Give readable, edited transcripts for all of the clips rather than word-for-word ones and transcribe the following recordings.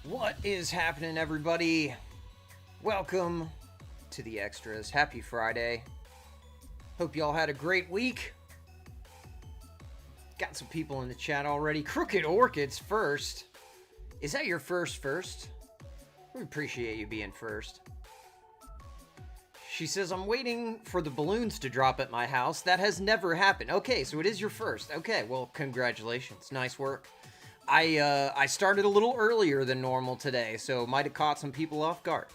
What is happening, everybody? Welcome to the Extras. Happy Friday. Hope y'all had a great week. Got some people in the chat already. Crooked Orchids first. Is that your first? We appreciate you being first. She says, I'm waiting for the balloons to drop at my house. That has never happened. Okay, so it is your first. Okay, well, congratulations. Nice work. I started a little earlier than normal today, so might have caught some people off guard.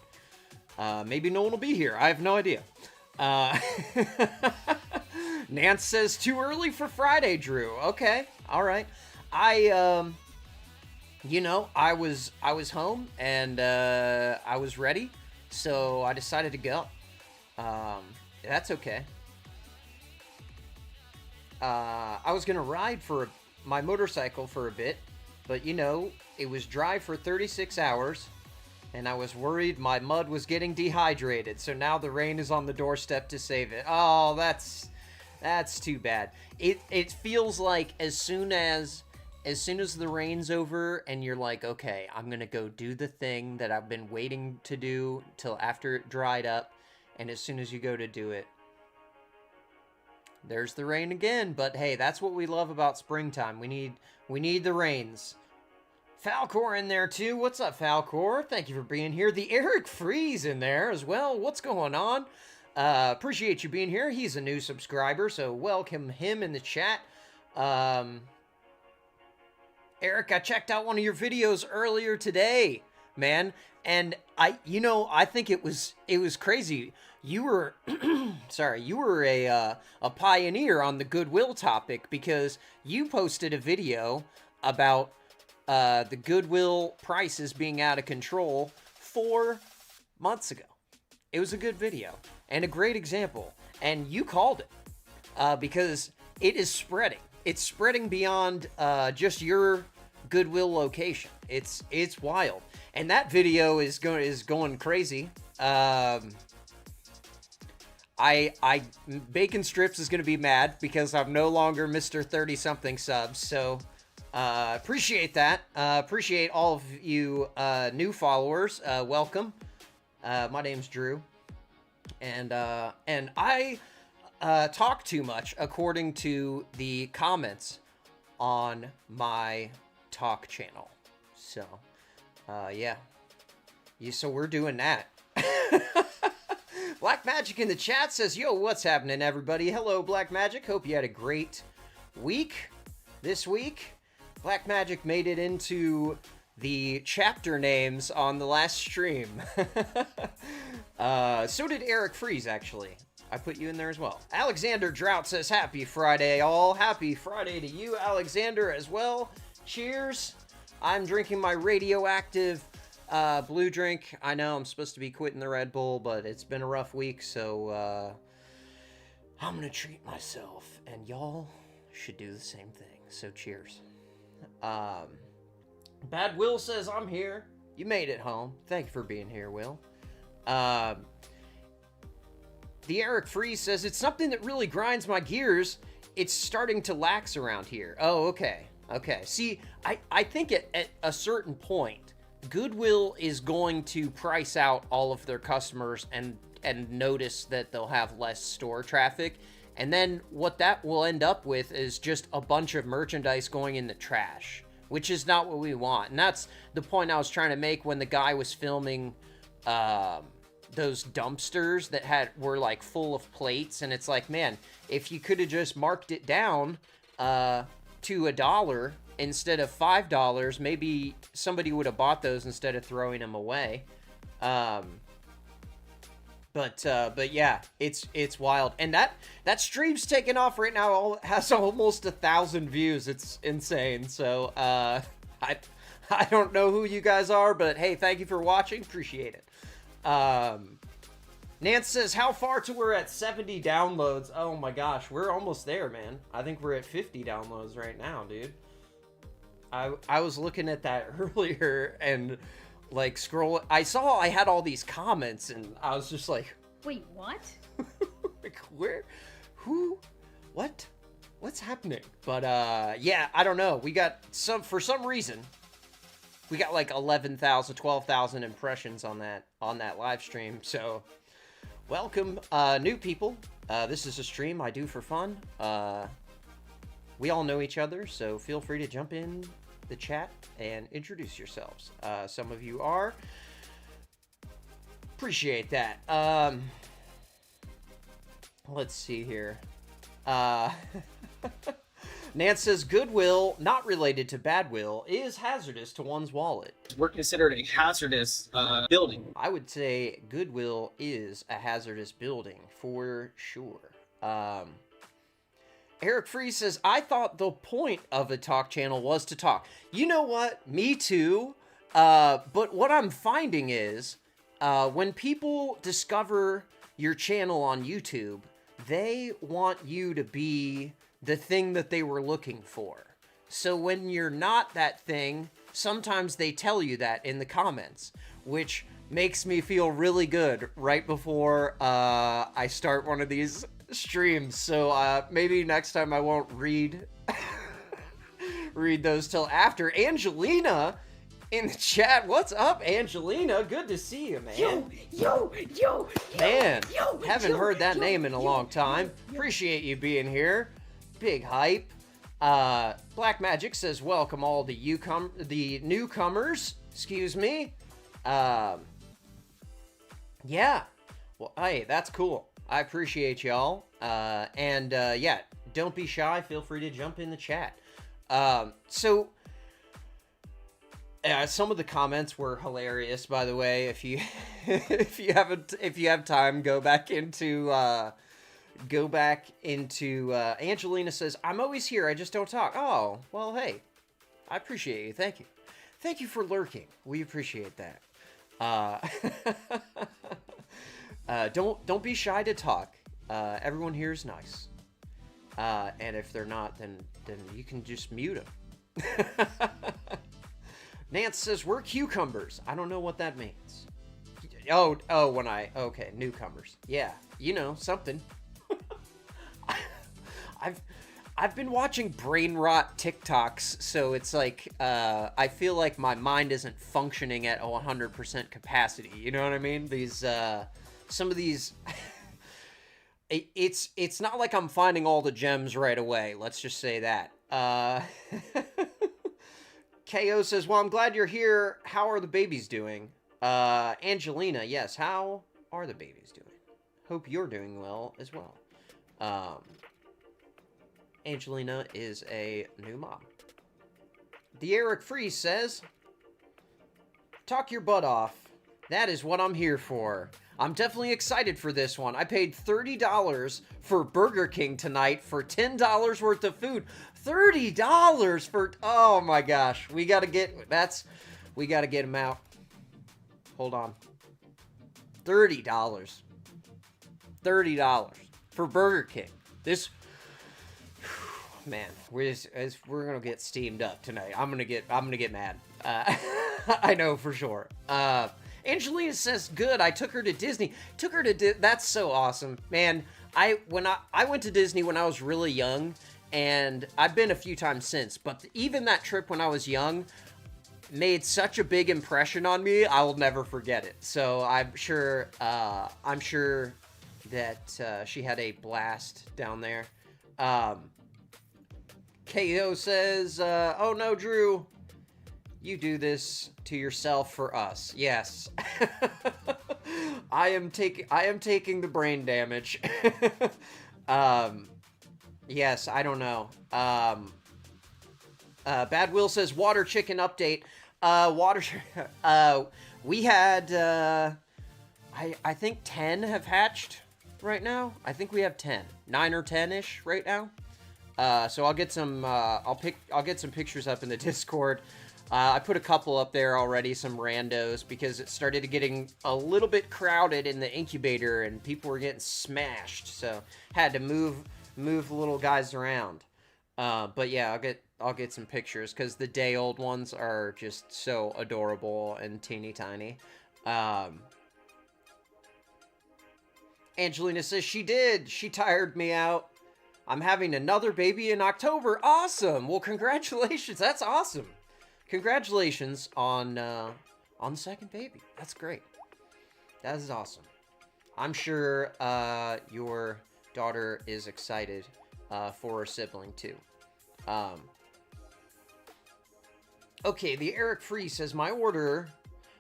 Maybe no one will be here. I have no idea. Nance says, too early for Friday, Drew. Okay, all right. I was home and I was ready, so I decided to go. That's okay. I was gonna ride my motorcycle for a bit, but it was dry for 36 hours, and I was worried my mud was getting dehydrated, so now the rain is on the doorstep to save it. Oh, that's too bad. It feels like as soon as the rain's over and you're like, okay, I'm gonna go do the thing that I've been waiting to do till after it dried up, and as soon as you go to do it, there's the rain again. But hey, that's what we love about springtime. We need the rains. Falcor in there too. What's up, Falcor? Thank you for being here. The Eric Freeze in there as well. What's going on? Appreciate you being here. He's a new subscriber, so welcome him in the chat. Eric, I checked out one of your videos earlier today, man, and I think it was crazy. You were you were a pioneer on the Goodwill topic, because you posted a video about the Goodwill prices being out of control 4 months ago. It was a good video and a great example, and you called it because it is spreading. It's spreading beyond just your Goodwill location. It's wild, and that video is going crazy. Bacon Strips is going to be mad because I'm no longer Mr. 30-something subs, so appreciate that. Appreciate all of you new followers. Welcome. My name's Drew, and I talk too much according to the comments on my talk channel. So, so we're doing that. Black Magic in the chat says, yo, what's happening, everybody? Hello, Black Magic. Hope you had a great week this week. Black Magic made it into the chapter names on the last stream. So did Eric Freeze, actually. I put you in there as well. Alexander Drought says, happy Friday, all. Happy Friday to you, Alexander, as well. Cheers. I'm drinking my radioactive blue drink. I know I'm supposed to be quitting the Red Bull, but it's been a rough week, so I'm gonna treat myself, and y'all should do the same thing. So cheers. Bad Will says, I'm here. You made it home. Thank you for being here, Will. The Eric Freeze says, it's something that really grinds my gears. It's starting to lax around here. Oh, okay. Okay. See, I think at a certain point, Goodwill is going to price out all of their customers and notice that they'll have less store traffic. And then what that will end up with is just a bunch of merchandise going in the trash, which is not what we want. And that's the point I was trying to make when the guy was filming those dumpsters that were like full of plates. And it's like, man, if you could have just marked it down to $1 instead of $5, maybe somebody would have bought those instead of throwing them away. But yeah, it's wild, and that stream's taking off right now. Has almost 1,000 views. It's insane. So I don't know who you guys are, but hey, thank you for watching. Appreciate it. Nance says, how far till we're at 70 downloads? Oh my gosh, we're almost there, man. I think we're at 50 downloads right now, dude. I was looking at that earlier and like scroll. I saw I had all these comments and I was just like, wait, what? Like, where? Who? What? What's happening? But yeah, I don't know. We got for some reason, we got like 11,000, 12,000 impressions on that live stream. So welcome, new people. This is a stream I do for fun. We all know each other, so feel free to jump in the chat and introduce yourselves. Some of you are. Appreciate that. Let's see here. Nance says Goodwill, not related to Badwill, is hazardous to one's wallet. We're considered a hazardous building. I would say Goodwill is a hazardous building for sure. Eric Free says, I thought the point of a talk channel was to talk. You know what? Me too. But what I'm finding is when people discover your channel on YouTube, they want you to be the thing that they were looking for. So when you're not that thing, sometimes they tell you that in the comments, which makes me feel really good right before I start one of these streams. So maybe next time I won't read those till after. Angelina in the chat. What's up, Angelina? Good to see you, man. Yo. Man, haven't heard that name in a long time. Appreciate you being here. Big hype. Black Magic says, welcome all the newcomers. Excuse me. Yeah. Well, hey, that's cool. I appreciate y'all. Yeah, don't be shy. Feel free to jump in the chat. So some of the comments were hilarious, by the way. If you if you have time, go back into Angelina says, I'm always here, I just don't talk. Oh, well, hey, I appreciate you. Thank you for lurking. We appreciate that. Don't be shy to talk. Everyone here is nice. And if they're not, then you can just mute them. Nance says, we're cucumbers. I don't know what that means. Okay, newcomers. Yeah, you know, something. I've been watching brain rot TikToks, so it's like, I feel like my mind isn't functioning at 100% capacity. You know what I mean? These, some of these, it's not like I'm finding all the gems right away. Let's just say that. KO says, well, I'm glad you're here. How are the babies doing? Angelina, yes. How are the babies doing? Hope you're doing well as well. Angelina is a new mom. The Eric Freeze says, talk your butt off. That is what I'm here for. I'm definitely excited for this one. I paid $30 for Burger King tonight for $10 worth of food. $30 for, oh my gosh. We gotta get him out. Hold on. $30 for Burger King. This, man, we're gonna get steamed up tonight. I'm gonna get mad. I know for sure. Angelina says, good, I took her to Disney. That's so awesome. Man, I went to Disney when I was really young, and I've been a few times since, but even that trip when I was young made such a big impression on me, I will never forget it. So I'm sure that she had a blast down there. KO says, oh no, Drew, you do this to yourself for us. Yes. I am taking the brain damage. Yes, I don't know. Bad Will says, water chicken update. We had, I think 10 have hatched right now. I think we have 10, 9 or 10-ish right now. So I'll get some, I'll get some pictures up in the Discord. I put a couple up there already, some randos, because it started getting a little bit crowded in the incubator and people were getting smashed. So had to move the little guys around. But yeah, I'll get some pictures because the day-old ones are just so adorable and teeny tiny. Angelina says she did. She tired me out. I'm having another baby in October. Awesome. Well, congratulations. That's awesome. congratulations on the second baby. That's great. That is awesome. I'm sure your daughter is excited for her sibling too. Okay, the Eric Free says, my order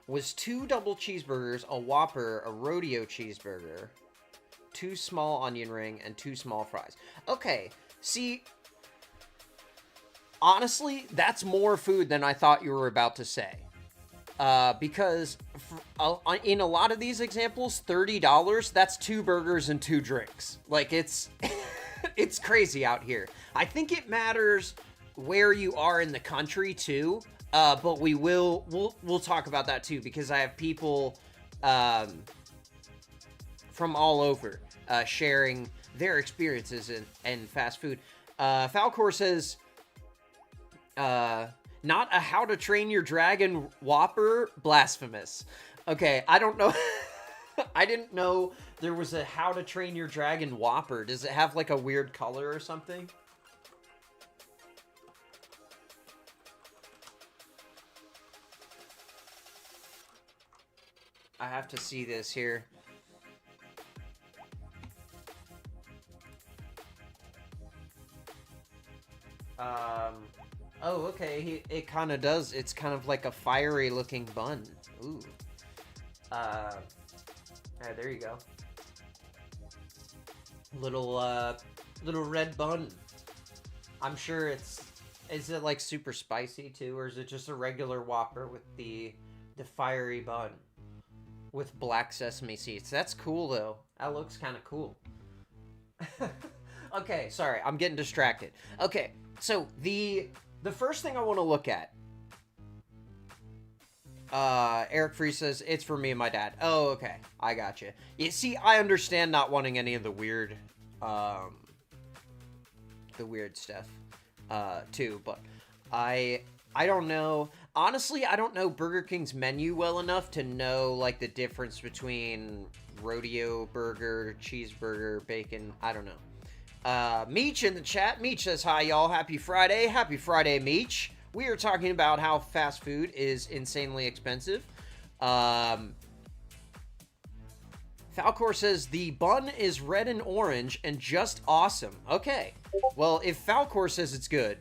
was 2 double cheeseburgers, a Whopper, a rodeo cheeseburger, 2 small onion ring, and 2 small fries. Okay, see, honestly, that's more food than I thought you were about to say. Because in a lot of these examples, $30, that's 2 burgers and 2 drinks. Like, it's it's crazy out here. I think it matters where you are in the country too, but we'll talk about that too, because I have people from all over sharing their experiences in fast food. Falcor says, not a How to Train Your Dragon Whopper, blasphemous. Okay, I don't know. I didn't know there was a How to Train Your Dragon Whopper. Does it have like a weird color or something? I have to see this here. Oh, okay. It kind of does. It's kind of like a fiery looking bun. Ooh. There you go. Little red bun. I'm sure is it like super spicy too, or is it just a regular Whopper with the fiery bun with black sesame seeds? That's cool though. That looks kind of cool. Okay, sorry, I'm getting distracted. Okay, so the first thing I want to look at, Eric Free says, it's for me and my dad. Oh, okay. I got you. You see, I understand not wanting any of the weird stuff, too, but I don't know. Honestly, I don't know Burger King's menu well enough to know, like, the difference between rodeo burger, cheeseburger, bacon. I don't know. Meech in the chat. Meech says, hi, y'all. Happy Friday. Happy Friday, Meech. We are talking about how fast food is insanely expensive. Falcor says, the bun is red and orange and just awesome. Okay. Well, if Falcor says it's good,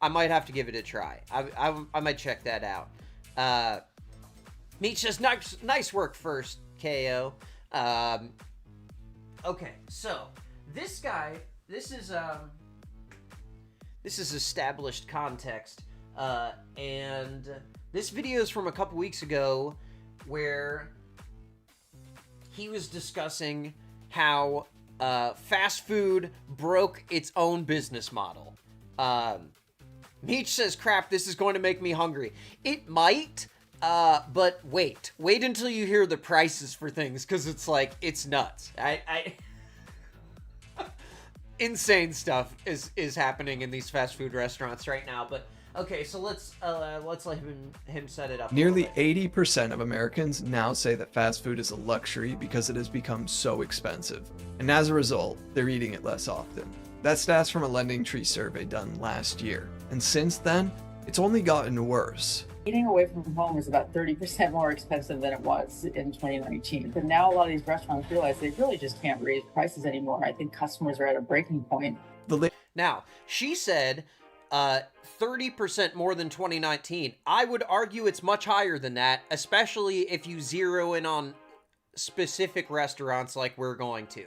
I might have to give it a try. I might check that out. Meech says, nice work first, KO. Okay, so this guy, this is established context. And this video is from a couple weeks ago where he was discussing how fast food broke its own business model. Meech says, crap, this is going to make me hungry. It might, but wait until you hear the prices for things, because it's like, it's nuts. Insane stuff is happening in these fast food restaurants right now, but okay, so let's let him set it up. Nearly 80% of Americans now say that fast food is a luxury because it has become so expensive, and as a result, they're eating it less often. That's stats from a LendingTree survey done last year, and since then, it's only gotten worse. Eating away from home is about 30% more expensive than it was in 2019. But now a lot of these restaurants realize they really just can't raise prices anymore. I think customers are at a breaking point. Now, she said 30% more than 2019. I would argue it's much higher than that, especially if you zero in on specific restaurants like we're going to.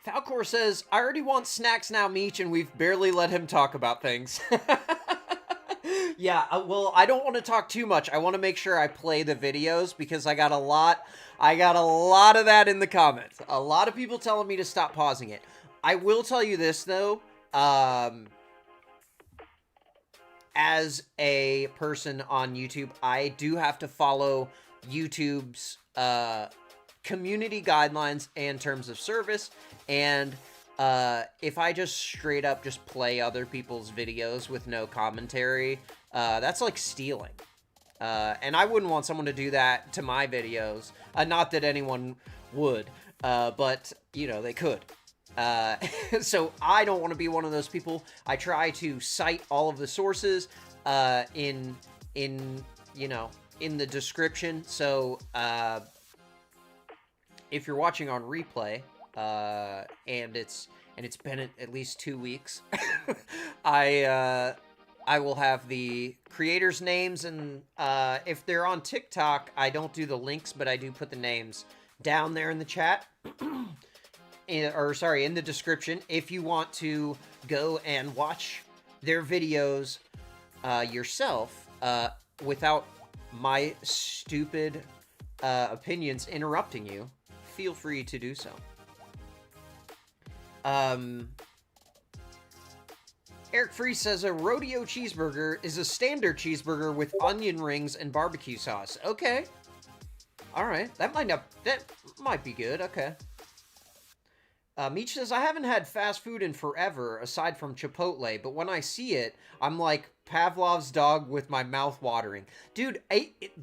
Falcor says, I already want snacks now, Meech, and we've barely let him talk about things. Yeah, well, I don't want to talk too much. I want to make sure I play the videos because I got a lot of that in the comments. A lot of people telling me to stop pausing it. I will tell you this, though. As a person on YouTube, I do have to follow YouTube's community guidelines and terms of service. And if I just straight up just play other people's videos with no commentary, that's like stealing. And I wouldn't want someone to do that to my videos. Not that anyone would, but, you know, they could. So I don't want to be one of those people. I try to cite all of the sources in the description. So if you're watching on replay and it's been at least 2 weeks, I will have the creators' names, and if they're on TikTok, I don't do the links, but I do put the names down there in the chat. In the description, if you want to go and watch their videos yourself without my stupid opinions interrupting you, feel free to do so. Eric Free says a rodeo cheeseburger is a standard cheeseburger with onion rings and barbecue sauce. Okay. All right. That might be good. Okay. Meech says, I haven't had fast food in forever, aside from Chipotle, but when I see it, I'm like Pavlov's dog with my mouth watering. Dude,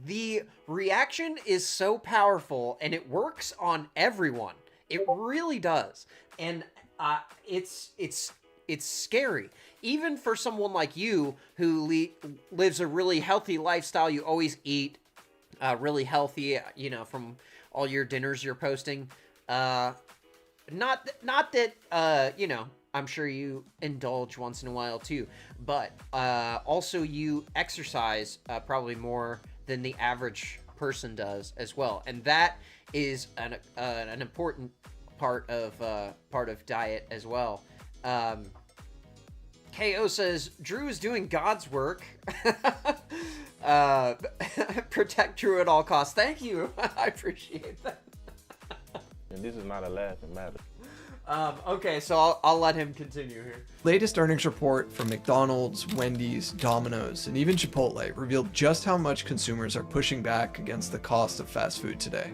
the reaction is so powerful, and it works on everyone. It really does. And it's scary. Even for someone like you, who lives a really healthy lifestyle, you always eat really healthy, from all your dinners you're posting. Not that, I'm sure you indulge once in a while too, but also you exercise probably more than the average person does as well. And that is an important part of diet as well. KO says, Drew is doing God's work. Protect Drew at all costs. Thank you. I appreciate that. And this is not a laughing matter. Okay, so I'll let him continue here. Latest earnings report from McDonald's, Wendy's, Domino's, and even Chipotle revealed just how much consumers are pushing back against the cost of fast food today.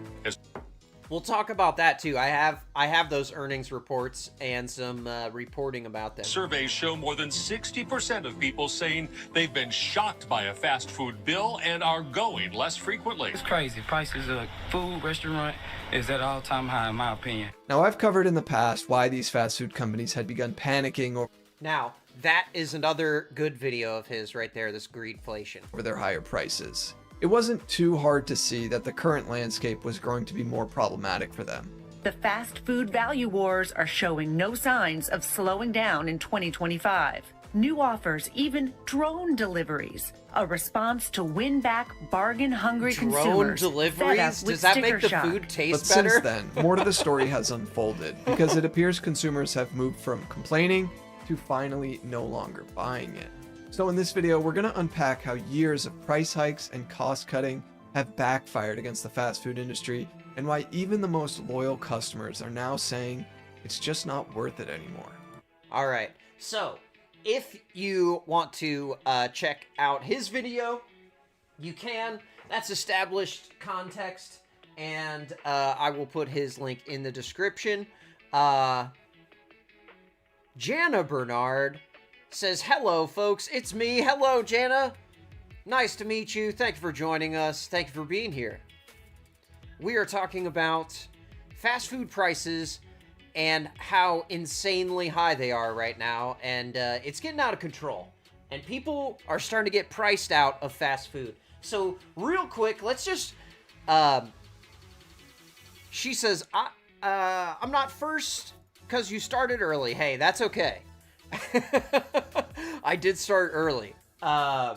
We'll talk about that too. I have those earnings reports and some reporting about them. Surveys show more than 60% of people saying they've been shocked by a fast food bill and are going less frequently. It's crazy. Prices of food, restaurant is at all-time high in my opinion. Now, I've covered in the past why these fast food companies had begun panicking Now, that is another good video of his right there, this greedflation. over their higher prices. It wasn't too hard to see that the current landscape was going to be more problematic for them. The fast food value wars are showing no signs of slowing down in 2025. New offers, even drone deliveries, a response to win back bargain-hungry consumers. Drone deliveries? Does that make the food taste But better? since then, more to the story has unfolded, because it appears consumers have moved from complaining to finally no longer buying it. So in this video, we're going to unpack how years of price hikes and cost cutting have backfired against the fast food industry, and why even the most loyal customers are now saying it's just not worth it anymore. All right, so if you want to check out his video, you can. That's established context, and I will put his link in the description. Jana Bernard says, hello, folks. It's me. Hello, Jana. Nice to meet you. Thank you for joining us. Thank you for being here. We are talking about fast food prices and how insanely high they are right now. And it's getting out of control. And people are starting to get priced out of fast food. So real quick, let's just... she says, I'm not first because you started early. Hey, that's okay. I did start early. No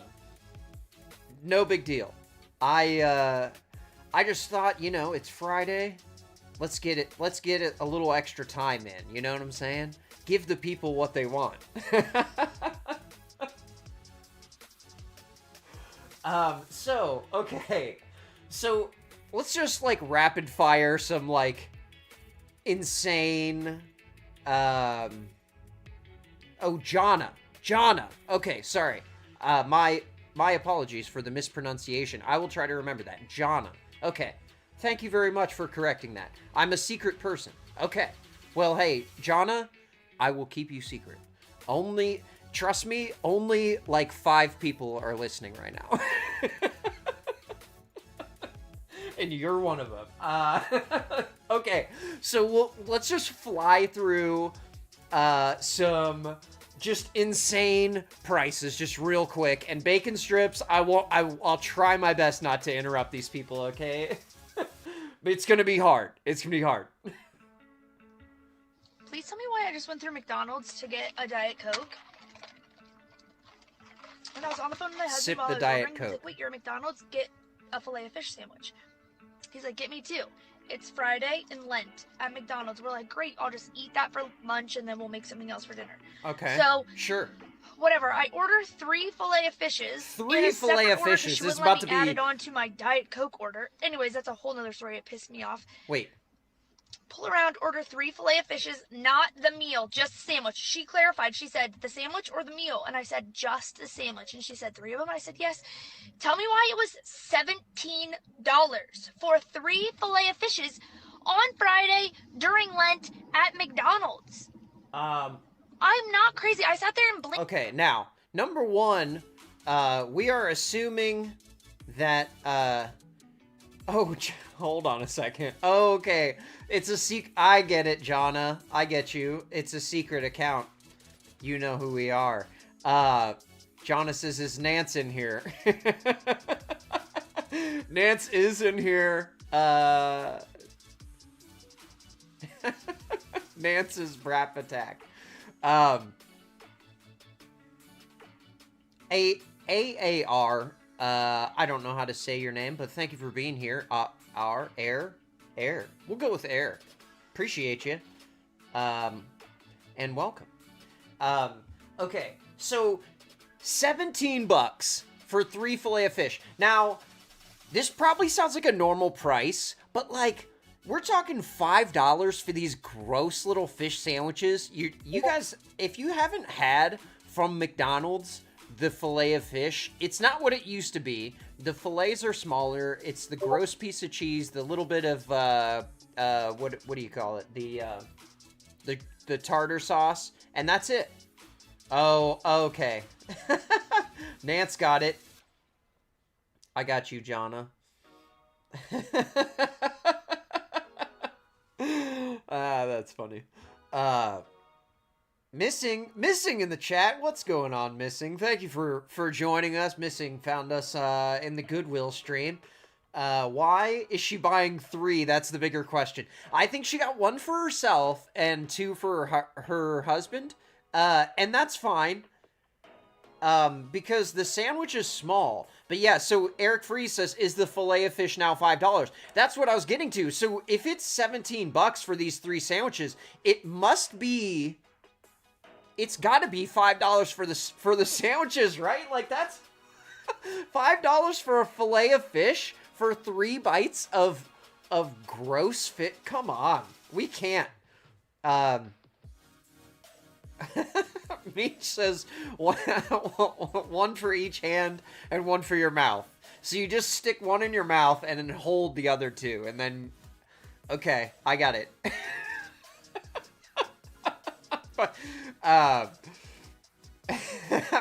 big deal. I just thought, it's Friday. Let's get it a little extra time in. You know what I'm saying? Give the people what they want. Okay. So let's just rapid fire some insane Jana. Okay, sorry. My apologies for the mispronunciation. I will try to remember that. Jana. Okay. Thank you very much for correcting that. I'm a secret person. Okay. Well, hey, Jana, I will keep you secret. Trust me, only 5 people are listening right now. And you're one of them. Okay, so let's just fly through some just insane prices just real quick. And bacon strips, I'll try my best not to interrupt these people, okay? But it's gonna be hard. It's gonna be hard. Please tell me why I just went through McDonald's to get a Diet Coke. And I was on the phone with my husband Sip while the I was Diet ordering. He's Coke. like, wait, you're at McDonald's? Get a Filet-O-Fish sandwich. He's like, get me two. It's Friday and Lent at McDonald's. We're like, great, I'll just eat that for lunch and then we'll make something else for dinner. Okay. So, sure. whatever. I order 3 Filet-O-Fishes. Three Filet-O-Fishes. This is about to be added on to my Diet Coke order. Anyways, that's a whole nother story. It pissed me off. Wait. Pull around, order 3 Filet-O-Fishes, not the meal, just the sandwich. She clarified. She said, the sandwich or the meal? And I said, just the sandwich. And she said, 3 of them? I said, yes. Tell me why it was $17 for 3 Filet-O-Fishes on Friday during Lent at McDonald's. I'm not crazy. I sat there and blinked. Okay, now, number one, we are assuming that, hold on a second. Okay, it's a I get it, Jonna. I get you. It's a secret account. You know who we are. Jonna says, is Nance in here? Nance is in here. Nance's Brap Attack. AAR, I don't know how to say your name, but thank you for being here. Air. We'll go with Air. Appreciate you. And welcome. Okay, so $17 for 3 Filet-O-Fish. Now, this probably sounds like a normal price, but like, we're talking $5 for these gross little fish sandwiches. You guys, if you haven't had from McDonald's the Filet-O-Fish, it's not what it used to be. The fillets are smaller. It's the gross piece of cheese, the little bit of what do you call it? The tartar sauce, and that's it. Oh, okay. Nance got it. I got you, Jonna. That's funny. Missing in the chat. What's going on, Missing? Thank you for joining us. Missing found us in the Goodwill stream. Why is she buying 3? That's the bigger question. I think she got 1 for herself and 2 for her husband. And that's fine. Because the sandwich is small. But yeah, so Eric Freeze says, is the Filet-O-Fish now $5? That's what I was getting to. So if it's $17 for these 3 sandwiches, it must be... It's got to be $5 for the sandwiches, right? Like, that's $5 for a Filet-O-Fish for 3 bites of gross fit. Come on, we can't. Meech says 1 for each hand and 1 for your mouth. So you just stick 1 in your mouth and then hold the other 2, and then okay, I got it.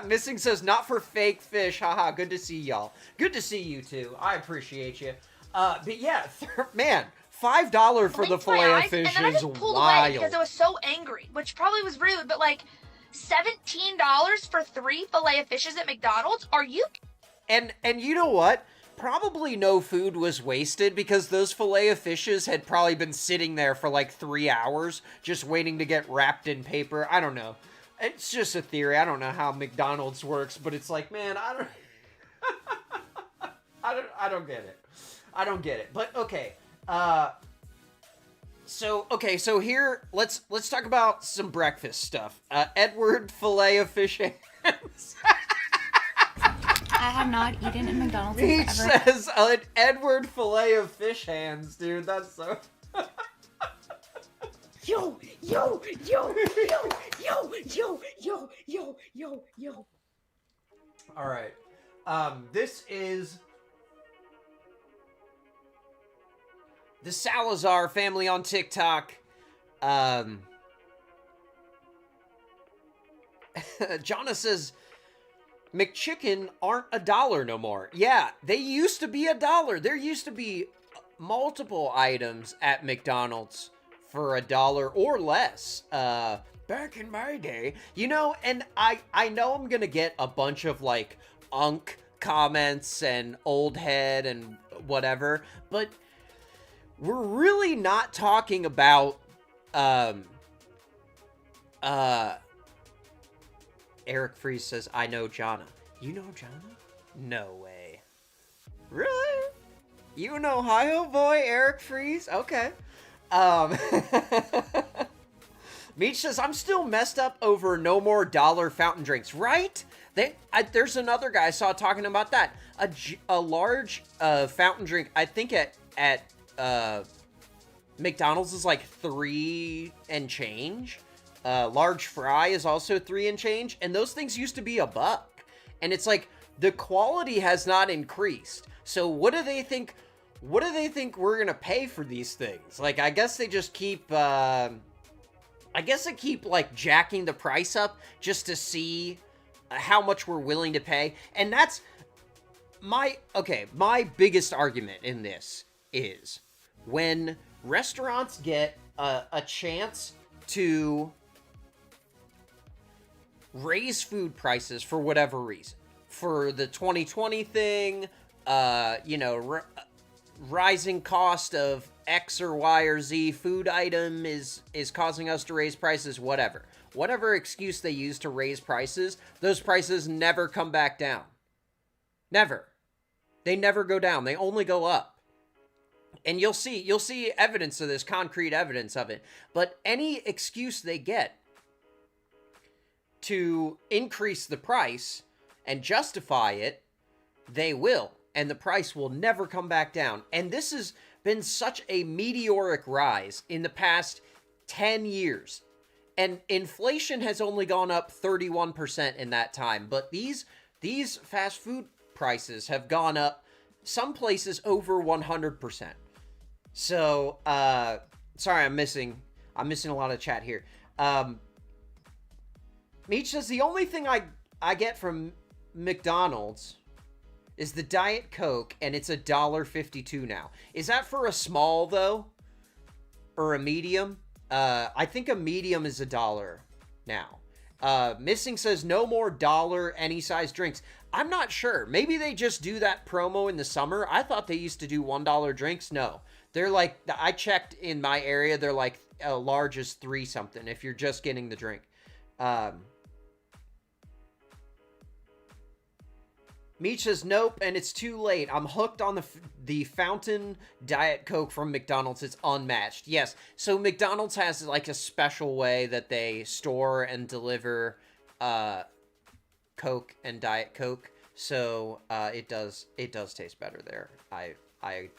Missing says, not for fake fish. Haha, good to see y'all. Good to see you too. I appreciate you. But yeah, man, $5 for the Filet-O-Fish is wild. And then I just pulled away because I was so angry, which probably was rude, but like, $17 for 3 Filet-O-Fishes at McDonald's? Are you? And you know what? Probably no food was wasted because those Filet-O-Fishes had probably been sitting there for like 3 hours just waiting to get wrapped in paper. I don't know. It's just a theory. I don't know how McDonald's works, but it's like, man, I don't get it. I don't get it. But okay. So here, let's talk about some breakfast stuff. Edward Filet-O-Fish hands. I have not eaten at McDonald's He forever. says Edward Filet-O-Fish hands, dude. That's so. Yo. All right. This is the Salazar family on TikTok. Jonna says, McChicken aren't $1 no more. Yeah, they used to be $1. There used to be multiple items at McDonald's for $1 or less. Back in my day, you know, and I know I'm gonna get a bunch of like unk comments and old head and whatever, but we're really not talking about Eric Freeze says, I know Jonna. You know Jonna? No way. Really? You know Ohio boy Eric Freeze? Okay. Meech says, I'm still messed up over no more dollar fountain drinks, right? There's another guy I saw talking about that. A large fountain drink, I think at McDonald's is like $3 and change. Large fry is also $3 and change. And those things used to be $1. And it's like, the quality has not increased. So what do they think we're gonna pay for these things? Like, I guess they just keep, I guess they keep, like, jacking the price up just to see how much we're willing to pay. And that's my biggest argument in this is when restaurants get a chance to raise food prices for whatever reason. For the 2020 thing, rising cost of X or Y or Z food item is causing us to raise prices, whatever. Whatever excuse they use to raise prices, those prices never come back down. Never. They never go down. They only go up. And you'll see evidence of this, concrete evidence of it. But any excuse they get to increase the price and justify it, they will. And the price will never come back down. And this has been such a meteoric rise in the past 10 years. And inflation has only gone up 31% in that time. But these fast food prices have gone up, some places over 100%. So, sorry, I'm missing a lot of chat here. Meech says, the only thing I get from McDonald's is the Diet Coke, and it's $1.52 now. Is that for a small, though? Or a medium? I think a medium is $1 now. Missing says, no more dollar any size drinks. I'm not sure. Maybe they just do that promo in the summer. I thought they used to do $1 drinks. No. They're like, I checked in my area, they're like, large is 3 something if you're just getting the drink. Meech says, nope, and it's too late. I'm hooked on the fountain Diet Coke from McDonald's. It's unmatched. Yes, so McDonald's has like a special way that they store and deliver Coke and Diet Coke. So it does taste better there. I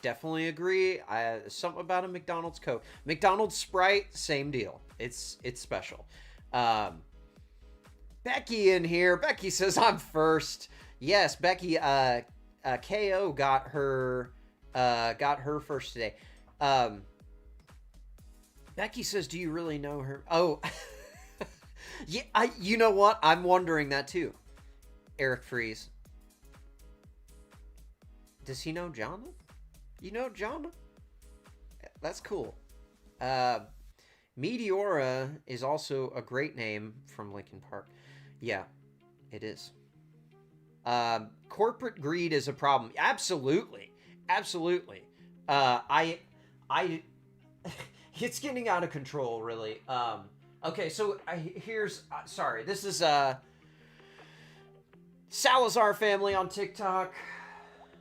definitely agree. Something about a McDonald's Coke. McDonald's Sprite, same deal. It's special. Becky in here. Becky says, I'm first. Yes, Becky, KO got her first today. Becky says, do you really know her? Oh, yeah, you know what? I'm wondering that too. Eric Freeze. Does he know Jonna? You know Jonna? That's cool. Meteora is also a great name from Linkin Park. Yeah, it is. Corporate greed is a problem. Absolutely. It's getting out of control, really. Okay, so here's, sorry, this is, Salazar family on TikTok,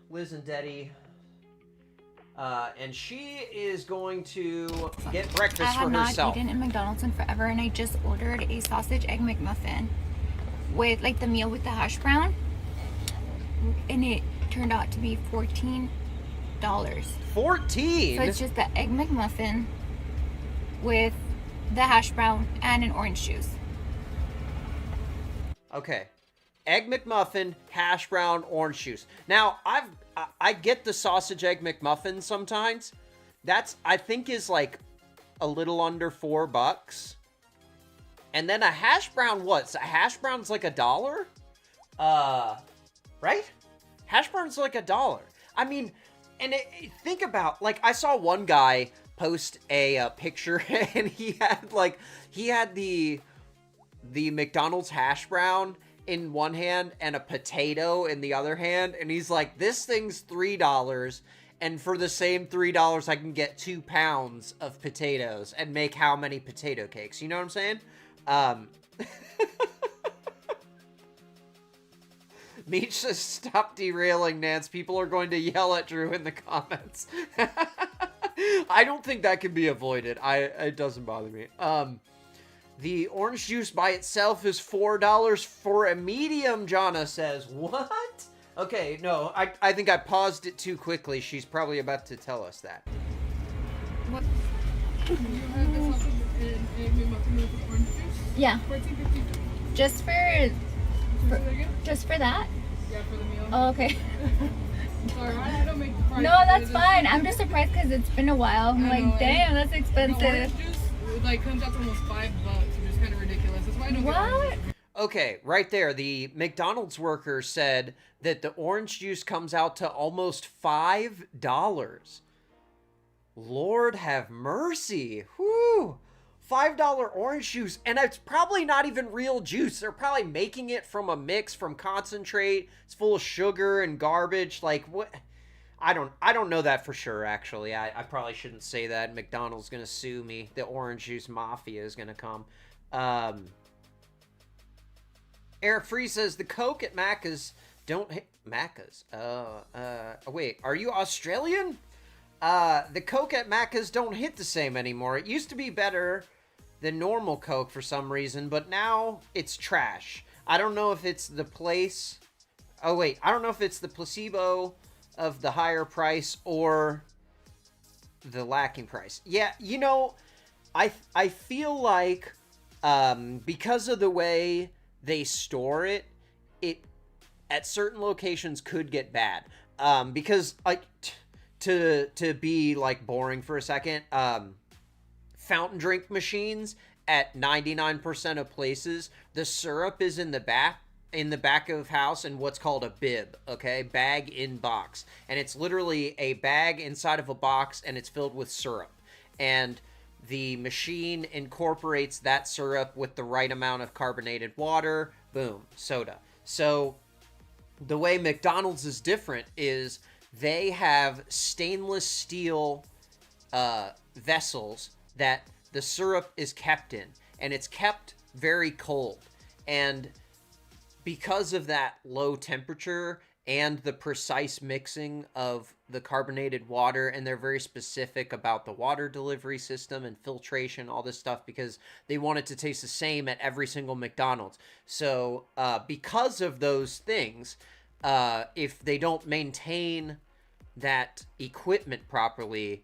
Liz and Deddy, and she is going to get breakfast for herself. I have not eaten in McDonald's in forever, and I just ordered a sausage egg McMuffin with, like, the meal with the hash brown. And it turned out to be $14. 14? So it's just the Egg McMuffin with the hash brown and an orange juice. Okay. Egg McMuffin, hash brown, orange juice. Now, I get the sausage egg McMuffin sometimes. That's, I think, is like a little under $4. And then a hash brown, what? A hash brown's like $1? Right? Hash brown's like $1. I mean, And think about, like, I saw one guy post a picture, and he had the McDonald's hash brown in one hand and a potato in the other hand, and he's like, this thing's $3, and for the same $3 I can get 2 pounds of potatoes and make how many potato cakes? You know what I'm saying? Meech says, stop derailing, Nance. People are going to yell at Drew in the comments. I don't think that can be avoided. It doesn't bother me. The orange juice by itself is $4 for a medium, Jonna says. What? Okay, no, I think I paused it too quickly. She's probably about to tell us that. What? You have the sausage and egg McMuffin with orange juice? Yeah. $14.52. Just for that? Yeah, for the meal. Oh, okay. Sorry, I don't make the price. No, that's fine. I'm just surprised because it's been a while. I'm like, damn, that's expensive. The orange juice, it comes out to almost $5, which is kind of ridiculous. That's why I don't get orange juice. Okay, right there. The McDonald's worker said that the orange juice comes out to almost $5. Lord have mercy. Whew. $5 orange juice, and it's probably not even real juice. They're probably making it from a mix from concentrate. It's full of sugar and garbage. Like, what? I don't know that for sure, actually. I probably shouldn't say that. McDonald's gonna sue me. The orange juice mafia is gonna come. Eric Free says the Coke at Macca's don't hit Macca's. Wait, are you Australian? The Coke at Macca's don't hit the same anymore. It used to be better than normal Coke for some reason, but now it's trash. I don't know if it's the place. Oh wait, I don't know if it's the placebo of the higher price or the lacking price. Yeah, you know, I feel like because of the way they store it, it at certain locations could get bad. Because like to be like boring for a second, fountain drink machines at 99% of places, the syrup is in the back of house in what's called a bib, okay? Bag in box. And it's literally a bag inside of a box, and it's filled with syrup. And the machine incorporates that syrup with the right amount of carbonated water. Boom, soda. So the way McDonald's is different is they have stainless steel vessels that the syrup is kept in, and it's kept very cold. And because of that low temperature and the precise mixing of the carbonated water, and they're very specific about the water delivery system and filtration, all this stuff, because they want it to taste the same at every single McDonald's. So because of those things, if they don't maintain that equipment properly,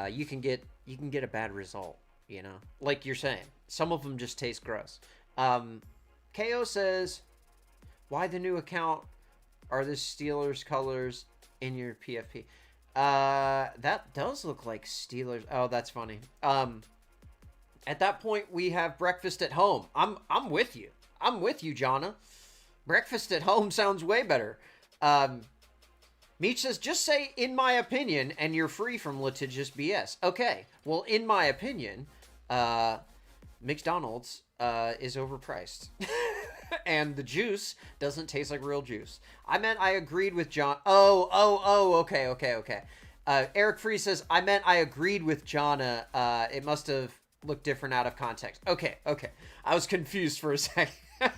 you can get a bad result, you know? Like you're saying, some of them just taste gross. KO says, why the new account are the Steelers colors in your PFP? That does look like Steelers. Oh, that's funny. At that point, we have breakfast at home. I'm with you. I'm with you, Jonna. Breakfast at home sounds way better. Meech says, just say, in my opinion, and you're free from litigious BS. Okay, well, in my opinion, McDonald's is overpriced. And the juice doesn't taste like real juice. I meant I agreed with John. Okay. Eric Free says, I meant I agreed with Jonna. It must have looked different out of context. Okay. I was confused for a second. I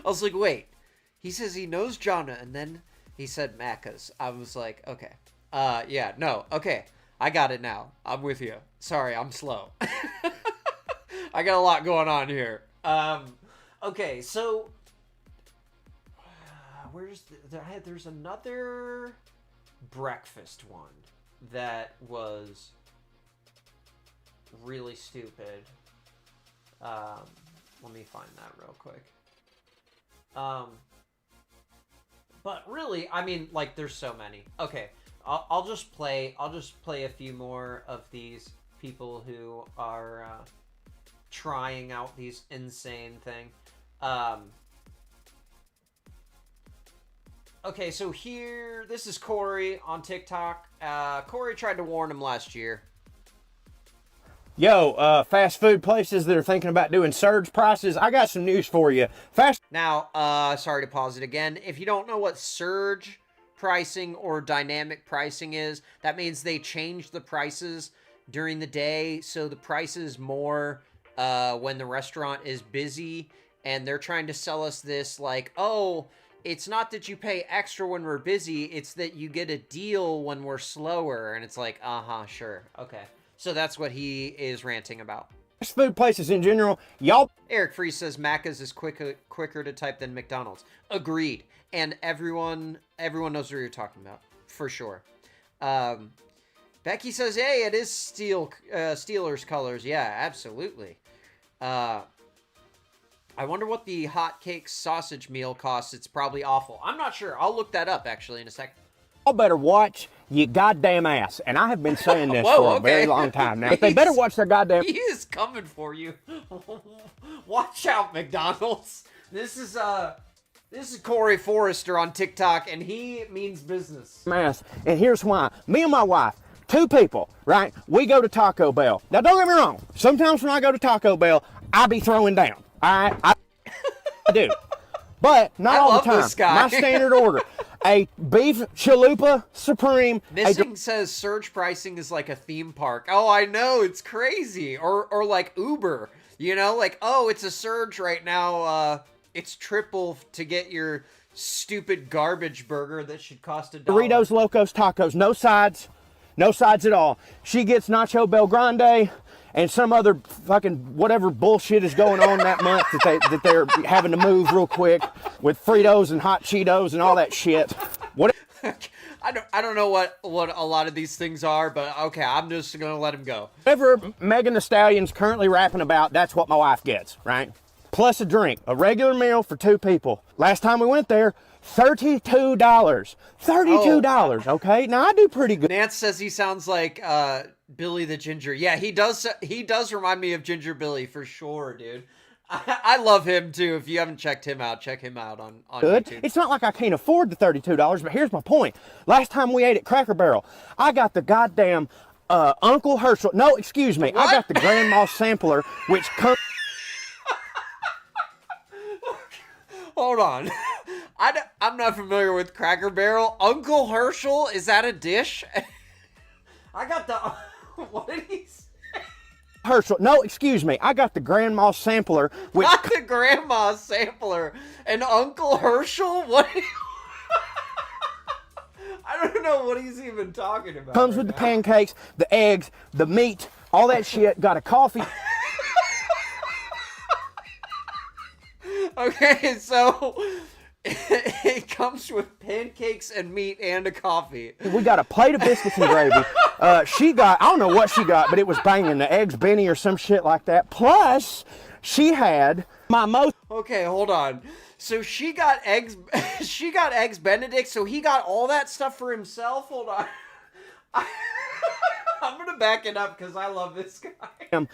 was like, wait. He says he knows Jonna, and then he said Macca's. I was like, okay. Yeah, no, okay. I got it now. I'm with you. Sorry, I'm slow. I got a lot going on here. Okay, so there's another breakfast one that was really stupid. Let me find that real quick. But really, I mean, like, there's so many. Okay, I'll just play a few more of these people who are trying out these insane thing. Okay, so here, this is Corey on TikTok. Corey tried to warn him last year. Yo, fast food places that are thinking about doing surge prices, I got some news for you. Now, sorry to pause it again. If you don't know what surge pricing or dynamic pricing is, that means they change the prices during the day. So the price is more when the restaurant is busy, and they're trying to sell us this like, oh, it's not that you pay extra when we're busy, it's that you get a deal when we're slower. And it's like, sure, okay. So that's what he is ranting about. Fast food places in general, y'all. Eric Free says Macca's is quicker to type than McDonald's. Agreed. And everyone knows what you're talking about, for sure. Becky says, hey, it is Steelers colors. Yeah, absolutely. I wonder what the hotcakes sausage meal costs. It's probably awful. I'm not sure. I'll look that up, actually, in a second. Y'all better watch your goddamn ass. And I have been saying this for a very long time now. They better watch their goddamn... He is coming for you. Watch out, McDonald's. This is CoreyForrester on TikTok, and he means business. Ass. And here's why. Me and my wife, 2 people, right? We go to Taco Bell. Now, don't get me wrong. Sometimes when I go to Taco Bell, I be throwing down. I do. But not all the time. This guy. My standard order. A beef chalupa supreme. Missing says surge pricing is like a theme park. Oh, I know, it's crazy. Or like Uber, you know, like, oh, it's a surge right now. It's triple to get your stupid garbage burger that should cost $1. Doritos Locos Tacos, no sides at all. She gets Nacho Bel Grande and some other fucking whatever bullshit is going on that month that they're having to move real quick with Fritos and hot Cheetos and all that shit. What? I don't know what a lot of these things are, but okay, I'm just gonna let him go. Whatever Megan Thee Stallion's currently rapping about, that's what my wife gets, right? Plus a drink, a regular meal for 2 people. Last time we went there, $32. $32, okay? Now I do pretty good. Nance says he sounds like Billy the Ginger. Yeah, he does remind me of Ginger Billy for sure, dude. I love him too. If you haven't checked him out, check him out on YouTube. It's not like I can't afford the $32, but here's my point. Last time we ate at Cracker Barrel, I got the goddamn Uncle Herschel. No, excuse me. What? I got the Grandma Sampler, which comes... Hold on. I'm not familiar with Cracker Barrel. Uncle Herschel, is that a dish? I got the... What did he say? Herschel. No, excuse me. I got the Grandma Sampler, which... Not the Grandma Sampler. And Uncle Herschel? What? I don't know what he's even talking about. Comes with the pancakes, the eggs, the meat, all that shit. Got a coffee. Okay, so it comes with pancakes and meat and a coffee. We got a plate of biscuits and gravy. She got, I don't know what she got, but it was banging. The eggs Benny or some shit like that. Plus, she had my most... Okay, hold on. So she got eggs Benedict, so he got all that stuff for himself? Hold on. I'm going to back it up because I love this guy.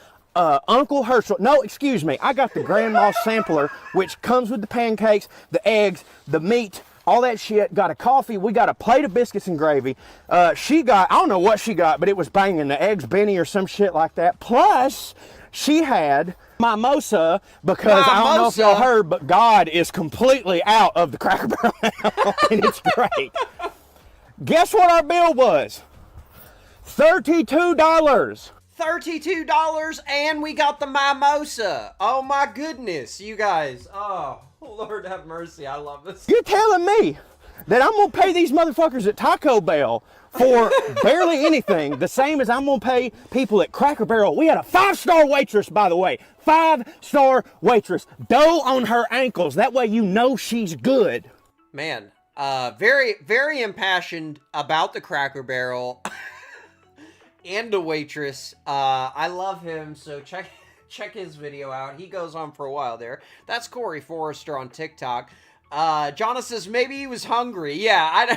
Uncle Herschel. No, excuse me. I got the Grandma Sampler, which comes with the pancakes, the eggs, the meat, all that shit. Got a coffee. We got a plate of biscuits and gravy. She got, I don't know what she got, but it was banging. The eggs Benny or some shit like that. Plus, she had mimosa because I don't know if y'all heard, but God is completely out of the Cracker Barrel now, and it's great. Guess what our bill was? $32. $32 and we got the mimosa. Oh my goodness, you guys. Oh, Lord have mercy. I love this. You're telling me that I'm going to pay these motherfuckers at Taco Bell for barely anything, the same as I'm going to pay people at Cracker Barrel. We had a 5-star waitress, by the way. 5-star waitress. Dough on her ankles. That way you know she's good. Man, very, very impassioned about the Cracker Barrel. And a waitress. I love him, so check his video out. He goes on for a while there. That's CoreyForrester on TikTok. Jonna says maybe he was hungry. Yeah,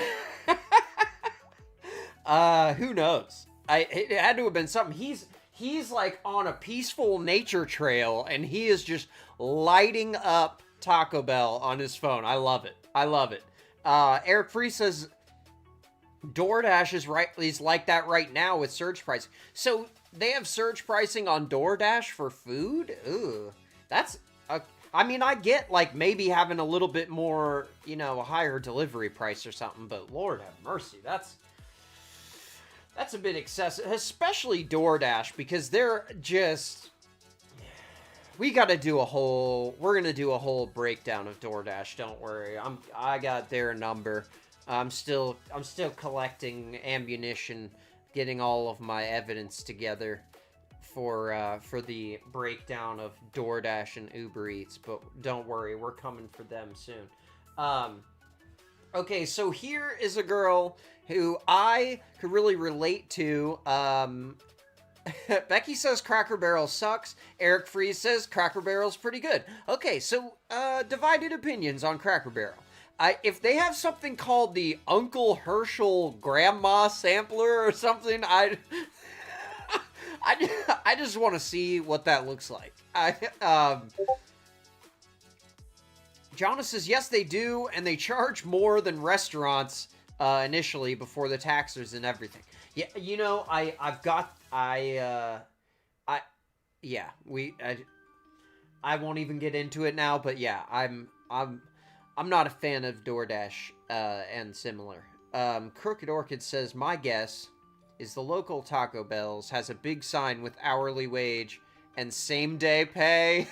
who knows? It had to have been something. He's like on a peaceful nature trail, and he is just lighting up Taco Bell on his phone. I love it. I love it. Eric Free says DoorDash is like that right now with surge pricing. So they have surge pricing on DoorDash for food? Ooh, that's... I mean, I get, like, maybe having a little bit more, you know, a higher delivery price or something, but Lord have mercy, that's a bit excessive, especially DoorDash, because they're just... We're gonna do a whole breakdown of DoorDash, don't worry. I got their number. I'm still collecting ammunition, getting all of my evidence together for the breakdown of DoorDash and Uber Eats, but don't worry, we're coming for them soon. Okay, so here is a girl who I could really relate to. Becky says Cracker Barrel sucks. Eric Freeze says Cracker Barrel's pretty good. Okay, so divided opinions on Cracker Barrel. If they have something called the Uncle Herschel Grandma Sampler or something, I just want to see what that looks like. Jonas says, yes, they do, and they charge more than restaurants initially before the taxes and everything. Yeah, you know, I won't even get into it now, but yeah, I'm not a fan of DoorDash and similar. Crooked Orchid says, my guess is the local Taco Bell's has a big sign with hourly wage and same-day pay.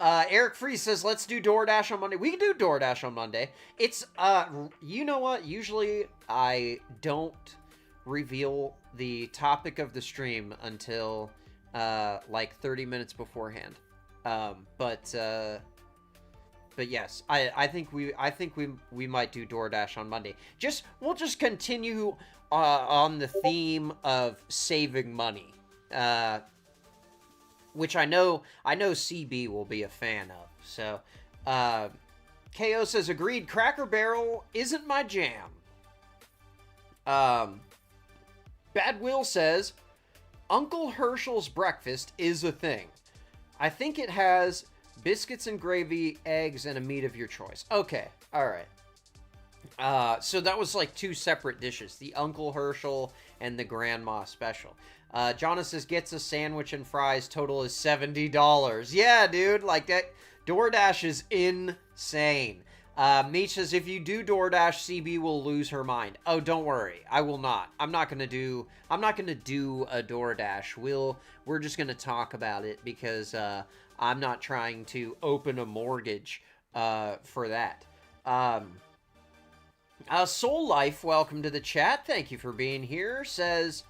Eric Free says, let's do DoorDash on Monday. We can do DoorDash on Monday. It's, you know what? Usually I don't reveal the topic of the stream until, like 30 minutes beforehand. But yes, I think we might do DoorDash on Monday. We'll just continue on the theme of saving money, which I know CB will be a fan of. So, KO says agreed. Cracker Barrel isn't my jam. Bad Will says Uncle Herschel's breakfast is a thing. I think it has biscuits and gravy, eggs, and a meat of your choice. Okay, all right. So that was like two separate dishes, the Uncle Herschel and the Grandma Special. Jonas says, gets a sandwich and fries, total is $70. Yeah, dude, like that. DoorDash is insane. Meech says, if you do DoorDash, CB will lose her mind. Oh, don't worry, I will not. I'm not gonna do a DoorDash. We're just gonna talk about it because I'm not trying to open a mortgage for that. Soul Life, welcome to the chat. Thank you for being here. Says,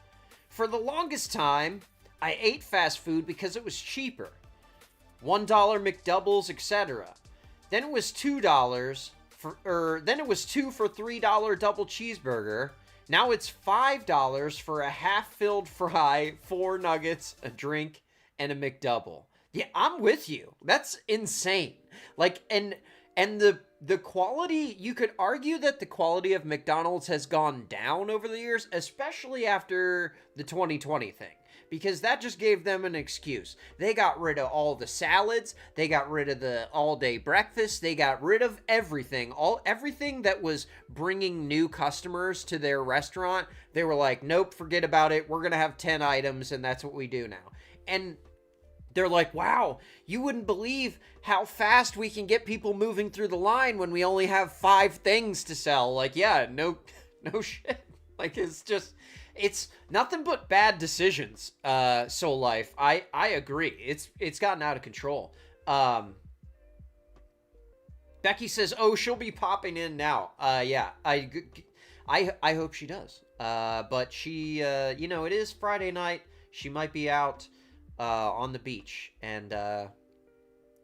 for the longest time, I ate fast food because it was cheaper. $1 McDoubles, etc. Then it was $2 then it was $2 for $3 double cheeseburger. Now it's $5 for a half-filled fry, 4 nuggets, a drink, and a McDouble. Yeah, I'm with you. That's insane. Like, and the quality, you could argue that the quality of McDonald's has gone down over the years, especially after the 2020 thing, because that just gave them an excuse. They got rid of all the salads, they got rid of the all-day breakfast, they got rid of everything, everything that was bringing new customers to their restaurant. They were like, nope, forget about it. We're gonna have 10 items, and that's what we do now. And they're like, wow, you wouldn't believe how fast we can get people moving through the line when we only have 5 things to sell. Like, yeah, no shit. Like, it's nothing but bad decisions, Soul Life. I agree. It's gotten out of control. Becky says, oh, she'll be popping in now. Yeah, I hope she does. But she, you know, it is Friday night. She might be out on the beach, and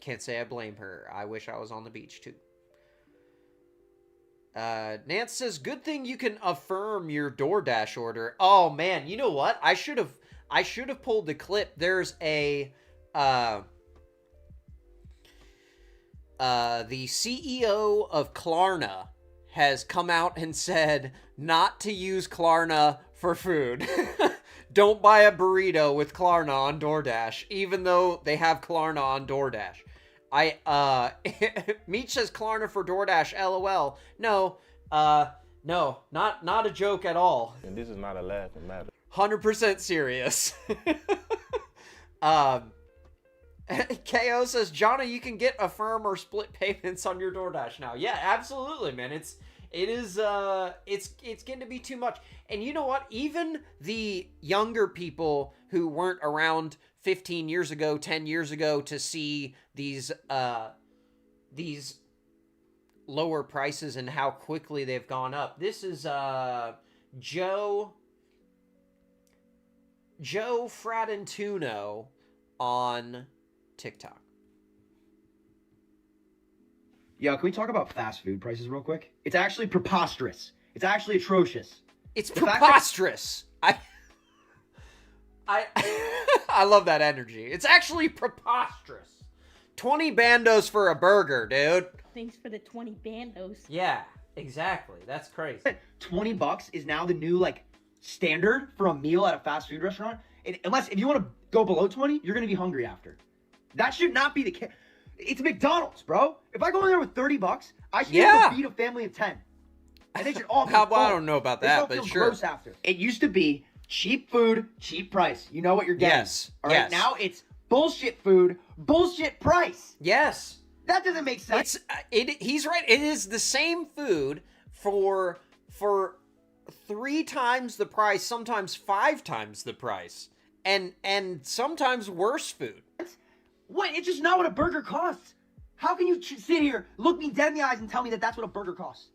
can't say I blame her. I wish I was on the beach too. Nance says, good thing you can affirm your DoorDash order. Oh man, you know what? I should have pulled the clip. There's a the CEO of Klarna has come out and said not to use Klarna for food. Don't buy a burrito with Klarna on DoorDash, even though they have Klarna on DoorDash. Meech says Klarna for DoorDash, LOL. No, not a joke at all. And this is not a laughing matter. 100% serious. KO says, Jonna, you can get Affirm or split payments on your DoorDash now. Yeah, absolutely, man. It's getting to be too much. And you know what? Even the younger people who weren't around 15 years ago, 10 years ago to see these lower prices and how quickly they've gone up. This is JoeFratantuno on TikTok. Yo, can we talk about fast food prices real quick? It's actually preposterous. It's actually atrocious. It's preposterous. I love that energy. It's actually preposterous. 20 bandos for a burger, dude. Thanks for the 20 bandos. Yeah, exactly. That's crazy. $20 is now the new standard for a meal at a fast food restaurant. Unless if you want to go below 20, you're gonna be hungry after. That should not be the case. It's McDonald's, bro. If I go in there with $30, I should be able to feed a family of 10. And they should all be full. I don't know about that, but sure. Gross after. It used to be cheap food, cheap price. You know what you're getting. Yes. All right. Now it's bullshit food, bullshit price. Yes. That doesn't make sense. He's right. It is the same food for 3 times the price, sometimes 5 times the price, and sometimes worse food. What? It's just not what a burger costs. How can you sit here, look me dead in the eyes, and tell me that that's what a burger costs?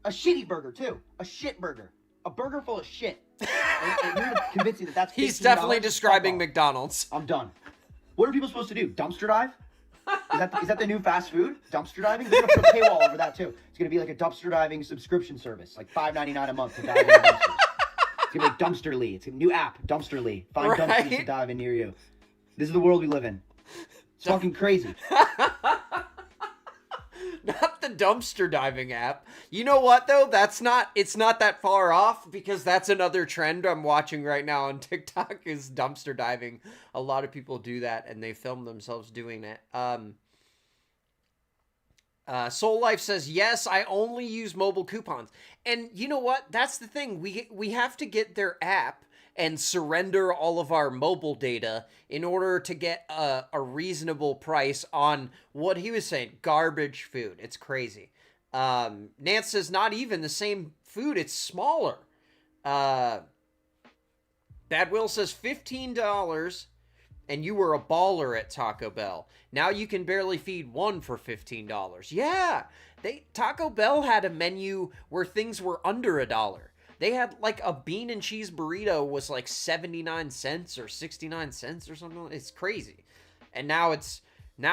A shitty burger too. A shit burger. A burger full of shit. and you're convincing that that's $15? He's definitely describing McDonald's. I'm done. What are people supposed to do? Dumpster dive? Is that the new fast food? Dumpster diving? They're gonna put a paywall over that too. It's gonna be like a dumpster diving subscription service, like $5.99 a month to dive in dumpsters. It's gonna be like Dumpsterly. It's a new app, Dumpsterly. Find dumpsters to dive in near you. This is the world we live in. It's fucking crazy. Not the dumpster diving app. You know what though? It's not that far off, because that's another trend I'm watching right now on TikTok is dumpster diving. A lot of people do that and they film themselves doing it. Soul Life says, yes, I only use mobile coupons. And you know what? That's the thing. We have to get their app and surrender all of our mobile data in order to get a reasonable price on what he was saying, garbage food. It's crazy. Nance says, not even the same food, it's smaller. Bad Will says, $15 and you were a baller at Taco Bell. Now you can barely feed one for $15. Yeah, Taco Bell had a menu where things were under $1. They had like a bean and cheese burrito was like 79 cents or 69 cents or something. It's crazy. And now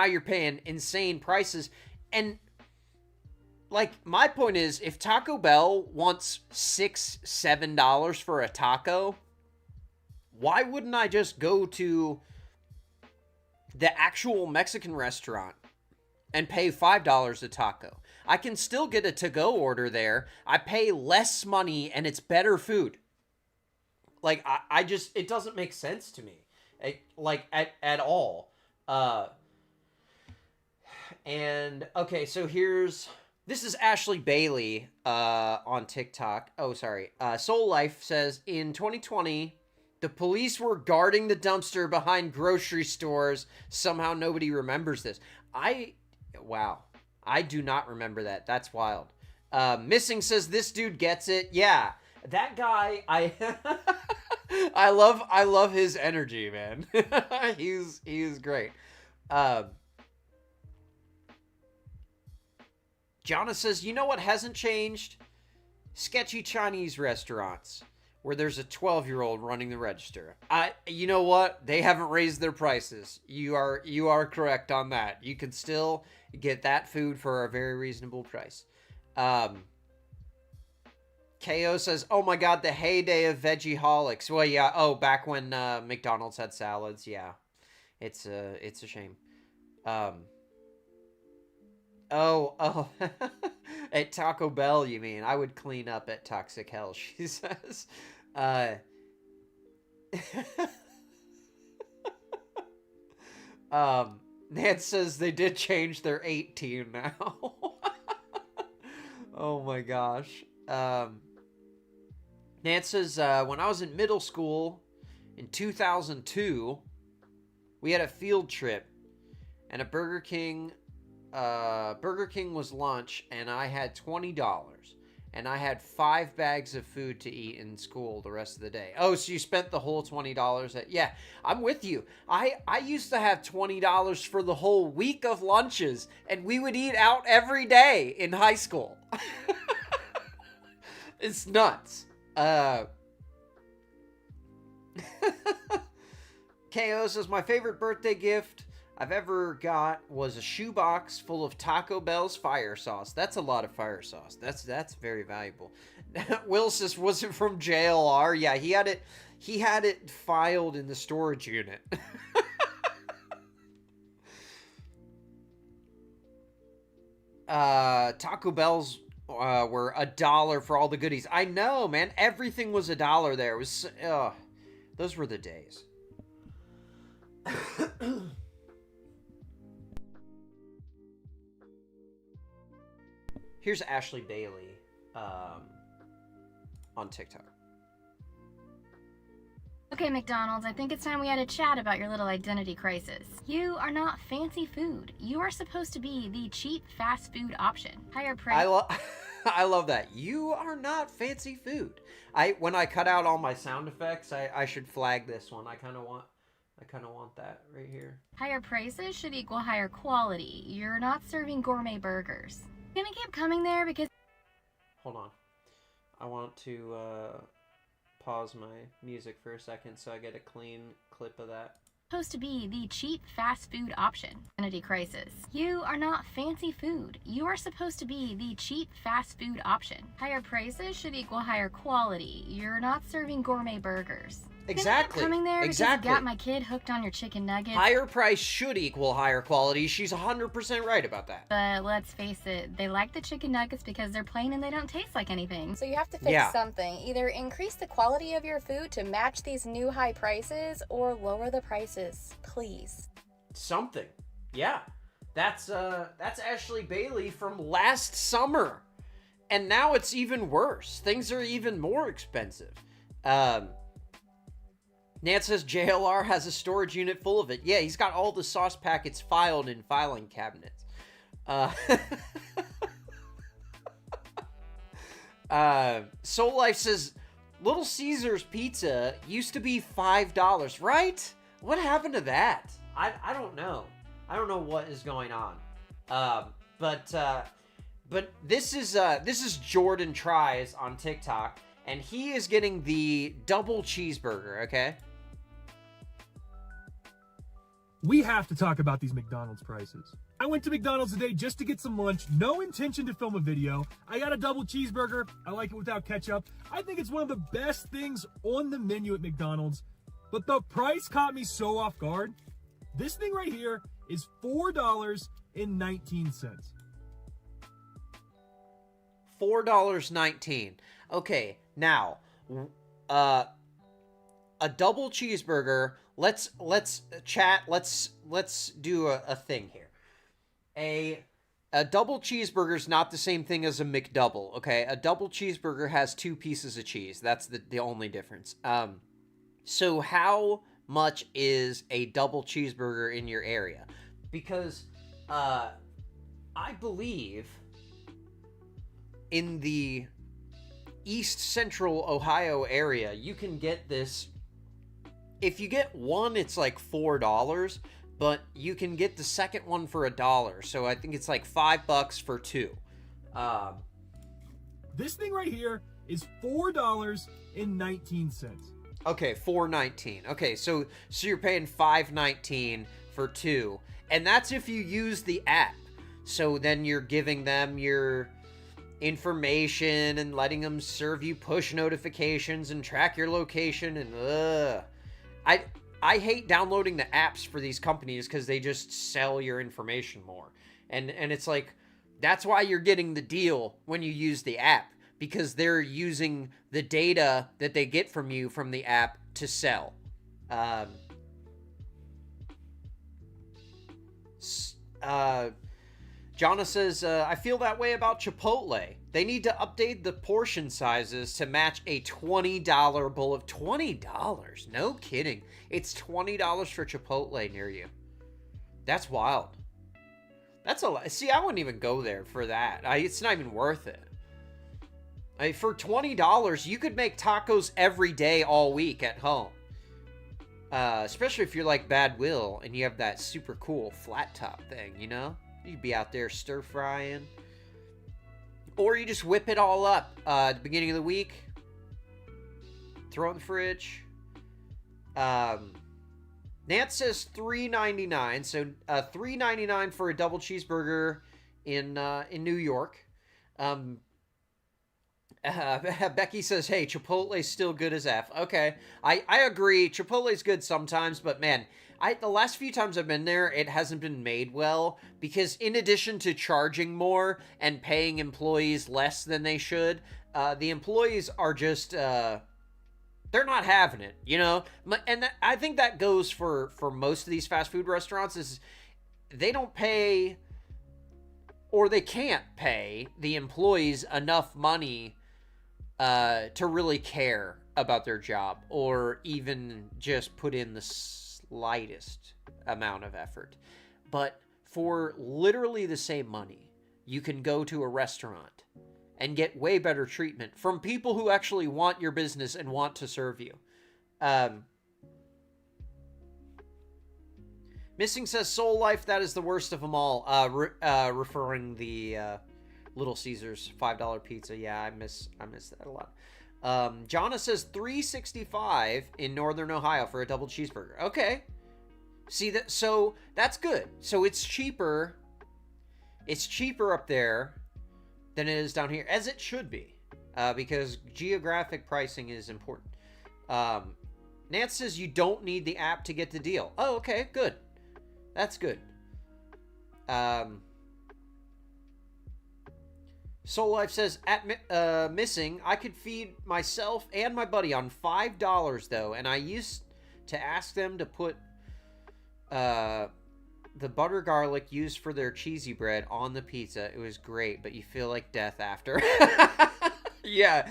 you're paying insane prices. And like, my point is, if Taco Bell wants $6, $7 for a taco, why wouldn't I just go to the actual Mexican restaurant and pay $5 a taco? I can still get a to-go order there. I pay less money and it's better food. Like, it doesn't make sense to me. At all. And, okay, so this is Ashley Bailey, on TikTok. Oh, sorry. Soul Life says, in 2020, the police were guarding the dumpster behind grocery stores. Somehow nobody remembers this. Wow. I do not remember that. That's wild. Missing says, this dude gets it. Yeah. That guy, I love his energy, man. He's great. Jonna says, you know what hasn't changed? Sketchy Chinese restaurants where there's a 12-year-old running the register. You know what? They haven't raised their prices. You are correct on that. You can still get that food for a very reasonable price. KO says, oh my god, the heyday of Veggieholics. Well, yeah. Oh, back when McDonald's had salads. Yeah. It's a shame. Oh, at Taco Bell, you mean? I would clean up at Toxic Hell, she says. Nance says they did change their 18 now. Oh my gosh. Nance says, when I was in middle school in 2002, we had a field trip and a Burger King was lunch, and I had $20. And I had 5 bags of food to eat in school the rest of the day. Oh, so you spent the whole $20 at... Yeah, I'm with you. I used to have $20 for the whole week of lunches, and we would eat out every day in high school. It's nuts. KO says, my favorite birthday gift I've ever got was a shoebox full of Taco Bell's fire sauce. That's a lot of fire sauce. That's very valuable. Will says, was it from JLR? Yeah, he had it filed in the storage unit. Taco Bell's were $1 for all the goodies. I know, man. Everything was $1 there. It was those were the days. Here's Ashley Bailey on TikTok. Okay, McDonald's, I think it's time we had a chat about your little identity crisis. You are not fancy food. You are supposed to be the cheap fast food option. Higher price. I love that. You are not fancy food. When I cut out all my sound effects, I should flag this one. I kind of want that right here. Higher prices should equal higher quality. You're not serving gourmet burgers. I'm gonna keep coming there because... Hold on. I want to pause my music for a second so I get a clean clip of that. Supposed to be the cheap fast food option. Identity crisis. You are not fancy food. You are supposed to be the cheap fast food option. Higher prices should equal higher quality. You're not serving gourmet burgers. Exactly. Coming there because exactly. you got my kid hooked on your chicken nuggets. Higher price should equal higher quality. She's 100% right about that. But let's face it, they like the chicken nuggets because they're plain and they don't taste like anything. So you have to fix something. Either increase the quality of your food to match these new high prices or lower the prices, please. Something. Yeah. That's Ashley Bailey from last summer. And now it's even worse. Things are even more expensive. Nance says JLR has a storage unit full of it. Yeah, he's got all the sauce packets filed in filing cabinets. Soul Life says, Little Caesars Pizza used to be $5, right? What happened to that? I don't know. I don't know what is going on. But this is JordanTries on TikTok, and he is getting the double cheeseburger, okay? We have to talk about these McDonald's prices. I went to McDonald's today just to get some lunch, no intention to film a video. I got a double cheeseburger. I like it without ketchup. I think it's one of the best things on the menu at McDonald's, but the price caught me so off guard. This thing right here is $4.19. $4.19. Okay, now, a double cheeseburger. Let's chat. Let's do a thing here. A double cheeseburger is not the same thing as a McDouble. Okay, a double cheeseburger has 2 pieces of cheese. That's the only difference. So how much is a double cheeseburger in your area? Because I believe in the East Central Ohio area, you can get this. If you get one, it's like $4, but you can get the second one for $1. So I think it's like $5 for 2. This thing right here is $4.19. Okay, $4.19. Okay, so you're paying $5.19 for 2, and that's if you use the app. So then you're giving them your information and letting them serve you push notifications and track your location, and I hate downloading the apps for these companies because they just sell your information more. And it's like, that's why you're getting the deal when you use the app, because they're using the data that they get from you from the app Jonna says, I feel that way about Chipotle. They need to update the portion sizes to match a $20 bowl of $20. No kidding. It's $20 for Chipotle near you. That's wild. That's a lot. See, I wouldn't even go there for that. It's not even worth it. For $20, you could make tacos every day all week at home. Especially if you're like Bad Will and you have that super cool flat top thing, you know? You'd be out there stir frying. Or you just whip it all up at the beginning of the week. Throw it in the fridge. Nance says $3.99. So $3.99 for a double cheeseburger in New York. Becky says, hey, Chipotle's still good as F. Okay, I agree. Chipotle's good sometimes, but man, the last few times I've been there, it hasn't been made well, because in addition to charging more and paying employees less than they should, the employees are just, they're not having it, you know? And I think that goes for most of these fast food restaurants, is they don't pay, or they can't pay the employees enough money to really care about their job, or even just put in the slightest amount of effort. But for literally the same money, you can go to a restaurant and get way better treatment from people who actually want your business and want to serve you. Missing says, Soul Life, that is the worst of them all. Referring the Little Caesars $5 pizza. Yeah, I miss that a lot. Jonna says $3.65 in Northern Ohio for a double cheeseburger. Okay. See that? So that's good. So it's cheaper. It's cheaper up there than it is down here, as it should be, because geographic pricing is important. Nance says you don't need the app to get the deal. Oh, okay, good. That's good. Soul Life says, missing, I could feed myself and my buddy on $5 though, and I used to ask them to put the butter garlic used for their cheesy bread on the pizza. It was great, but you feel like death after. Yeah,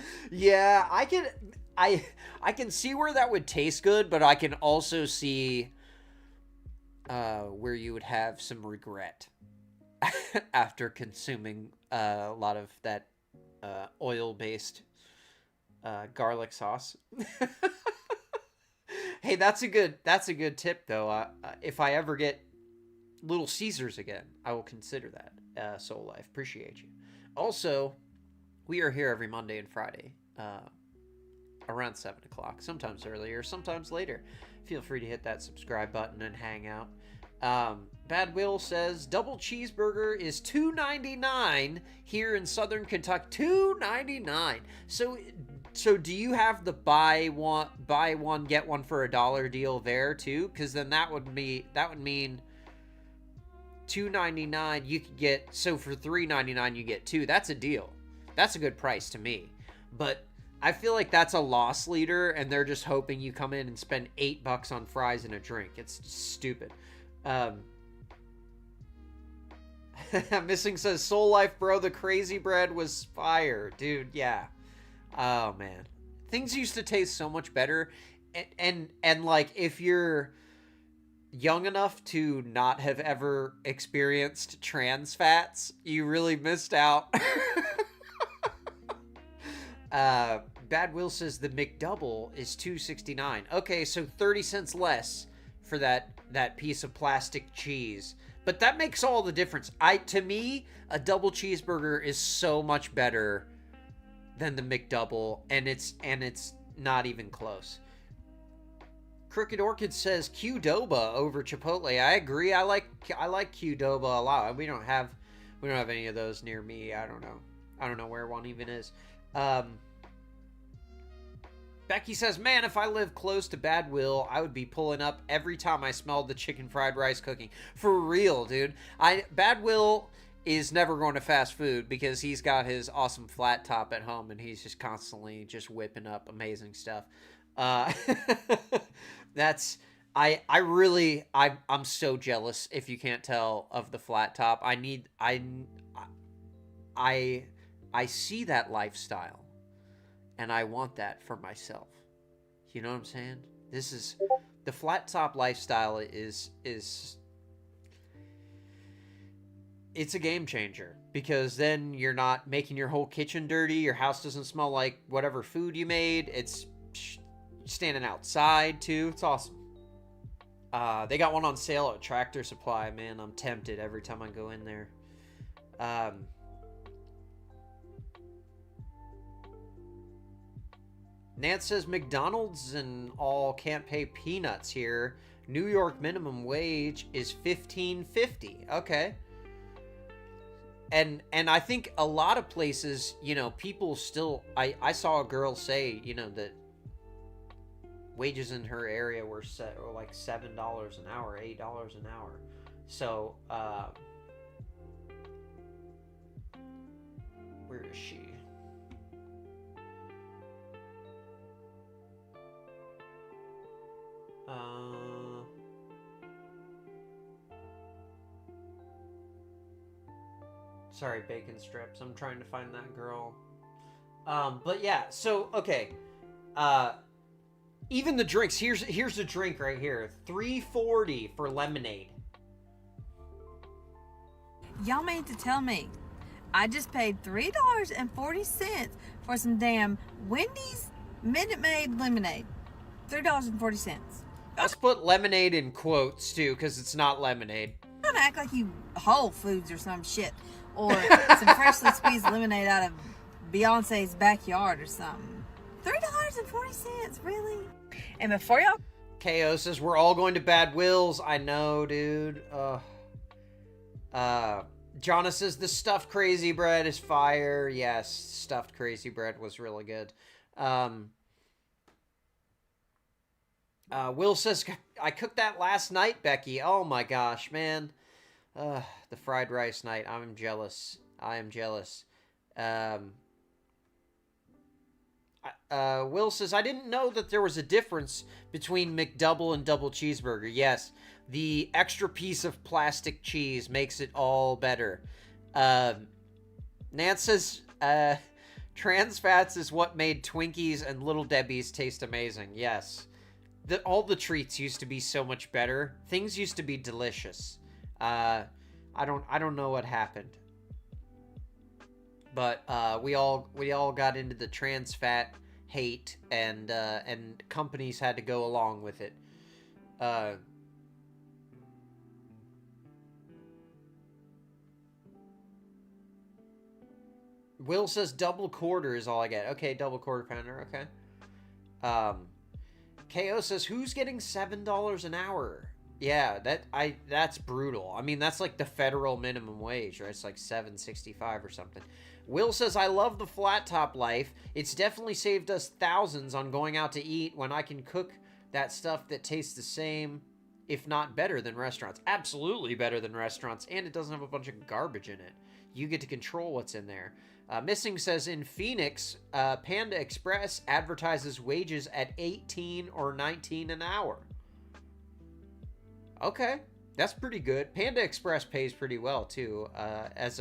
I can see where that would taste good, but I can also see where you would have some regret after consuming a lot of that oil-based garlic sauce. Hey, that's a good tip though. If I ever get Little Caesars again, I will consider that. Soul Life, appreciate you. Also, we are here every Monday and Friday, around 7 o'clock, sometimes earlier, sometimes later. Feel free to hit that subscribe button and hang out. Bad Will says double cheeseburger is $2.99 here in Southern Kentucky. $2.99. So do you have the buy one get one for $1 deal there too? Because then that would mean $2.99 you could get. So for $3.99 you get two. That's a deal. That's a good price to me. But I feel like that's a loss leader, and they're just hoping you come in and spend $8 on fries and a drink. It's stupid. Missing says, Soul Life, bro, the crazy bread was fire. Dude, yeah. Oh, man. Things used to taste so much better. And like, if you're young enough to not have ever experienced trans fats, you really missed out. Bad Will says the McDouble is $2.69. Okay, so 30 cents less for that piece of plastic cheese. But that makes all the difference. To me, a double cheeseburger is so much better than the McDouble, and it's not even close. Crooked Orchid says Qdoba over Chipotle. I agree. I like Qdoba a lot. We don't have any of those near me. I don't know where one even is. Becky says, man, if I lived close to Bad Will, I would be pulling up every time I smelled the chicken fried rice cooking. For real, dude. Bad Will is never going to fast food because he's got his awesome flat top at home and he's just constantly just whipping up amazing stuff. That's I'm so jealous, if you can't tell, of the flat top. I see that lifestyle, and I want that for myself. You know what I'm saying? The flat top lifestyle is it's a game changer, because then you're not making your whole kitchen dirty. Your house doesn't smell like whatever food you made. It's standing outside too. It's awesome. They got one on sale at Tractor Supply. Man, I'm tempted every time I go in there. Nance says McDonald's and all can't pay peanuts here. New York minimum wage is $15.50. Okay. And I think a lot of places, you know, people still, I saw a girl say, you know, that wages in her area were like $7 an hour, $8 an hour. So, where is she? Sorry, bacon strips. I'm trying to find that girl. But yeah, so okay. Even the drinks. Here's a drink right here. $3.40 for lemonade. Y'all mean to tell me I just paid $3.40 for some damn Wendy's Minute Maid lemonade? $3.40. Let's put lemonade in quotes too, because it's not lemonade. Don't act like you Whole Foods or some shit, or some freshly squeezed lemonade out of Beyonce's backyard or something. $3.40, really? And before y'all... KO says we're all going to Bad Will's. I know, dude. Jonna says the stuffed crazy bread is fire. Yes, stuffed crazy bread was really good. Will says, I cooked that last night, Becky. Oh my gosh, man. The fried rice night. I'm jealous. I am jealous. Will says, I didn't know that there was a difference between McDouble and double cheeseburger. Yes, the extra piece of plastic cheese makes it all better. Nance says, trans fats is what made Twinkies and Little Debbie's taste amazing. Yes. All the treats used to be so much better. Things used to be delicious. I don't know what happened. But we all got into the trans fat hate, and companies had to go along with it. Will says double quarter is all I get. Okay, double quarter pounder. Okay. KO says, who's getting $7 an hour? Yeah, that's brutal. I mean, that's like the federal minimum wage, right? It's like $7.65 or something. Will says, I love the flat top life. It's definitely saved us thousands on going out to eat when I can cook that stuff that tastes the same, if not better than restaurants. Absolutely better than restaurants, and it doesn't have a bunch of garbage in it. You get to control what's in there. Missing says, in Phoenix, Panda Express advertises wages at 18 or 19 an hour. Okay, that's pretty good. Panda Express pays pretty well too, as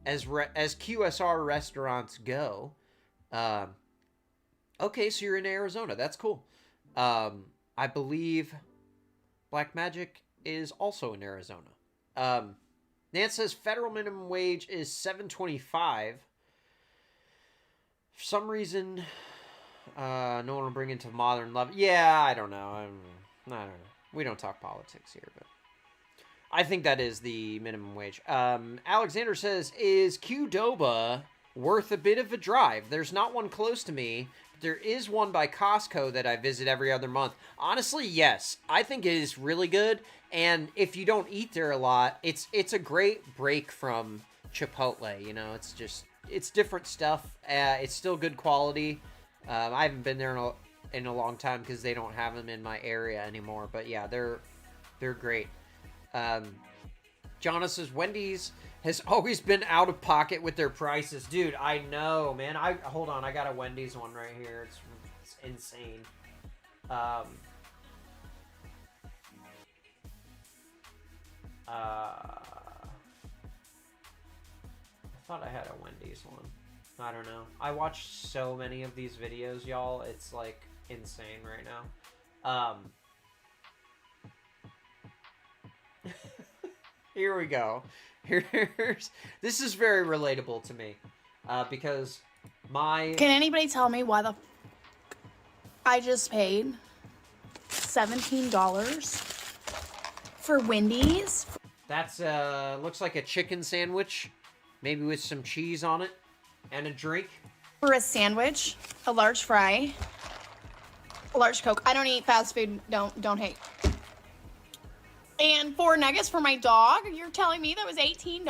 QSR restaurants go. Okay, so you're in Arizona. That's cool. I believe Black Magic is also in Arizona. Nance says federal minimum wage is $7.25. For some reason, no one will bring into modern love. Yeah, I don't know. I don't know. We don't talk politics here, but I think that is the minimum wage. Alexander says, is Qdoba worth a bit of a drive? There's not one close to me. But there is one by Costco that I visit every other month. Honestly, yes. I think it is really good. And if you don't eat there a lot, it's a great break from Chipotle. You know, it's different stuff. It's still good quality. I haven't been there in a long time because they don't have them in my area anymore. But yeah, they're great. Jonna says Wendy's has always been out of pocket with their prices. Dude, I know, man. Hold on, I got a Wendy's one right here. It's insane. I thought I had a Wendy's one. I don't know. I watch so many of these videos, y'all. It's like insane right now. Here we go. This is very relatable to me because my... Can anybody tell me why the I just paid $17 for Wendy's? That's looks like a chicken sandwich, maybe with some cheese on it and a drink. For a sandwich, a large fry, a large Coke. I don't eat fast food. Don't hate. And 4 nuggets for my dog. You're telling me that was $18?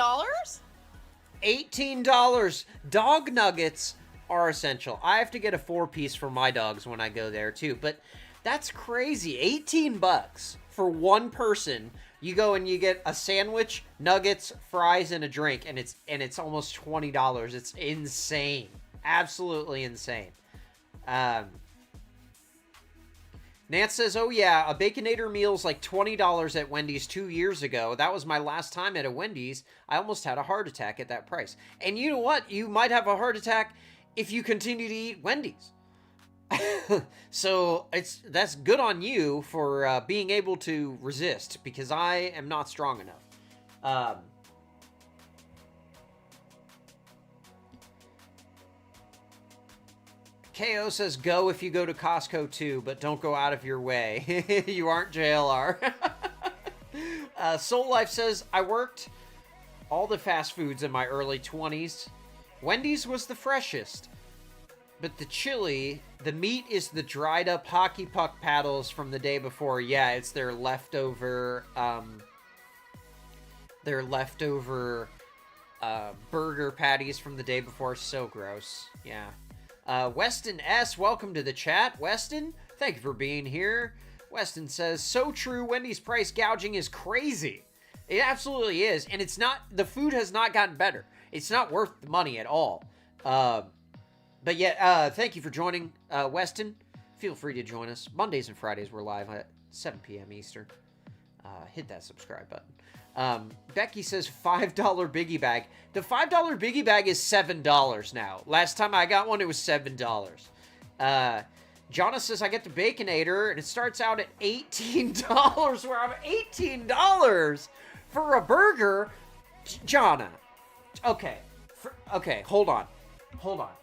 $18. Dog nuggets are essential. I have to get a 4-piece for my dogs when I go there too, but that's crazy. 18 bucks for one person. You go and you get a sandwich, nuggets, fries, and a drink, and it's almost $20. It's insane. Absolutely insane. Nance says, oh yeah, a Baconator meal's like $20 at Wendy's 2 years ago. That was my last time at a Wendy's. I almost had a heart attack at that price. And you know what? You might have a heart attack if you continue to eat Wendy's. So that's good on you for being able to resist, because I am not strong enough. KO says, go if you go to Costco too, but don't go out of your way. You aren't JLR. Soul Life says, I worked all the fast foods in my early 20s. Wendy's was the freshest, but the chili, the meat is the dried up hockey puck paddles from the day before. Yeah, it's their leftover burger patties from the day before. So gross. Yeah. Weston S., welcome to the chat. Weston, thank you for being here. Weston says, so true, Wendy's price gouging is crazy. It absolutely is, and it's not, the food has not gotten better. It's not worth the money at all. But yeah, thank you for joining, Weston. Feel free to join us. Mondays and Fridays, we're live at 7 p.m. Eastern. Hit that subscribe button. Becky says $5 biggie bag. The $5 biggie bag is $7 now. Last time I got one, it was $7. Jonna says I get the Baconator, and it starts out at $18. Where I'm $18 for a burger. Jonna. Okay. Okay, hold on.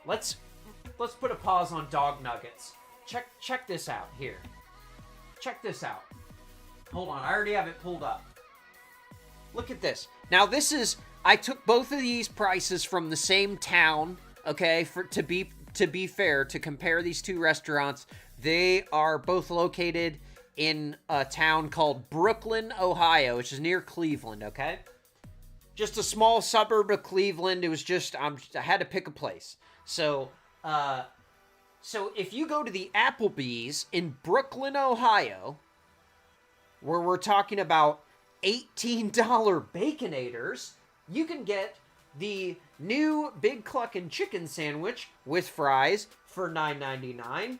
Let's put a pause on dog nuggets. Check this out here. Check this out. Hold on, I already have it pulled up. Look at this. Now this is, I took both of these prices from the same town, okay, to be fair, to compare these two restaurants. They are both located in a town called Brooklyn, Ohio, which is near Cleveland, okay? Just a small suburb of Cleveland. It was just, I had to pick a place. So if you go to the Applebee's in Brooklyn, Ohio, where we're talking about $18 Baconators, you can get the new Big Cluckin' chicken sandwich with fries for $9.99.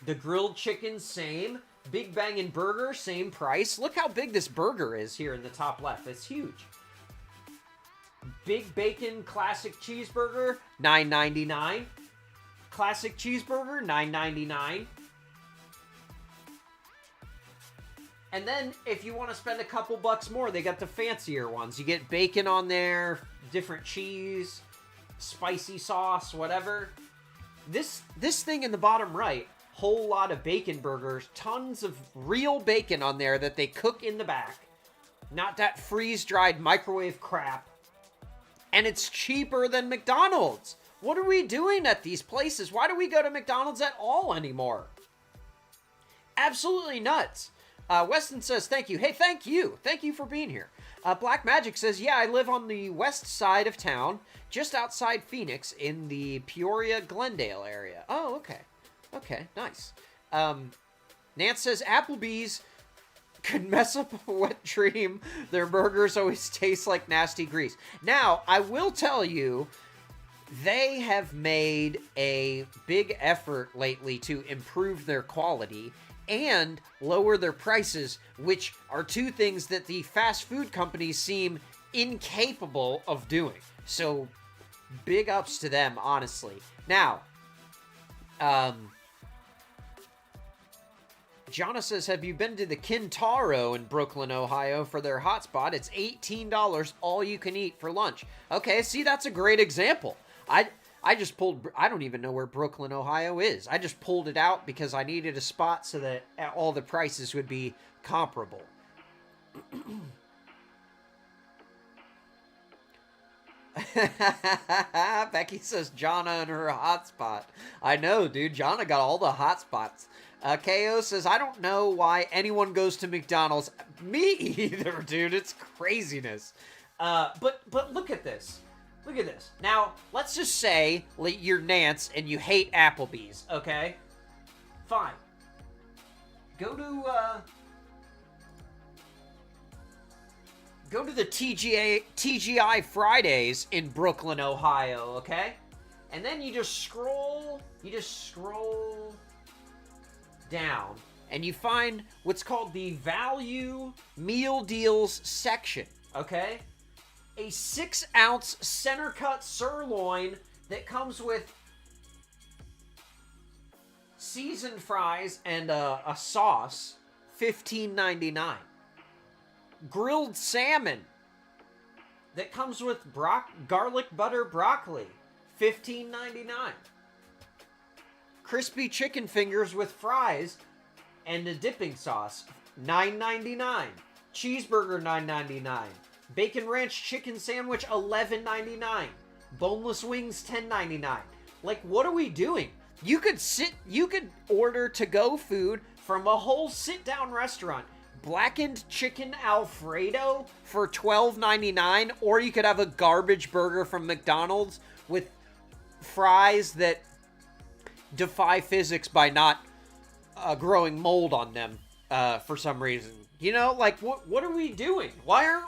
The grilled chicken, same. Big Bangin' burger, same price. Look how big this burger is here in the top left. It's huge. Big Bacon Classic Cheeseburger, $9.99. Classic Cheeseburger, $9.99. And then, if you want to spend a couple bucks more, they got the fancier ones. You get bacon on there, different cheese, spicy sauce, whatever. This thing in the bottom right, whole lot of bacon burgers, tons of real bacon on there that they cook in the back. Not that freeze-dried microwave crap. And it's cheaper than McDonald's. What are we doing at these places? Why do we go to McDonald's at all anymore? Absolutely nuts. Weston says, thank you. Hey, thank you. Thank you for being here. Black Magic says, yeah, I live on the west side of town, just outside Phoenix, in the Peoria, Glendale area. Oh, okay. Okay, nice. Nance says, Applebee's could mess up a wet dream. Their burgers always taste like nasty grease. Now, I will tell you, they have made a big effort lately to improve their quality. and lower their prices, which are two things that the fast food companies seem incapable of doing. So, big ups to them, honestly. Now, Jonna says, have you been to the Kintaro in Brooklyn, Ohio for their hotspot? It's $18 all you can eat for lunch. Okay, see, that's a great example. I just pulled, I don't even know where Brooklyn, Ohio is. I just pulled it out because I needed a spot so that all the prices would be comparable. Becky says Jonna and her hotspot. I know, dude. Jonna got all the hotspots. KO says, I don't know why anyone goes to McDonald's. Me either, dude. It's craziness. But look at this. Look at this. Now, let's just say you're Nance and you hate Applebee's, okay? Fine. Go to the TGI Fridays in Brooklyn, Ohio, okay? And then you just scroll down and you find what's called the value meal deals section, okay? A 6-ounce center cut sirloin that comes with seasoned fries and a sauce, $15.99. Grilled salmon that comes with garlic butter broccoli, $15.99. Crispy chicken fingers with fries and a dipping sauce, $9.99. Cheeseburger, $9.99. Bacon ranch chicken sandwich, $11.99. Boneless wings, $10.99. Like, what are we doing? You could order to-go food from a whole sit-down restaurant. Blackened chicken Alfredo for $12.99, or you could have a garbage burger from McDonald's with fries that defy physics by not growing mold on them for some reason. You know, like, what are we doing? Why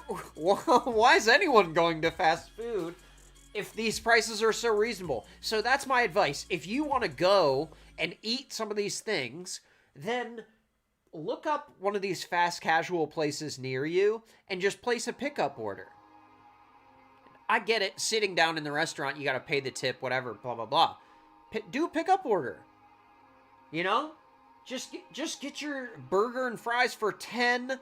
is anyone going to fast food if these prices are so reasonable? So that's my advice. If you want to go and eat some of these things, then look up one of these fast casual places near you and just place a pickup order. I get it. Sitting down in the restaurant, you got to pay the tip, whatever, blah, blah, blah. Do a pickup order. You know? Just get your burger and fries for $10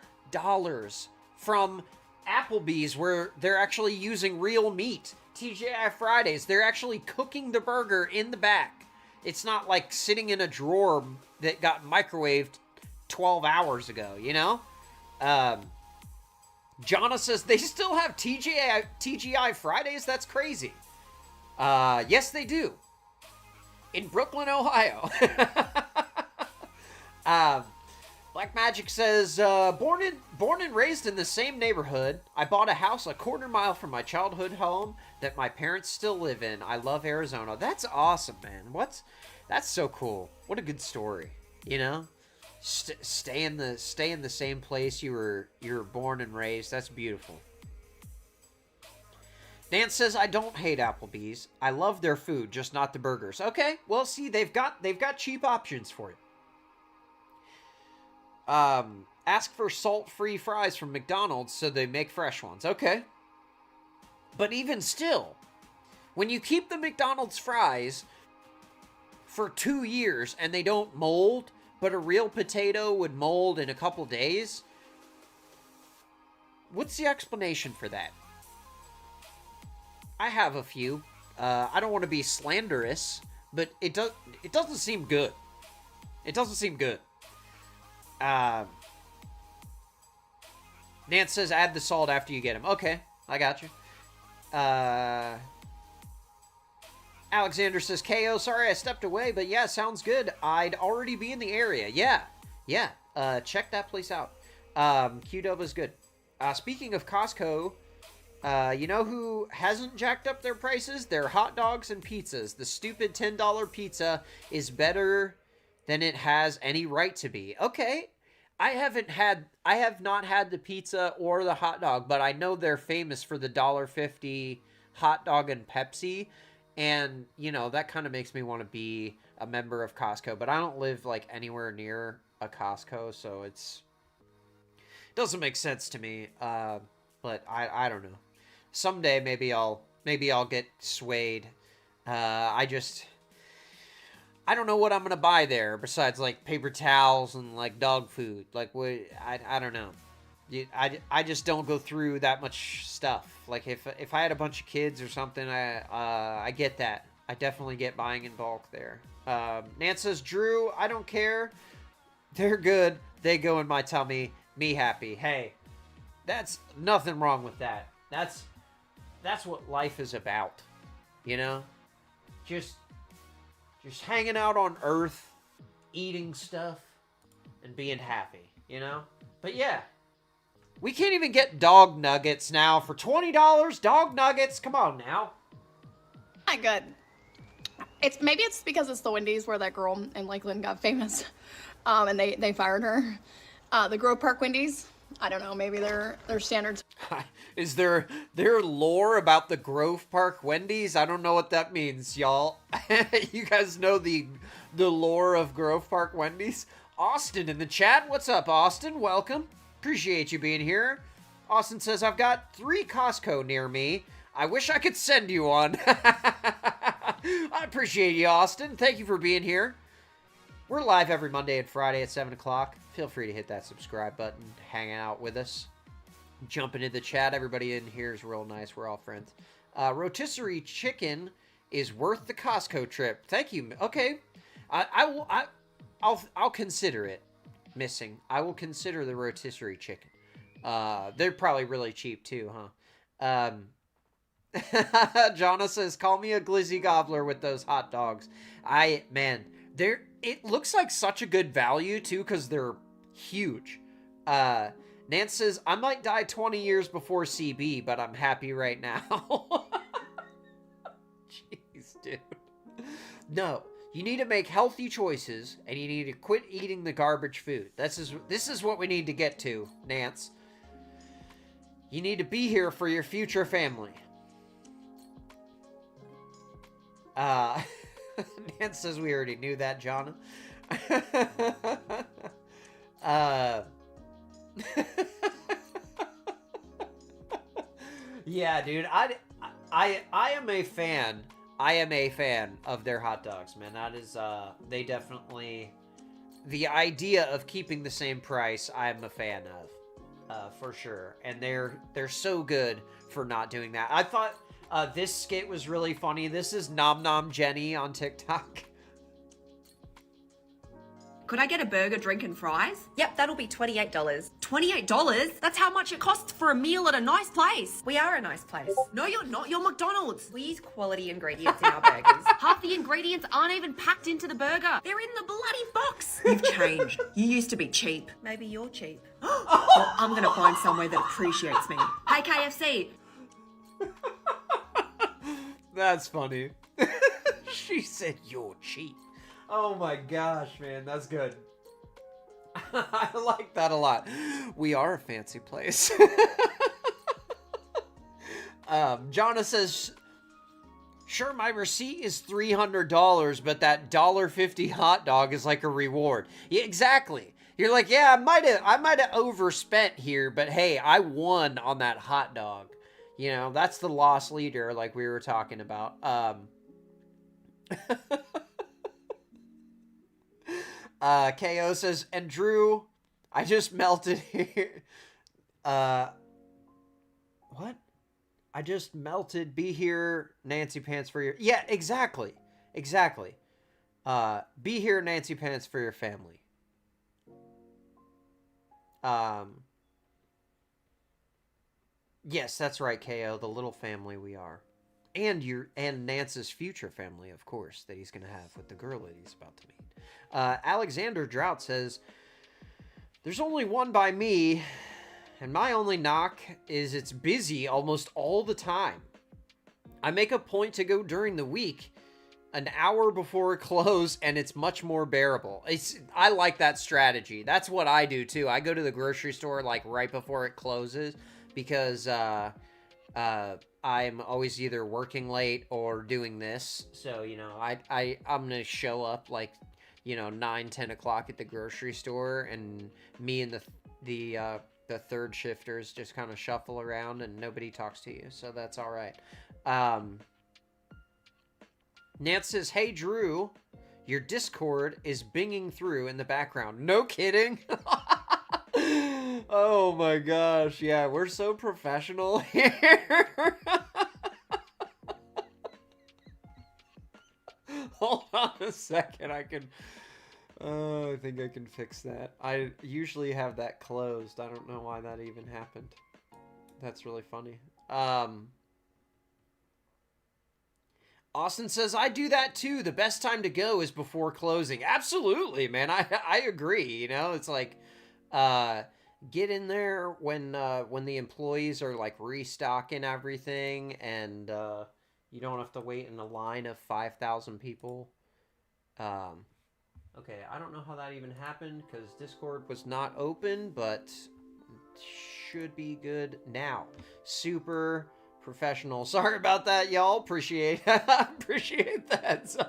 from Applebee's, where they're actually using real meat. TGI Fridays, they're actually cooking the burger in the back. It's not like sitting in a drawer that got microwaved 12 hours ago, you know? Jonna says they still have TGI Fridays? That's crazy. Yes, they do. In Brooklyn, Ohio. Black Magic says, born and raised in the same neighborhood. I bought a house a quarter mile from my childhood home that my parents still live in. I love Arizona. That's awesome, man. That's so cool. What a good story, you know? Stay in the same place you were born and raised. That's beautiful. Nance says, I don't hate Applebee's. I love their food, just not the burgers. Okay, well, see, they've got cheap options for you. Ask for salt-free fries from McDonald's so they make fresh ones. Okay. But even still, when you keep the McDonald's fries for 2 years and they don't mold, but a real potato would mold in a couple days, what's the explanation for that? I have a few. I don't want to be slanderous, but it doesn't seem good. It doesn't seem good. Nance says add the salt after you get them. Okay, I got you. Alexander says, KO, sorry I stepped away, but yeah, sounds good. I'd already be in the area. Yeah. Check that place out. Qdoba's good. Speaking of Costco, you know who hasn't jacked up their prices? Their hot dogs and pizzas. The stupid $10 pizza is better than it has any right to be. Okay. I have not had the pizza or the hot dog, but I know they're famous for the $1.50 hot dog and Pepsi. And, you know, that kind of makes me want to be a member of Costco, but I don't live like anywhere near a Costco, so it doesn't make sense to me. But I don't know. Someday maybe I'll get swayed. I don't know what I'm gonna buy there besides like paper towels and like dog food. Like what? I don't know. I just don't go through that much stuff. Like if I had a bunch of kids or something, I get that. I definitely get buying in bulk there. Nance says, Drew, I don't care. They're good. They go in my tummy. Me happy. Hey, that's nothing wrong with that. That's what life is about. You know? Just hanging out on Earth, eating stuff, and being happy. You know? But yeah. We can't even get dog nuggets now for $20. Dog nuggets? Come on now. Not good. Maybe it's because it's the Wendy's where that girl in Lakeland got famous, and they fired her. The Grove Park Wendy's. I don't know. Maybe their standards. Is there lore about the Grove Park Wendy's? I don't know what that means, y'all. You guys know the lore of Grove Park Wendy's? Austin in the chat. What's up, Austin? Welcome. Appreciate you being here. Austin says, I've got 3 Costco near me. I wish I could send you one. I appreciate you, Austin. Thank you for being here. We're live every Monday and Friday at 7 o'clock. Feel free to hit that subscribe button. Hang out with us. Jump into the chat. Everybody in here is real nice. We're all friends. Rotisserie chicken is worth the Costco trip. Thank you. Okay. I'll consider it. Missing. I will consider the rotisserie chicken. They're probably really cheap too, huh? Jonna says, call me a glizzy gobbler with those hot dogs. It looks like such a good value too, because they're huge. Nance says, I might die 20 years before CB, but I'm happy right now. Jeez, dude. No. You need to make healthy choices, and you need to quit eating the garbage food. This is what we need to get to, Nance. You need to be here for your future family. Nance says we already knew that, Jonna. Yeah, dude. I am a fan. I am a fan of their hot dogs, man. That is, they definitely, the idea of keeping the same price, I'm a fan of, for sure. And they're so good for not doing that. I thought, this skit was really funny. This is Nom Nom Jenny on TikTok. Could I get a burger, drink, and fries? Yep, that'll be $28. $28? That's how much it costs for a meal at a nice place. We are a nice place. No, you're not. You're McDonald's. We use quality ingredients in our burgers. Half the ingredients aren't even packed into the burger. They're in the bloody box. You've changed. You used to be cheap. Maybe you're cheap. Well, I'm going to find somewhere that appreciates me. Hey, KFC. That's funny. She said you're cheap. Oh my gosh, man, that's good. I like that a lot. We are a fancy place. Jonna says, sure, my receipt is $300, but that $1.50 hot dog is like a reward. Yeah, exactly. You're like, yeah, I might have overspent here, but hey, I won on that hot dog. You know, that's the loss leader, like we were talking about. KO says, and Drew, I just melted here. What? I just melted. Be here, Nancy Pants, for your... Yeah, exactly. Exactly. Be here, Nancy Pants, for your family. Yes, that's right, KO. The little family we are. And Nance's future family, of course, that he's going to have with the girl that he's about to meet. Alexander Drought says, there's only one by me, and my only knock is it's busy almost all the time. I make a point to go during the week, an hour before it closes, and it's much more bearable. I like that strategy. That's what I do, too. I go to the grocery store, like, right before it closes, because, I'm always either working late or doing this. So, you know, I'm going to show up like, 9-10 o'clock at the grocery store, and me and the third shifters just kind of shuffle around and nobody talks to you, so that's all right. Nance says, hey Drew, your Discord is binging through in the background. No kidding. Oh my gosh, yeah, we're so professional here. Hold on a second, I think I can fix that. I usually have that closed. I don't know why that even happened. That's really funny. Austin says, I do that too. The best time to go is before closing. Absolutely, man. I agree. It's like, get in there when the employees are like restocking everything, and you don't have to wait in a line of 5,000 people. Okay, I don't know how that even happened because Discord was not open, but should be good now. Super professional. Sorry about that, y'all. Appreciate that. So,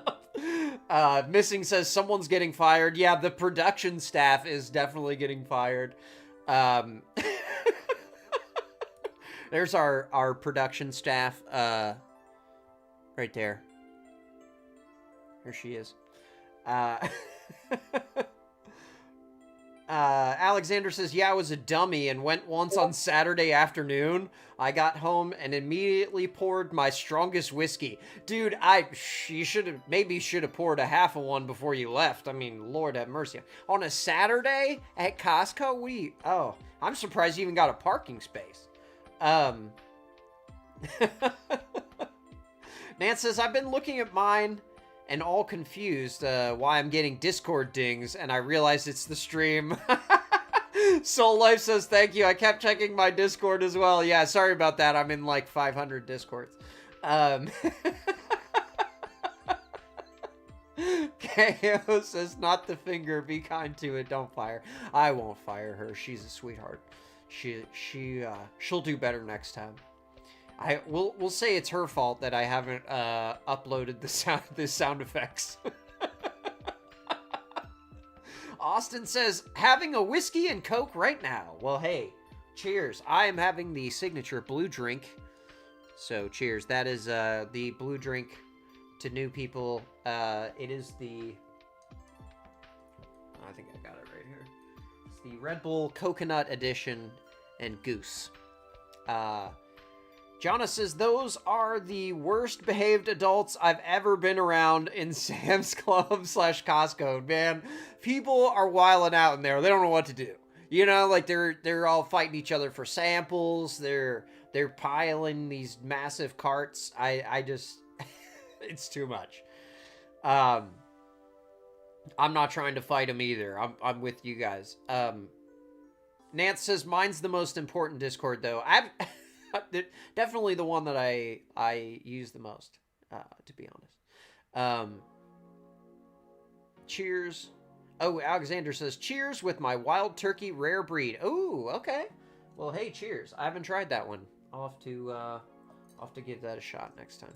Missing says someone's getting fired. Yeah, the production staff is definitely getting fired. There's our production staff. Right there. Here she is. Alexander says, yeah, I was a dummy and went once on Saturday afternoon. I got home and immediately poured my strongest whiskey. Dude, you should have poured a half of one before you left. I mean, Lord have mercy. On a Saturday at Costco? I'm surprised you even got a parking space. Nance says, I've been looking at mine and all confused why I'm getting Discord dings, and I realized it's the stream. Soul Life says, thank you. I kept checking my Discord as well. Yeah, sorry about that. I'm in like 500 Discords. KO says, not the finger. Be kind to it. Don't fire. I won't fire her. She's a sweetheart. She'll do better next time. We'll say it's her fault that I haven't uploaded the sound effects. Austin says, having a whiskey and Coke right now. Well, hey, cheers. I am having the signature blue drink. So cheers. That is the blue drink to new people. It is the... I think I got it right here. It's the Red Bull Coconut Edition and Goose. Jonna says, those are the worst behaved adults I've ever been around in Sam's Club / Costco. Man, people are wilding out in there. They don't know what to do. Like they're all fighting each other for samples. They're piling these massive carts. I just, it's too much. I'm not trying to fight them either. I'm with you guys. Nance says, mine's the most important Discord though. Definitely the one that I use the most, to be honest. Cheers. Oh, Alexander says, cheers with my wild turkey rare breed. Ooh, okay. Well, hey, cheers. I haven't tried that one. I'll have to give that a shot next time.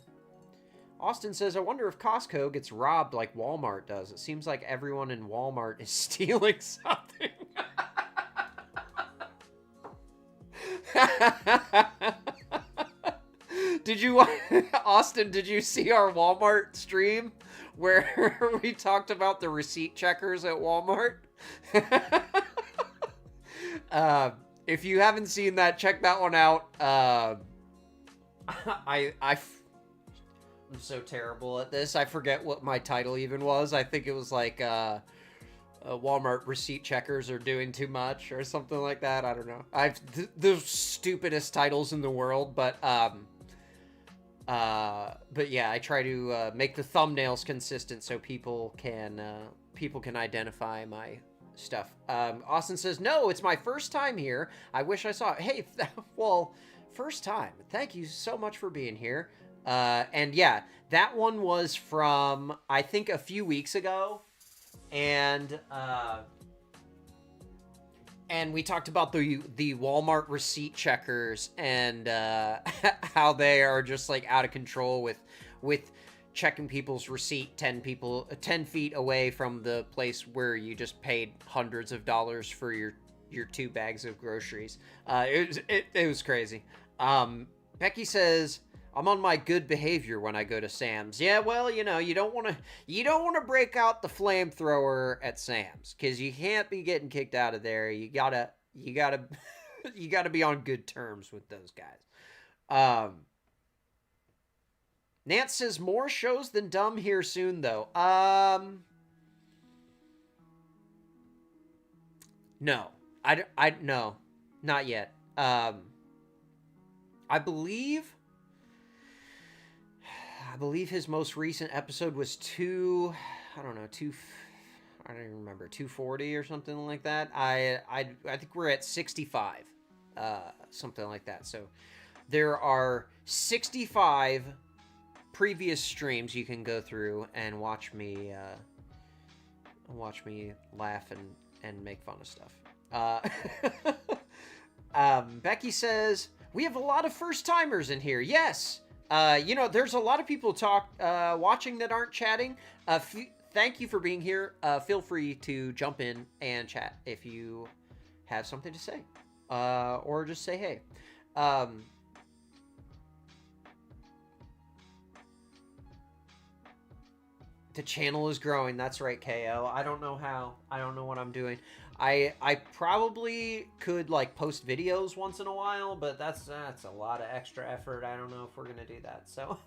Austin says, I wonder if Costco gets robbed like Walmart does. It seems like everyone in Walmart is stealing something. Austin, did you see our Walmart stream where we talked about the receipt checkers at Walmart? If you haven't seen that, check that one out. I'm so terrible at this. I forget what my title even was. I think it was like, Walmart receipt checkers are doing too much or something like that. I don't know. I've the stupidest titles in the world, but yeah, I try to make the thumbnails consistent so people can identify my stuff. Austin says, no, it's my first time here. I wish I saw it. Hey, well, first time. Thank you so much for being here. And yeah, that one was from, I think, a few weeks ago. And we talked about the Walmart receipt checkers and how they are just like out of control with checking people's receipt 10 feet away from the place where you just paid hundreds of dollars for your 2 bags of groceries. It was crazy. Becky says, I'm on my good behavior when I go to Sam's. Yeah, well, you don't want to break out the flamethrower at Sam's, because you can't be getting kicked out of there. You gotta you gotta be on good terms with those guys. Nance says more shows than dumb here soon, though. No, no, not yet. I believe his most recent episode was I don't even remember, 240 or something like that. I think we're at 65, something like that. So there are 65 previous streams you can go through and watch me laugh and make fun of stuff. Becky says, we have a lot of first timers in here. Yes. There's a lot of people watching that aren't chatting. Thank you for being here. Feel free to jump in and chat if you have something to say, or just say hey. The channel is growing. That's right, KO. I don't know how. I don't know what I'm doing. I probably could post videos once in a while, but that's a lot of extra effort. I don't know if we're gonna do that. So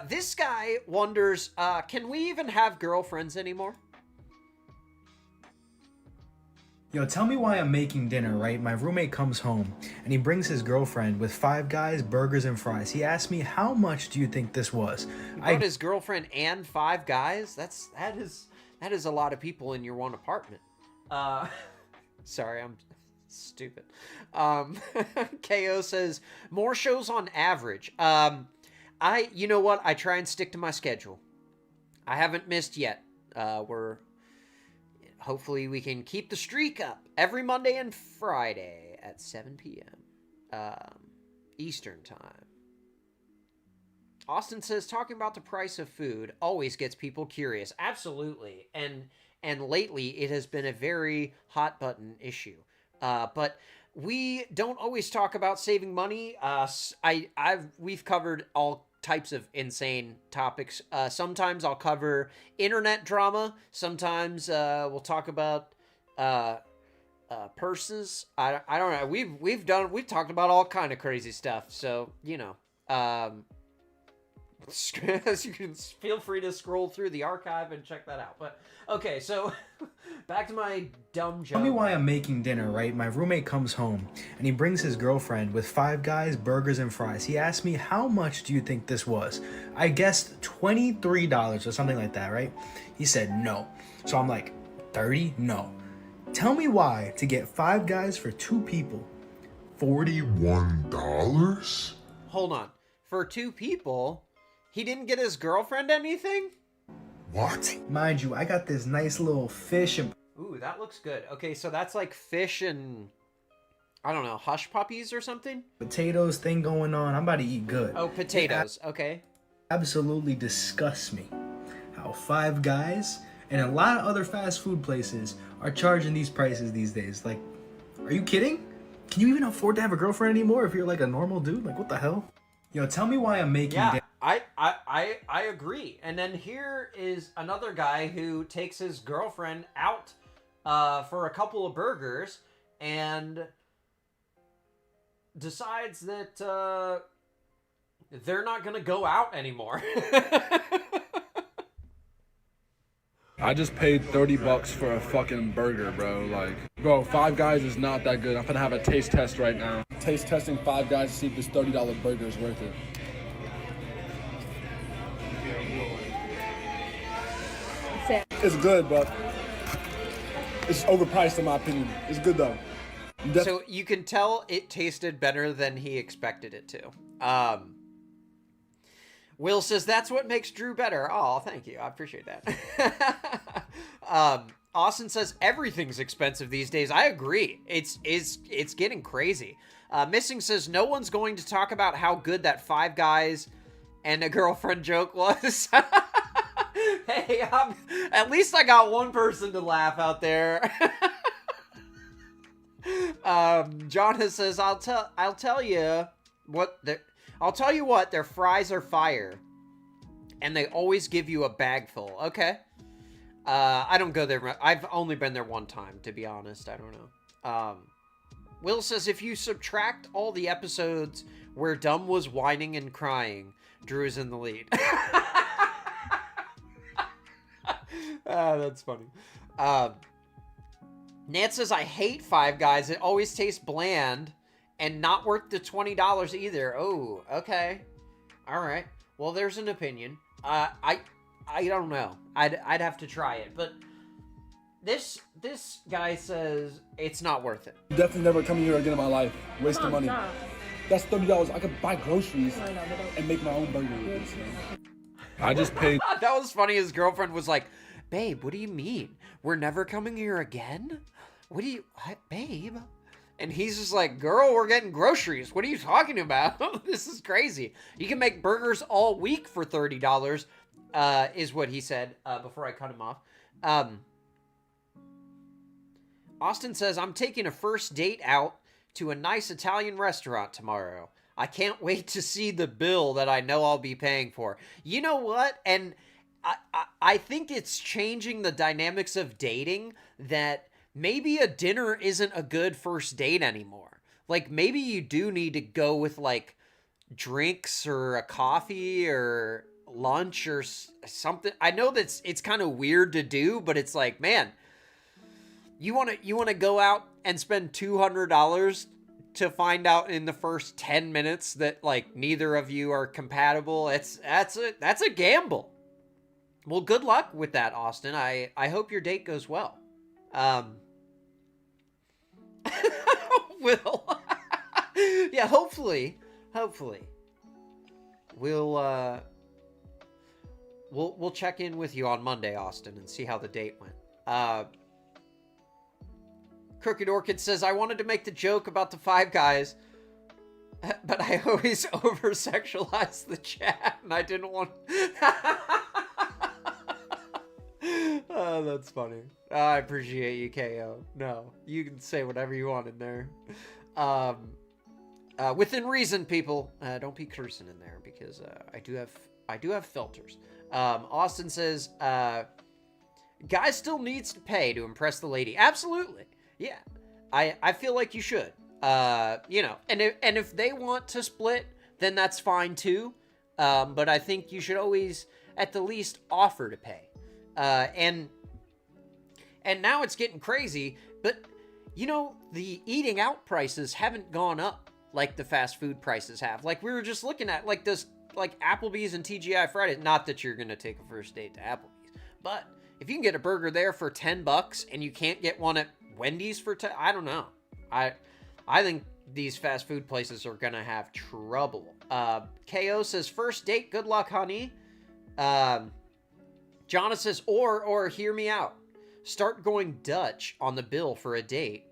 this guy wonders, can we even have girlfriends anymore? Yo, tell me why I'm making dinner, right? My roommate comes home and he brings his girlfriend with 5 Guys, burgers, and fries. He asked me, how much do you think this was? Brought his girlfriend and 5 guys? That is a lot of people in your one apartment. Sorry, I'm stupid. KO says, more shows on average. You know what? I try and stick to my schedule. I haven't missed yet. Hopefully we can keep the streak up every Monday and Friday at 7 p.m. Eastern time. Austin says, talking about the price of food always gets people curious. Absolutely. And lately it has been a very hot button issue. But we don't always talk about saving money. We've covered all types of insane topics. Sometimes I'll cover internet drama. Sometimes we'll talk about purses. I don't know. We've talked about all kind of crazy stuff. So as you can feel free to scroll through the archive and check that out. But okay, so back to my dumb joke. Tell me why I'm making dinner, right? My roommate comes home and he brings his girlfriend with 5 Guys, burgers, and fries. He asked me, how much do you think this was? I guessed $23 or something like that, right? He said no. So I'm like, 30? No. Tell me why to get 5 Guys for 2 people, $41? Hold on. For 2 people, he didn't get his girlfriend anything? What? Mind you, I got this nice little fish and... Ooh, that looks good. Okay, so that's like fish and, I don't know, hush puppies or something? potatoes thing going on. I'm about to eat good. Oh, potatoes. Okay. Absolutely disgusts me how 5 Guys and a lot of other fast food places are charging these prices these days. Like, are you kidding? Can you even afford to have a girlfriend anymore if you're like a normal dude? Like, what the hell? Yo, tell me why I'm making dinner. I agree. And then here is another guy who takes his girlfriend out for a couple of burgers and decides that they're not going to go out anymore. I just paid $30 for a fucking burger, bro. Like, bro, 5 Guys is not that good. I'm gonna have a taste test right now. Taste testing 5 Guys to see if this $30 burger is worth it. It's good, but it's overpriced in my opinion. It's good though. So you can tell it tasted better than he expected it to. Will says, that's what makes Drew better. Oh, thank you. I appreciate that. Austin says, everything's expensive these days. I agree. It's getting crazy. Missing says, no one's going to talk about how good that 5 Guys And a girlfriend joke was, hey, at least I got one person to laugh out there. Jonathan says, I'll tell you what, their fries are fire. And they always give you a bag full. Okay. I don't go there. I've only been there one time, to be honest. I don't know. Will says, if you subtract all the episodes where Dumb was whining and crying, Drew is in the lead. That's funny. Nance says, I hate Five Guys. It always tastes bland and not worth the $20 either. Oh, okay. All right. Well, there's an opinion. I don't know. I'd have to try it, but this guy says it's not worth it. Definitely never coming here again in my life. Wasting money. Stop. That's $30. I could buy groceries and make my own burger with this. I just paid. That was funny. His girlfriend was like, babe, what do you mean? We're never coming here again? Babe? And he's just like, girl, we're getting groceries. What are you talking about? This is crazy. You can make burgers all week for $30, is what he said before I cut him off. Austin says, I'm taking a first date out to a nice Italian restaurant tomorrow. I can't wait to see the bill that I know I'll be paying for. You know what? And I think it's changing the dynamics of dating that maybe a dinner isn't a good first date anymore. Like, maybe you do need to go with, like, drinks or a coffee or lunch or something. I know that's it's kind of weird to do, but it's like, man, you want to go out and spend $200 to find out in the first 10 minutes that, like, neither of you are compatible. That's a gamble. Well, good luck with that, Austin. I hope your date goes well. Will. Yeah, hopefully. We'll check in with you on Monday, Austin, and see how the date went. Crooked Orchid says, I wanted to make the joke about the Five Guys, but I always over-sexualize the chat, and I didn't want... Oh, that's funny. I appreciate you, KO. No, you can say whatever you want in there. Within reason, people. Don't be cursing in there, because I do have filters. Austin says, guy still needs to pay to impress the lady. Absolutely. Yeah. I feel like you should. You know, and if they want to split, then that's fine too. But I think you should always, at the least, offer to pay. And now it's getting crazy, but you know, the eating out prices haven't gone up like the fast food prices have. Like, we were just looking at, like, this, like, Applebee's and TGI Fridays. Not that you're gonna take a first date to Applebee's, but if you can get a burger there for $10 and you can't get one at Wendy's for I don't know. I think these fast food places are gonna have trouble. KO says, first date, good luck, honey. Jonna says, or hear me out. Start going Dutch on the bill for a date.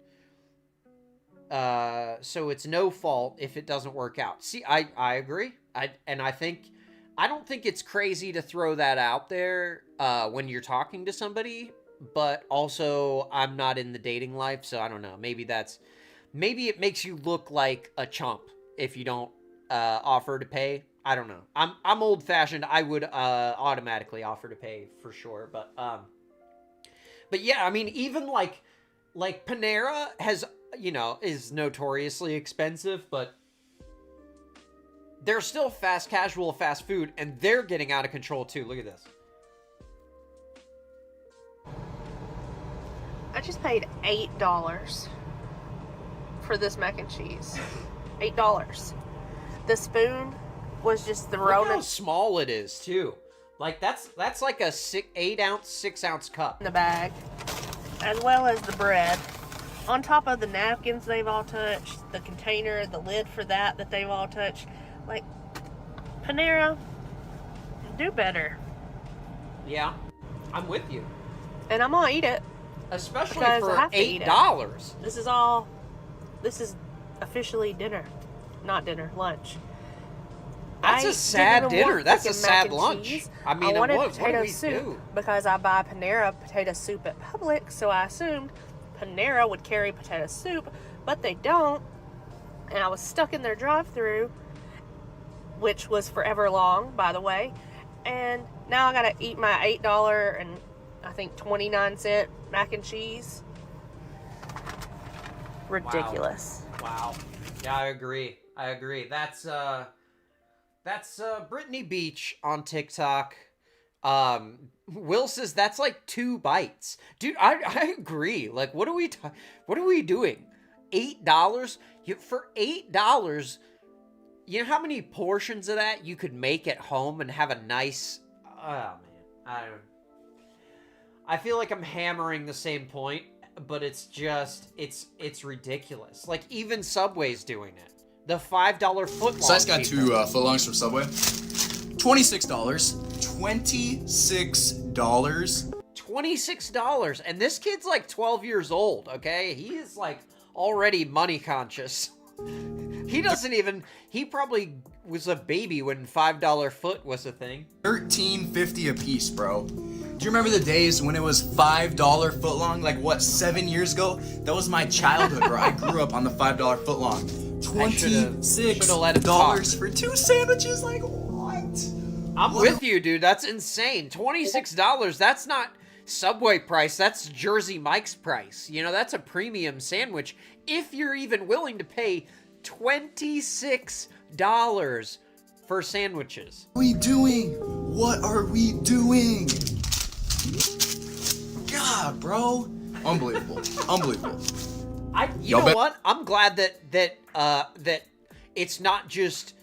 So it's no fault if it doesn't work out. See, I agree. I don't think it's crazy to throw that out there when you're talking to somebody, but also I'm not in the dating life, so I don't know. Maybe it makes you look like a chump if you don't offer to pay. I don't know. I'm old fashioned. I would automatically offer to pay for sure, but yeah, I mean, even like Panera has, you know, is notoriously expensive, but they're still fast casual fast food, and they're getting out of control too. Look at this. I just paid $8 for this mac and cheese. $8. The spoon was just thrown. Look how small it is too. Like, that's like a 8-ounce, 6-ounce cup in the bag, as well as the bread. On top of the napkins they've all touched, the container, the lid for that they've all touched. Like, Panera, do better. Yeah, I'm with you. And I'm gonna eat it. Especially for $8. This is officially dinner. Not dinner, lunch. That's That's a sad didn't even dinner. want That's a freaking sad mac and lunch. cheese. I mean, I wanted what do potato we soup do? because I buy Panera potato soup at Publix, so I assumed Panera would carry potato soup, but they don't. And I was stuck in their drive-thru, which was forever long, by the way. And now I gotta eat my $8 and I think 29-cent mac and cheese. Ridiculous. Wow. Yeah, I agree. That's Brittany Beach on TikTok. Will says that's like 2 bites. Dude, I agree. Like, what are we doing? $8? For $8, you know how many portions of that you could make at home and have a nice... Oh, man. I feel like I'm hammering the same point, but it's just... It's ridiculous. Like, even Subway's doing it. The $5 footlong. So I just got 2 footlongs from Subway. $26. $26. $26. And this kid's like 12 years old, okay? He is like already money conscious. He probably was a baby when $5 foot was a thing. $13.50 a piece, bro. Do you remember the days when it was $5 footlong? Like, what, 7 years ago? That was my childhood, bro. I grew up on the $5 footlong. $26 for 2 sandwiches? Like, what? I'm with you, dude. That's insane. $26. That's not Subway price. That's Jersey Mike's price. You know, that's a premium sandwich. If you're even willing to pay $26 for sandwiches. What are we doing? What are we doing? God, bro. Unbelievable. Unbelievable. You know what? I'm glad that it's not just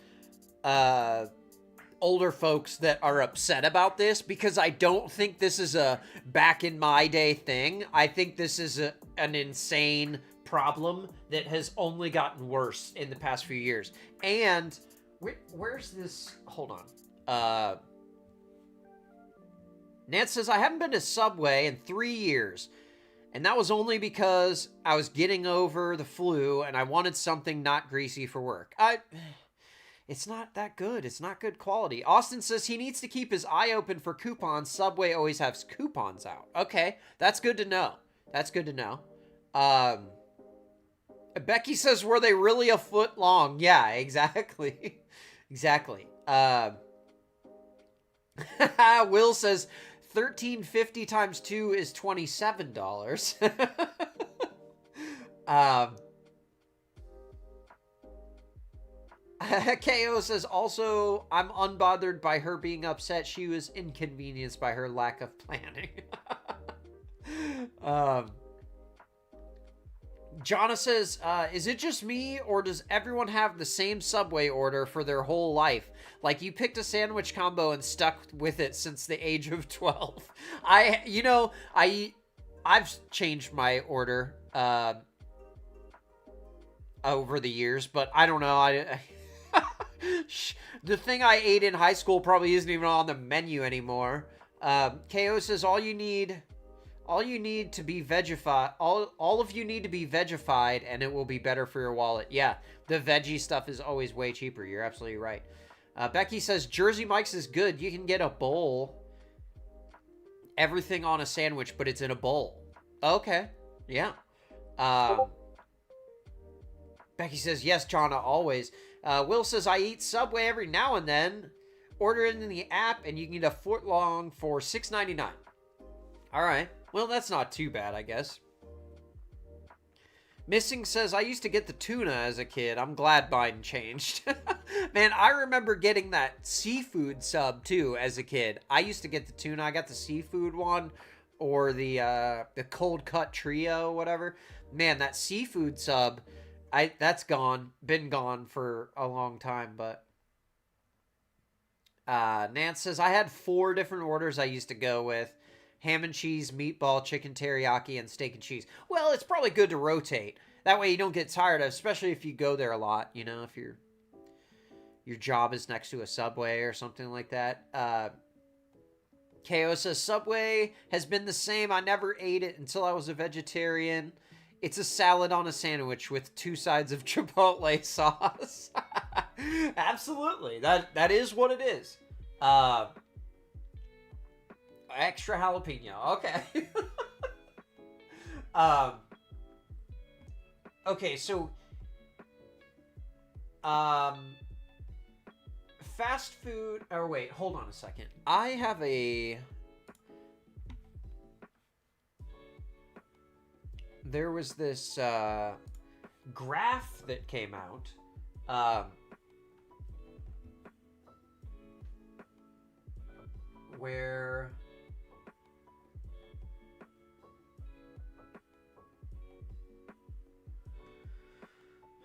older folks that are upset about this, because I don't think this is a back in my day thing. I think this is an insane problem that has only gotten worse in the past few years. And where's this? Hold on. Nance says, I haven't been to Subway in 3 years. And that was only because I was getting over the flu and I wanted something not greasy for work. It's not that good. It's not good quality. Austin says he needs to keep his eye open for coupons. Subway always has coupons out. Okay, that's good to know. That's good to know. Becky says, were they really a foot long? Yeah, exactly. Exactly. Will says, $13.50 times 2 is $27. KO says, also, I'm unbothered by her being upset. She was inconvenienced by her lack of planning. Jonna says, is it just me, or does everyone have the same Subway order for their whole life? Like, you picked a sandwich combo and stuck with it since the age of 12. I've changed my order over the years, but I don't know. The thing I ate in high school probably isn't even on the menu anymore. KO says, all you need to be vegified, all of you need to be vegified, and it will be better for your wallet. Yeah, the veggie stuff is always way cheaper. You're absolutely right. Becky says, Jersey Mike's is good. You can get a bowl. Everything on a sandwich, but it's in a bowl. Okay, yeah. Becky says, yes, Jonna, always. Will says, I eat Subway every now and then. Order it in the app, and you can get a foot long for $6.99. All right. Well, that's not too bad, I guess. Missing says, I used to get the tuna as a kid. I'm glad Biden changed. Man, I remember getting that seafood sub, too, as a kid. I used to get the tuna. I got the seafood one, or the cold cut trio, whatever. Man, that seafood sub, that's gone. Been gone for a long time, but... Nance says, I had 4 different orders I used to go with. Ham and cheese, meatball, chicken teriyaki, and steak and cheese. Well, it's probably good to rotate. That way you don't get tired, especially if you go there a lot, you know, if your job is next to a Subway or something like that. KO says, Subway has been the same. I never ate it until I was a vegetarian. It's a salad on a sandwich with 2 sides of Chipotle sauce. Absolutely. That is what it is. Extra jalapeno. Okay. Okay, so fast food, or wait, hold on a second. I have there was this graph that came out where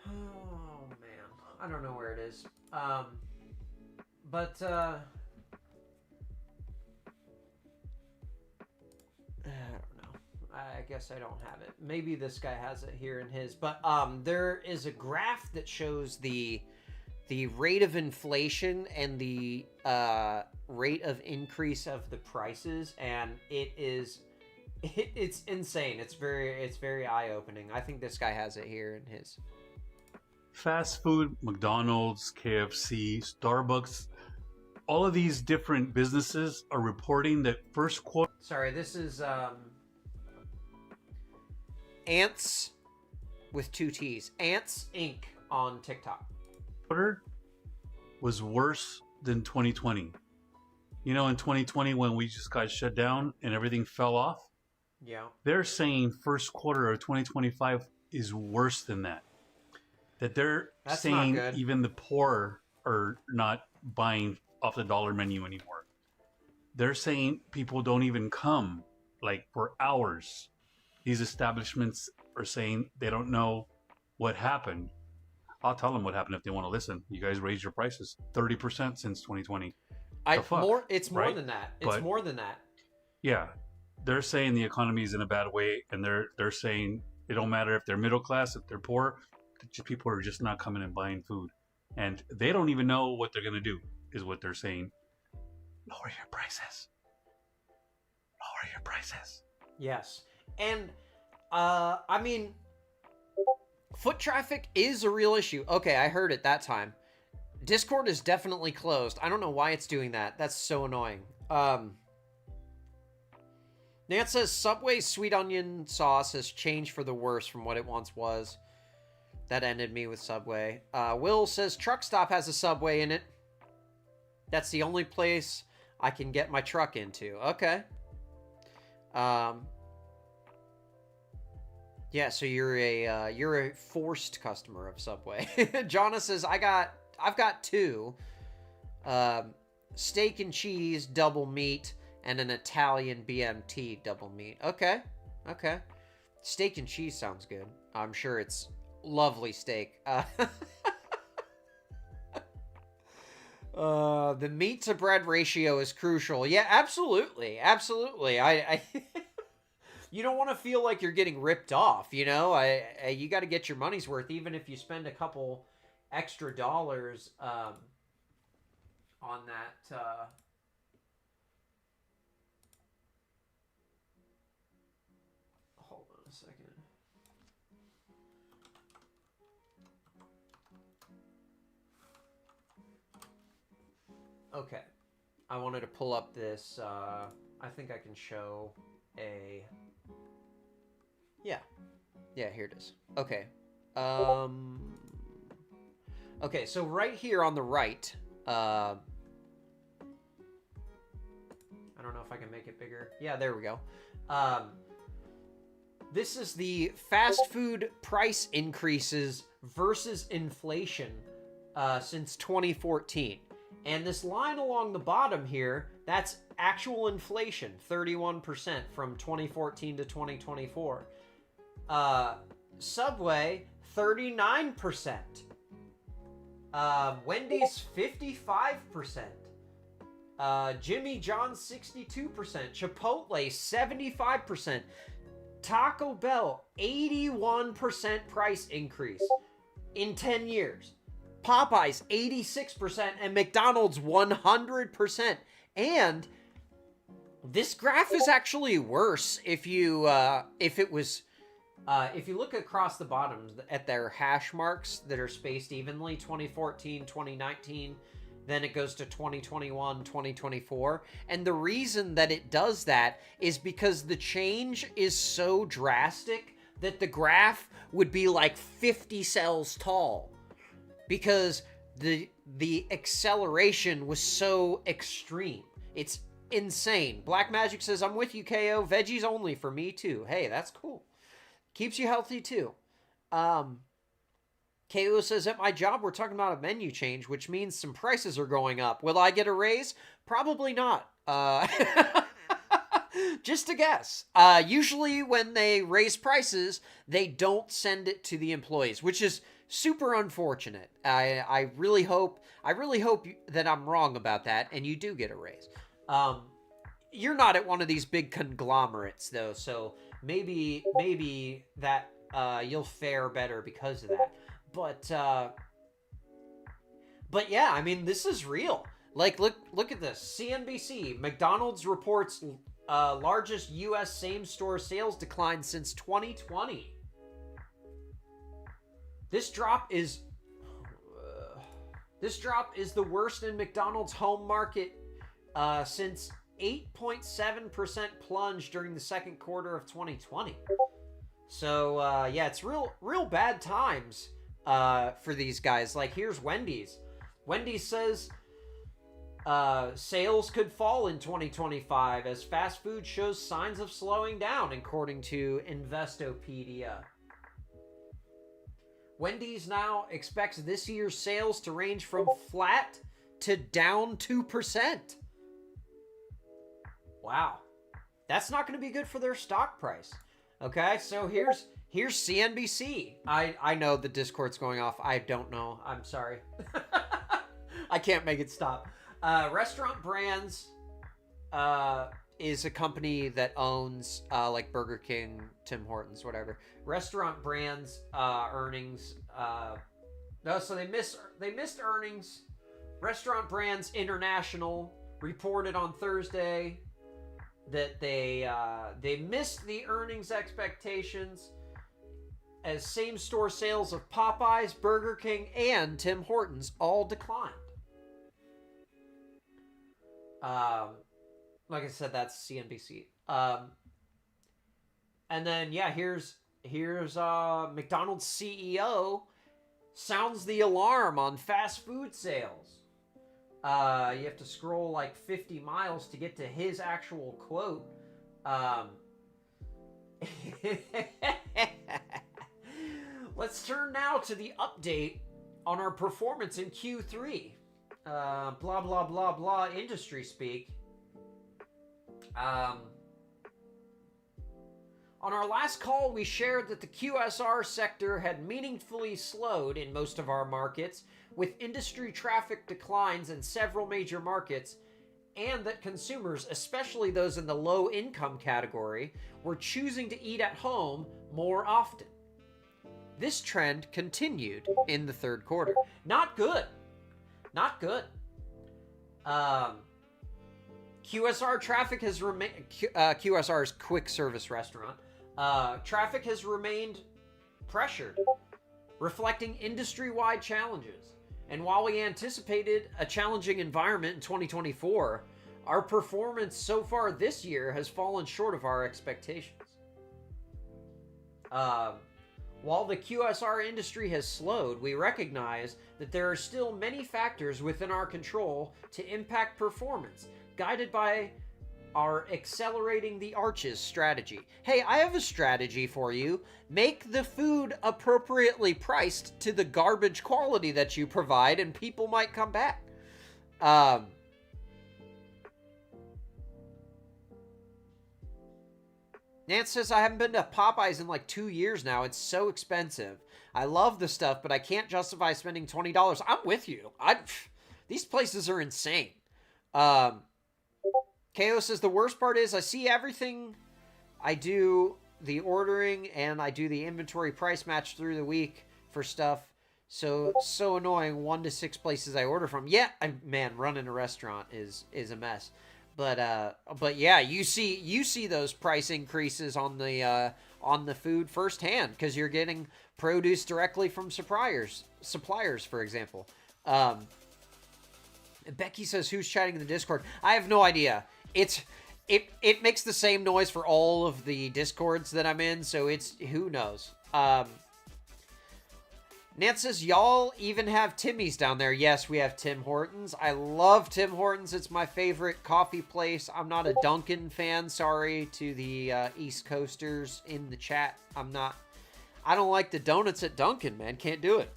oh man, I don't know where it is. But I don't know. I guess I don't have it. Maybe this guy has it here in his. But there is a graph that shows the rate of inflation and the rate of increase of the prices, and it's insane. It's very eye-opening. I think this guy has it here in his. Fast food, McDonald's, KFC, Starbucks, all of these different businesses are reporting that first quarter. Sorry, this is Ants with 2 T's. Ants Inc. on TikTok. Quarter was worse than 2020. You know, in 2020 when we just got shut down and everything fell off. Yeah. They're saying first quarter of 2025 is worse than that. That they're That's saying not good. even the poor are not buying off the dollar menu anymore. They're saying people don't even come like for hours. These establishments are saying they don't know what happened. I'll tell them what happened if they want to listen. You guys raised your prices 30% since 2020. It's more right? than that. It's But- more than that. Yeah, they're saying the economy is in a bad way, and they're saying it don't matter if they're middle class, if they're poor, people are just not coming and buying food, and they don't even know what they're gonna do. Is what they're saying. Lower your prices. Lower your prices. Yes. And I mean, foot traffic is a real issue. Okay, I heard it that time. Discord is definitely closed. I don't know why it's doing that. That's so annoying. Nance says Subway's sweet onion sauce has changed for the worse from what it once was. That ended me with Subway. Will says Truck Stop has a Subway in it. That's the only place I can get my truck into. Okay. Yeah, so you're a forced customer of Subway. Jonna says I've got 2. Steak and cheese double meat and an Italian BMT double meat. Okay. Steak and cheese sounds good. I'm sure it's lovely steak. The meat to bread ratio is crucial. Yeah, absolutely. I you don't want to feel like you're getting ripped off, you know? You got to get your money's worth, even if you spend a couple extra dollars on that. Hold on a second. Okay, I wanted to pull up this, I think I can show a, yeah, here it is. Okay, okay, so right here on the right, I don't know if I can make it bigger. Yeah, there we go. This is the fast food price increases versus inflation since 2014. And this line along the bottom here, that's actual inflation, 31% from 2014 to 2024. Subway, 39%. Wendy's, 55%. Jimmy John's, 62%. Chipotle, 75%. Taco Bell, 81% price increase in 10 years. Popeyes, 86%, and McDonald's, 100%. And this graph is actually worse if it was If you look across the bottoms at their hash marks that are spaced evenly, 2014, 2019, then it goes to 2021, 2024. And the reason that it does that is because the change is so drastic that the graph would be like 50 cells tall. Because the acceleration was so extreme. It's insane. Black Magic says, I'm with you, KO. Veggies only for me, too. Hey, that's cool. Keeps you healthy, too. KO says, at my job, we're talking about a menu change, which means some prices are going up. Will I get a raise? Probably not. Just a guess. Usually when they raise prices, they don't send it to the employees, which is super unfortunate. I really hope that I'm wrong about that, and you do get a raise. You're not at one of these big conglomerates, though, so maybe that you'll fare better because of that. But yeah, I mean, this is real. Like, look at this. CNBC, McDonald's reports largest U.S. same-store sales decline since 2020. This drop is the worst in McDonald's home market since 8.7% plunge during the second quarter of 2020. So yeah, it's real bad times for these guys. Like, here's Wendy's. Wendy's says sales could fall in 2025 as fast food shows signs of slowing down, according to Investopedia. Wendy's now expects this year's sales to range from flat to down 2%. Wow. That's not going to be good for their stock price. Okay, so here's CNBC. I know the Discord's going off. I don't know. I'm sorry. I can't make it stop. Restaurant Brands is a company that owns like Burger King, Tim Hortons, whatever. Restaurant Brands earnings. No, so they missed earnings. Restaurant Brands International reported on Thursday that they missed the earnings expectations as same-store sales of Popeyes, Burger King, and Tim Hortons all declined. Like I said, that's CNBC. And then yeah, here's McDonald's CEO sounds the alarm on fast food sales. You have to scroll like 50 miles to get to his actual quote. Let's turn now to the update on our performance in Q3. Blah, blah, blah, blah, industry speak. On our last call, we shared that the QSR sector had meaningfully slowed in most of our markets, with industry traffic declines in several major markets, and that consumers, especially those in the low-income category, were choosing to eat at home more often. This trend continued in the third quarter. Not good. Not good. QSR traffic has remained... QSR is quick service restaurant. Traffic has remained pressured, reflecting industry-wide challenges. And while we anticipated a challenging environment in 2024, our performance so far this year has fallen short of our expectations. While the QSR industry has slowed, we recognize that there are still many factors within our control to impact performance, guided by our Accelerating the Arches strategy. Hey, I have a strategy for you. Make the food appropriately priced to the garbage quality that you provide, and people might come back. Nance says, I haven't been to Popeyes in like 2 years now. It's so expensive. I love the stuff, but I can't justify spending $20. I'm with you. These places are insane. KO says, the worst part is I see everything. I do the ordering and I do the inventory price match through the week for stuff. So annoying. 1 to 6 places I order from. Yeah, man, running a restaurant is a mess. But yeah, you see those price increases on the on the food firsthand because you're getting produce directly from suppliers, for example. Becky says, who's chatting in the Discord? I have no idea. It makes the same noise for all of the Discords that I'm in, so it's, who knows. Nance says, y'all even have Timmy's down there. Yes, we have Tim Hortons. I love Tim Hortons. It's my favorite coffee place. I'm not a Dunkin' fan. Sorry to the East Coasters in the chat. I don't like the donuts at Dunkin', man. Can't do it.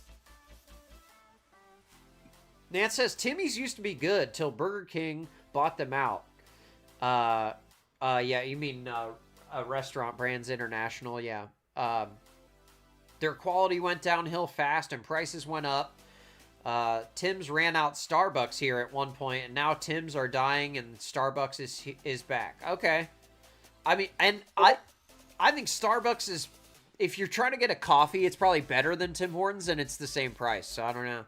Nance says, Timmy's used to be good till Burger King bought them out. Yeah, you mean Restaurant Brands International, yeah. Their quality went downhill fast and prices went up. Tim's ran out Starbucks here at one point, and now Tim's are dying and Starbucks is back. Okay. I mean, and I think Starbucks is, if you're trying to get a coffee, it's probably better than Tim Hortons, and it's the same price, so I don't know.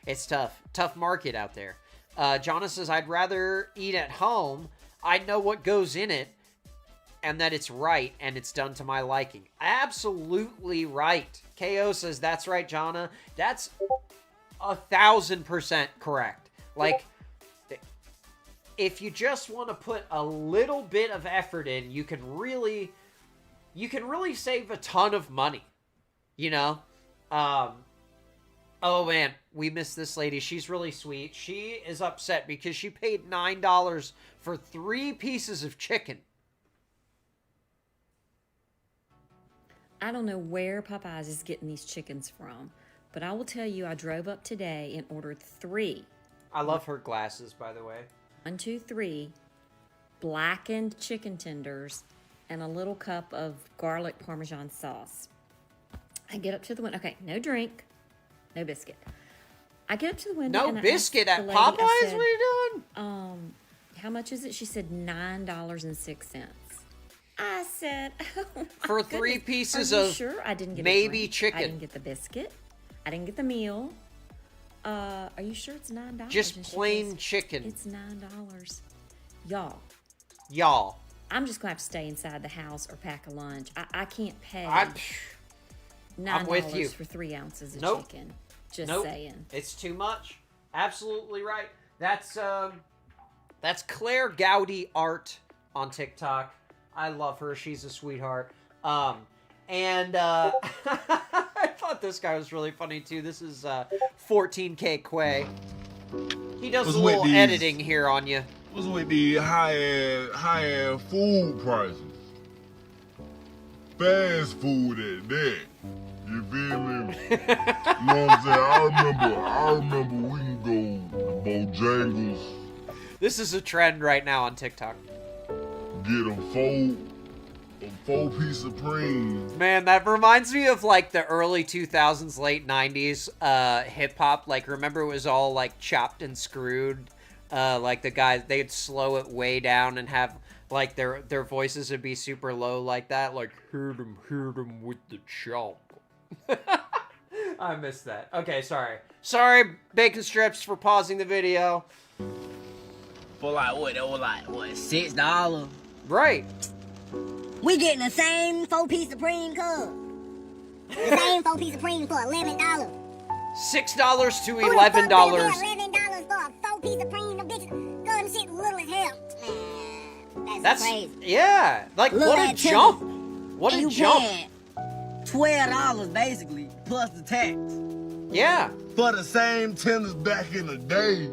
It's tough. Tough market out there. Jonas says, I'd rather eat at home. I know what goes in it, and that it's right, and it's done to my liking. Absolutely right. KO says, that's right, Jonna. That's 1,000% correct. Like, if you just want to put a little bit of effort in, you can really save a ton of money. You know? Oh man, we missed this lady. She's really sweet. She is upset because she paid $9 for 3 pieces of chicken. I don't know where Popeyes is getting these chickens from, but I will tell you, I drove up today and ordered 3. I love her glasses, by the way. 1, 2, 3 blackened chicken tenders and a little cup of garlic Parmesan sauce. I get up to the window. Okay, no drink, no biscuit. I get up to the window. No and biscuit at at Popeyes? What are you doing? How much is it? She said $9.06. I said, oh for 3 pieces Are you of sure? I didn't get maybe a drink. chicken. I didn't get the biscuit. I didn't get the meal. Are you sure it's $9? Just plain chicken. It's $9. Y'all. I'm just going to have to stay inside the house or pack a lunch. I can't pay I'm $9 with you. for 3 ounces of Nope. chicken. Just Nope. saying. It's too much. Absolutely right. That's Claire Gowdy Art on TikTok. I love her. She's a sweetheart. I thought this guy was really funny too. This is 14K Quay. He does What's a with little these- editing here on you. What's with the high-end food prices? Fast food at that. You feel me? You know what I'm saying? I remember we can go to Bojangles, This is a trend right now on TikTok. get a 4-piece Supreme. Man, that reminds me of like the early 2000s, late 90s hip hop. Like, remember it was all like chopped and screwed. Like the guys, they'd slow it way down and have like their voices would be super low like that. Like, heard 'em with the chop. I missed that. Okay, sorry. Sorry, Bacon Strips, for pausing the video. For like what? That was like what? $6. Right. We getting the same 4-piece Supreme Cub. The same 4-piece Supreme for $11. $6 to Who the fuck finna $11. pay $11 for a 4-piece Supreme? Them bitches, them shit little as hell. Man, That's crazy. yeah. Like, Look what a at jump! Timmy. What a You jump! paying $12 basically plus the tax. Yeah. For the same tenders back in the day.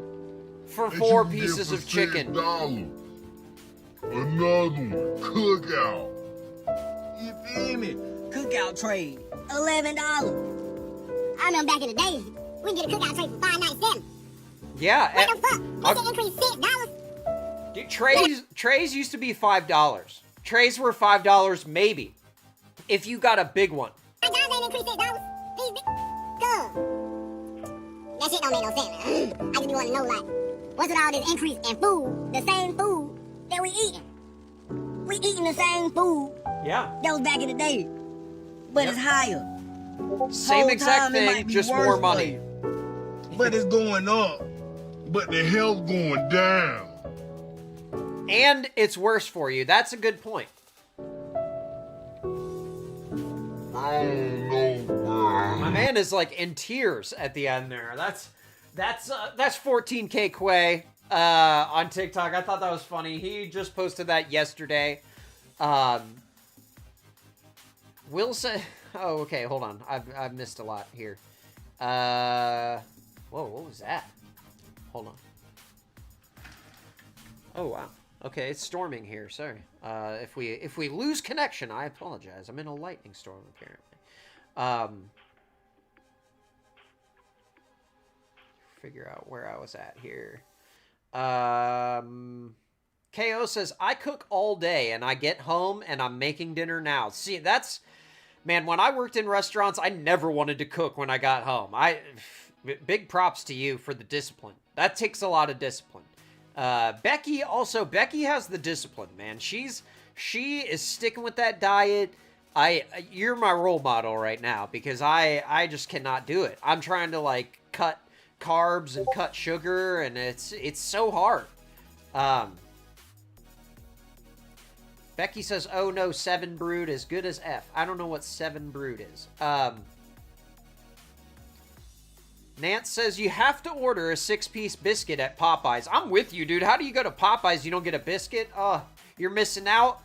For that 4 you can get pieces for of chicken. $6. Another one, cookout. You feel me? Cookout trade. $11. I remember back in the day, we can get a cookout tray for $5.97. Yeah. What the fuck? This increase $6? Dude, trays used to be $5. Trays were $5 maybe, if you got a big one. My guys ain't increased $6. These big cuz. That shit don't make no sense, man. I just be wanting to know, like, what's with all this increase in food? The same food that we eating. We eating the same food Yeah. that was back in the day, but it's higher. Same Whole exact time it might thing, be just worse more for money. you. But it's going up. But the health going down. And it's worse for you. That's a good point. I don't know, bro. My man is like in tears at the end there. That's 14K Quay on TikTok. I thought that was funny. He just posted that yesterday. Will say, oh, okay, hold on. I've missed a lot here. Whoa, what was that? Hold on. Oh, wow. Okay, it's storming here. Sorry. If we lose connection, I apologize. I'm in a lightning storm, apparently. Figure out where I was at here. KO says, I cook all day and I get home and I'm making dinner now. See, that's, man, when I worked in restaurants, I never wanted to cook when I got home. Big props to you for the discipline. That takes a lot of discipline. Becky has the discipline, man. She is sticking with that diet. You're my role model right now because I just cannot do it. I'm trying to like cut carbs and cut sugar and it's so hard. Becky says, oh no, 7 Brood as good as F. I don't know what 7 Brood is. Nance says, you have to order a 6-piece biscuit at Popeyes. I'm with you, dude. How do you go to Popeyes, you don't get a biscuit? Oh, you're missing out.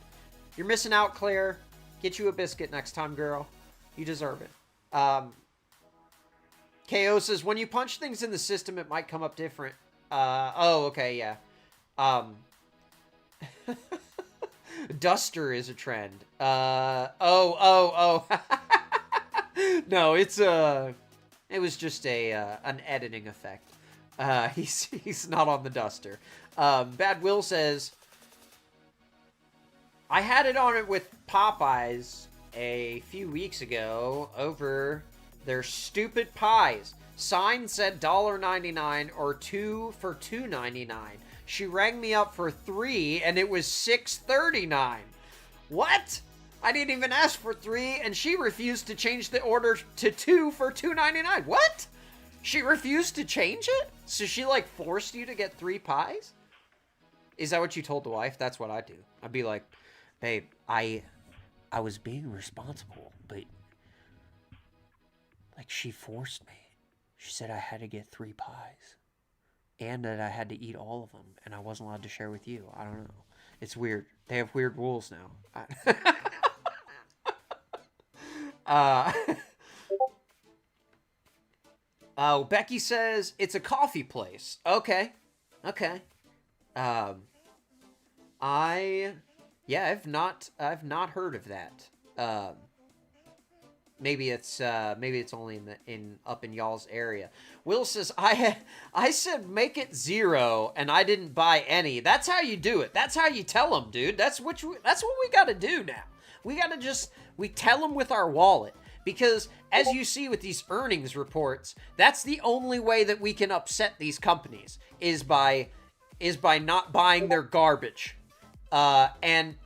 You're missing out, Claire. Get you a biscuit next time, girl. You deserve it. KO says, when you punch things in the system, it might come up different. Oh, okay, yeah. Duster is a trend. Oh. No, it was just an editing effect. He's not on the Duster. Bad Will says, I had it on it with Popeyes a few weeks ago over their stupid pies. Sign said $1.99 or 2 for $2.99. She rang me up for 3 and it was $6.39. What? I didn't even ask for 3 and she refused to change the order to 2 for $2.99. What? She refused to change it? So she like forced you to get 3 pies? Is that what you told the wife? That's what I do. I'd be like, babe, I was being responsible, but like she forced me. She said I had to get 3 pies and that I had to eat all of them and I wasn't allowed to share with you. I don't know. It's weird. They have weird rules now. Oh, Becky says it's a coffee place. Okay. I've not heard of that. Maybe it's only up in y'all's area. Will says, I said make it 0 and I didn't buy any. That's how you do it. That's how you tell them, dude. That's what we got to do now. We tell them with our wallet because as you see with these earnings reports, that's the only way that we can upset these companies is by not buying their garbage. And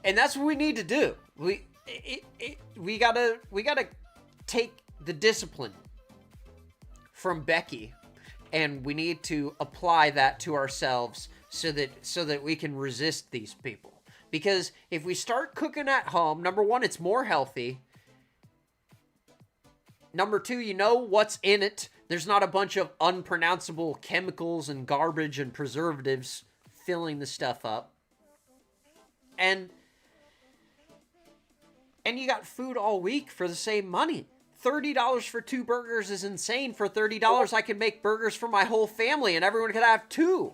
that's what we need to do. We gotta take the discipline from Becky and we need to apply that to ourselves so that we can resist these people. Because if we start cooking at home, number 1, it's more healthy. Number 2, you know what's in it. There's not a bunch of unpronounceable chemicals and garbage and preservatives filling the stuff up. And you got food all week for the same money. $30 for 2 burgers is insane. For $30, I can make burgers for my whole family and everyone could have 2.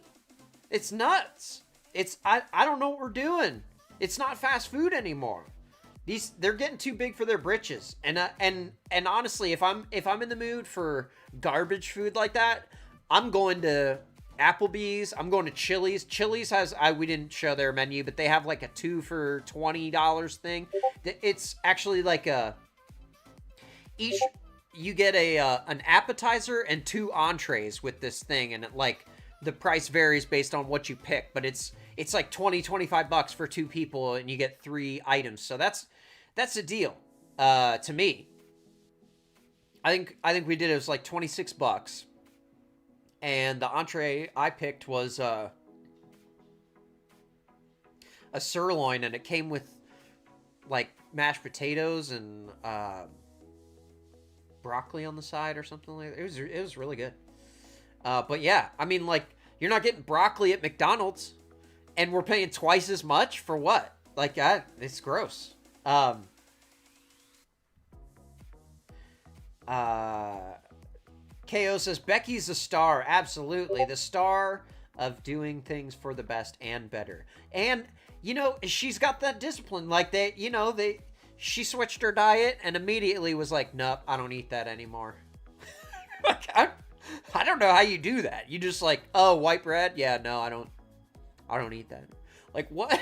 It's nuts. I don't know what we're doing. It's not fast food anymore. They're getting too big for their britches. And honestly, if I'm in the mood for garbage food like that, I'm going to Applebee's. I'm going to Chili's. Chili's has, we didn't show their menu, but they have like a 2 for $20 thing. It's actually like you get an appetizer and 2 entrees with this thing, and the price varies based on what you pick, but it's like $20-25 for 2 people and you get 3 items. So that's a deal to me. I think we did, it was like $26. And the entree I picked was a sirloin, and it came with like mashed potatoes and broccoli on the side or something like that. It was really good. But yeah, I mean, like, you're not getting broccoli at McDonald's, and we're paying twice as much for what? Like, it's gross. KO says, Becky's a star. Absolutely. The star of doing things for the best and better. And, you know, she's got that discipline. Like, she switched her diet and immediately was like, nope, I don't eat that anymore. Like, I don't know how you do that. You just like, oh, white bread? Yeah, no, I don't eat that. Like, what?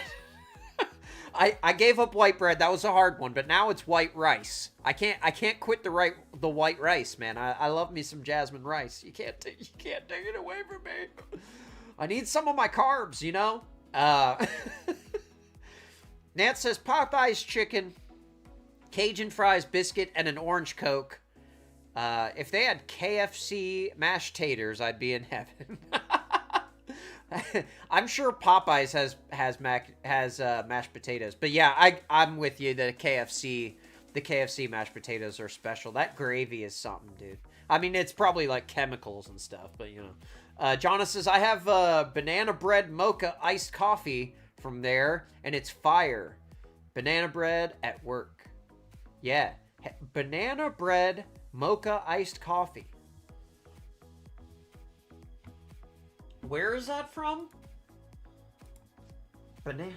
I gave up white bread. That was a hard one, but now it's white rice. I can't quit the white rice, man. I love me some jasmine rice. You can't take it away from me. I need some of my carbs, you know? Nance says Popeye's chicken, Cajun fries, biscuit, and an orange Coke. If they had KFC mashed taters, I'd be in heaven. I'm sure Popeyes has mashed potatoes, but yeah, I'm with you. The KFC mashed potatoes are special. That gravy is something, dude. I mean, it's probably like chemicals and stuff, but you know. Jonna says I have banana bread mocha iced coffee from there, and it's fire. Banana bread at work. Yeah, banana bread mocha iced coffee. Where is that from? Banana.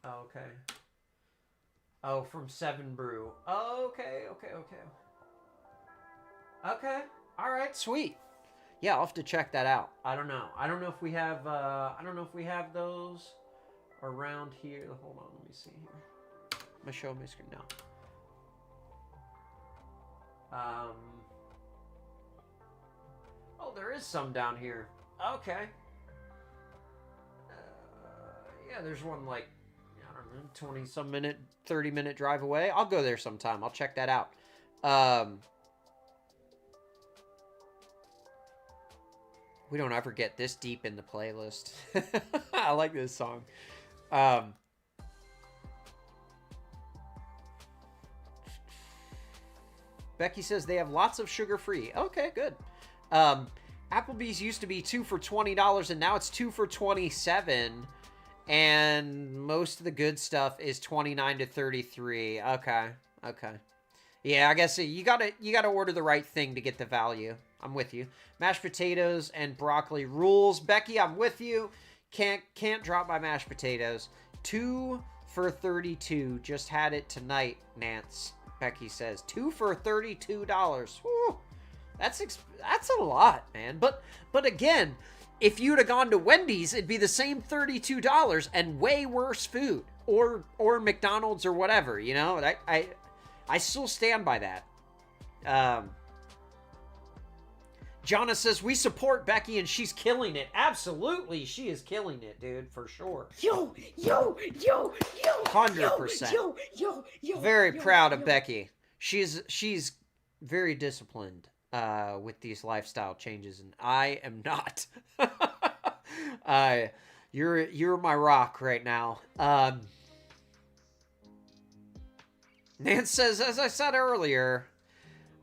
Oh, okay. Oh, from 7 Brew. Oh, okay. Okay. All right, sweet. Yeah, I'll have to check that out. I don't know. I don't know if we have those around here. Hold on, let me see here. Am I showing my screen now? Oh, there is some down here. Okay. Yeah, there's one like, I don't know, 20-some minute, 30-minute drive away. I'll go there sometime. I'll check that out. We don't ever get this deep in the playlist. I like this song. Becky says they have lots of sugar-free. Okay, good. Applebee's used to be 2 for $20, and now it's 2 for $27. And most of the good stuff is $29 to $33. Okay. Yeah, I guess you gotta order the right thing to get the value. I'm with you. Mashed potatoes and broccoli rules. Becky, I'm with you. Can't drop my mashed potatoes. 2 for $32. Just had it tonight, Nance. Becky says 2 for $32. Whew, that's a lot, man. But again, if you'd have gone to Wendy's, it'd be the same $32 and way worse food, or McDonald's or whatever. You know, I still stand by that. Jonna says we support Becky and she's killing it. Absolutely, she is killing it, dude, for sure. Yo. 100%. Very proud of Becky. She's very disciplined with these lifestyle changes, and I am not. You're my rock right now. Nance says, as I said earlier,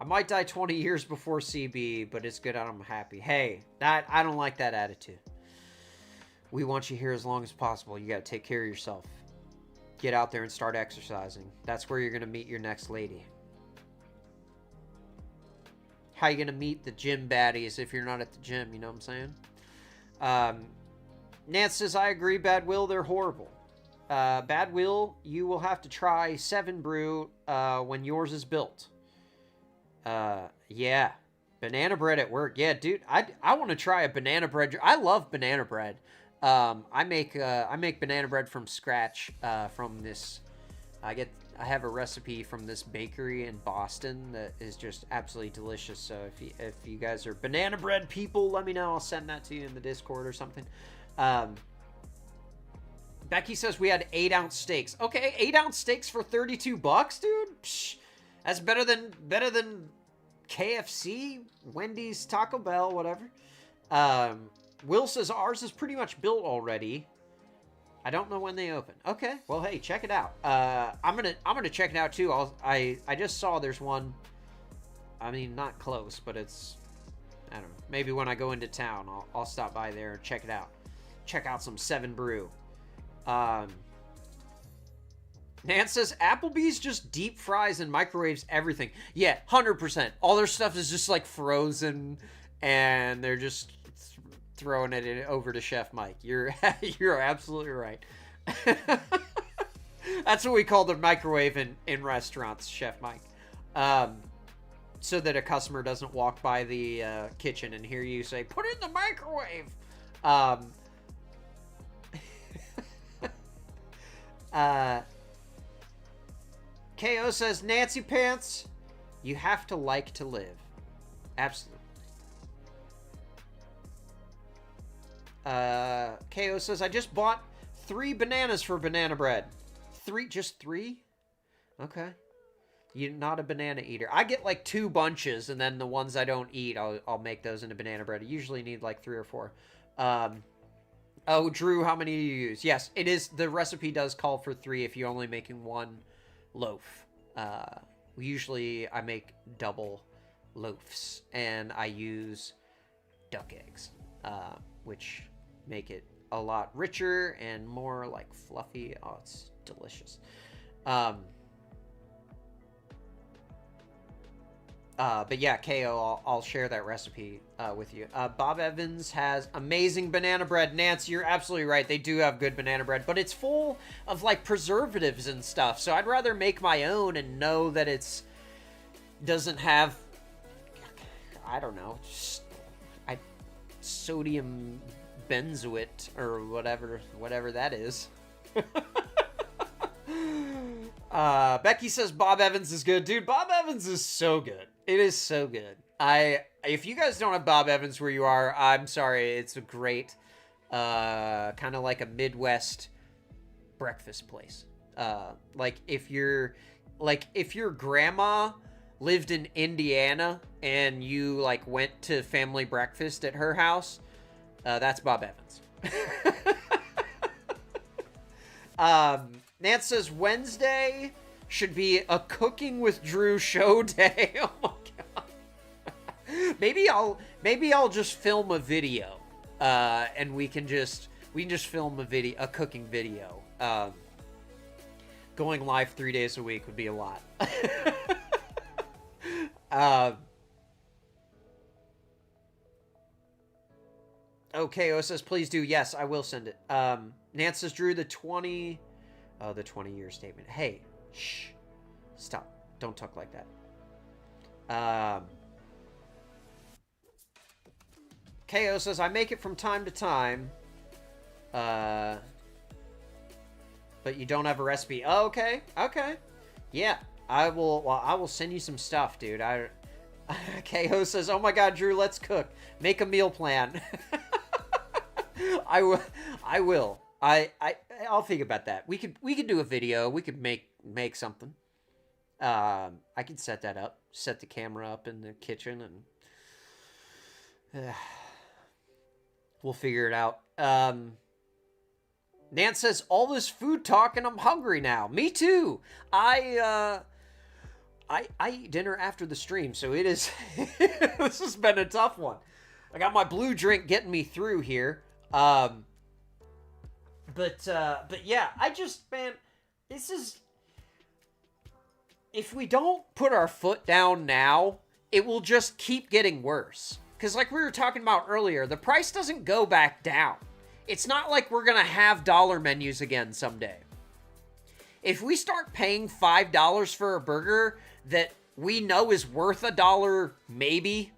I might die 20 years before CB, but it's good I'm happy. Hey, I don't like that attitude. We want you here as long as possible. You got to take care of yourself. Get out there and start exercising. That's where you're going to meet your next lady. How you going to meet the gym baddies if you're not at the gym, you know what I'm saying? Nance says, I agree, Bad Will, they're horrible. Bad Will, you will have to try 7 Brew when yours is built. Yeah. Banana bread at work. Yeah, dude, I want to try a banana bread. I love banana bread. I make banana bread from scratch, from this, I have a recipe from this bakery in Boston that is just absolutely delicious. So if you guys are banana bread people, let me know. I'll send that to you in the Discord or something. Becky says we had 8-ounce steaks. Okay, 8-ounce steaks for $32, dude. Psh, that's better than KFC, Wendy's, Taco Bell, whatever. Will says ours is pretty much built already. I don't know when they open. Okay, well, hey, check it out. I'm gonna check it out too. I just saw there's one. I mean, not close, but it's, I don't know. Maybe when I go into town, I'll stop by there and check it out. Check out some 7 Brew. Nance says Applebee's just deep fries and microwaves everything. Yeah, 100%. All their stuff is just like frozen, and they're just throwing it over to Chef Mike. You're absolutely right. That's what we call the microwave in restaurants, Chef Mike. So that a customer doesn't walk by the kitchen and hear you say, "Put it in the microwave." KO says, Nancy Pants, you have to like to live. Absolutely. KO says, I just bought 3 bananas for banana bread. 3? Just 3? Okay. You're not a banana eater. I get like 2 bunches, and then the ones I don't eat, I'll make those into banana bread. I usually need like 3 or 4. Oh, Drew, how many do you use? Yes, it is. The recipe does call for 3 if you're only making 1 loaf. Usually I make double loaves, and I use duck eggs, which make it a lot richer and more like fluffy. Oh, it's delicious. But yeah, KO, I'll share that recipe with you. Bob Evans has amazing banana bread. Nancy, you're absolutely right. They do have good banana bread, but it's full of like preservatives and stuff. So I'd rather make my own and know that it's doesn't have, I don't know, sodium benzoate or whatever that is. Becky says Bob Evans is good. Dude, Bob Evans is so good. It is so good. If you guys don't have Bob Evans where you are, I'm sorry. It's a great, kind of like a Midwest breakfast place. Like if your grandma lived in Indiana and you like went to family breakfast at her house, that's Bob Evans. Nance says Wednesday should be a cooking with Drew show day. Oh my god. Maybe I'll just film a video, and we can just film a cooking video. Going live 3 days a week would be a lot. Okay, says please do. Yes, I will send it. Nance says Drew, the 20-year statement. Hey, shh. Stop. Don't talk like that. KO says, I make it from time to time. But you don't have a recipe. Oh, okay. Okay. Yeah. I will send you some stuff, dude. KO says, oh my god, Drew, let's cook. Make a meal plan. I will. I'll think about that. We could do a video. We could make something. I could set that up. Set the camera up in the kitchen, and we'll figure it out. Nance says all this food talk, and I'm hungry now. Me too. I eat dinner after the stream, so it is. This has been a tough one. I got my blue drink getting me through here. But yeah, man, this is, if we don't put our foot down now, it will just keep getting worse. Because like we were talking about earlier, the price doesn't go back down. It's not like we're going to have dollar menus again someday. If we start paying $5 for a burger that we know is worth $1 maybe,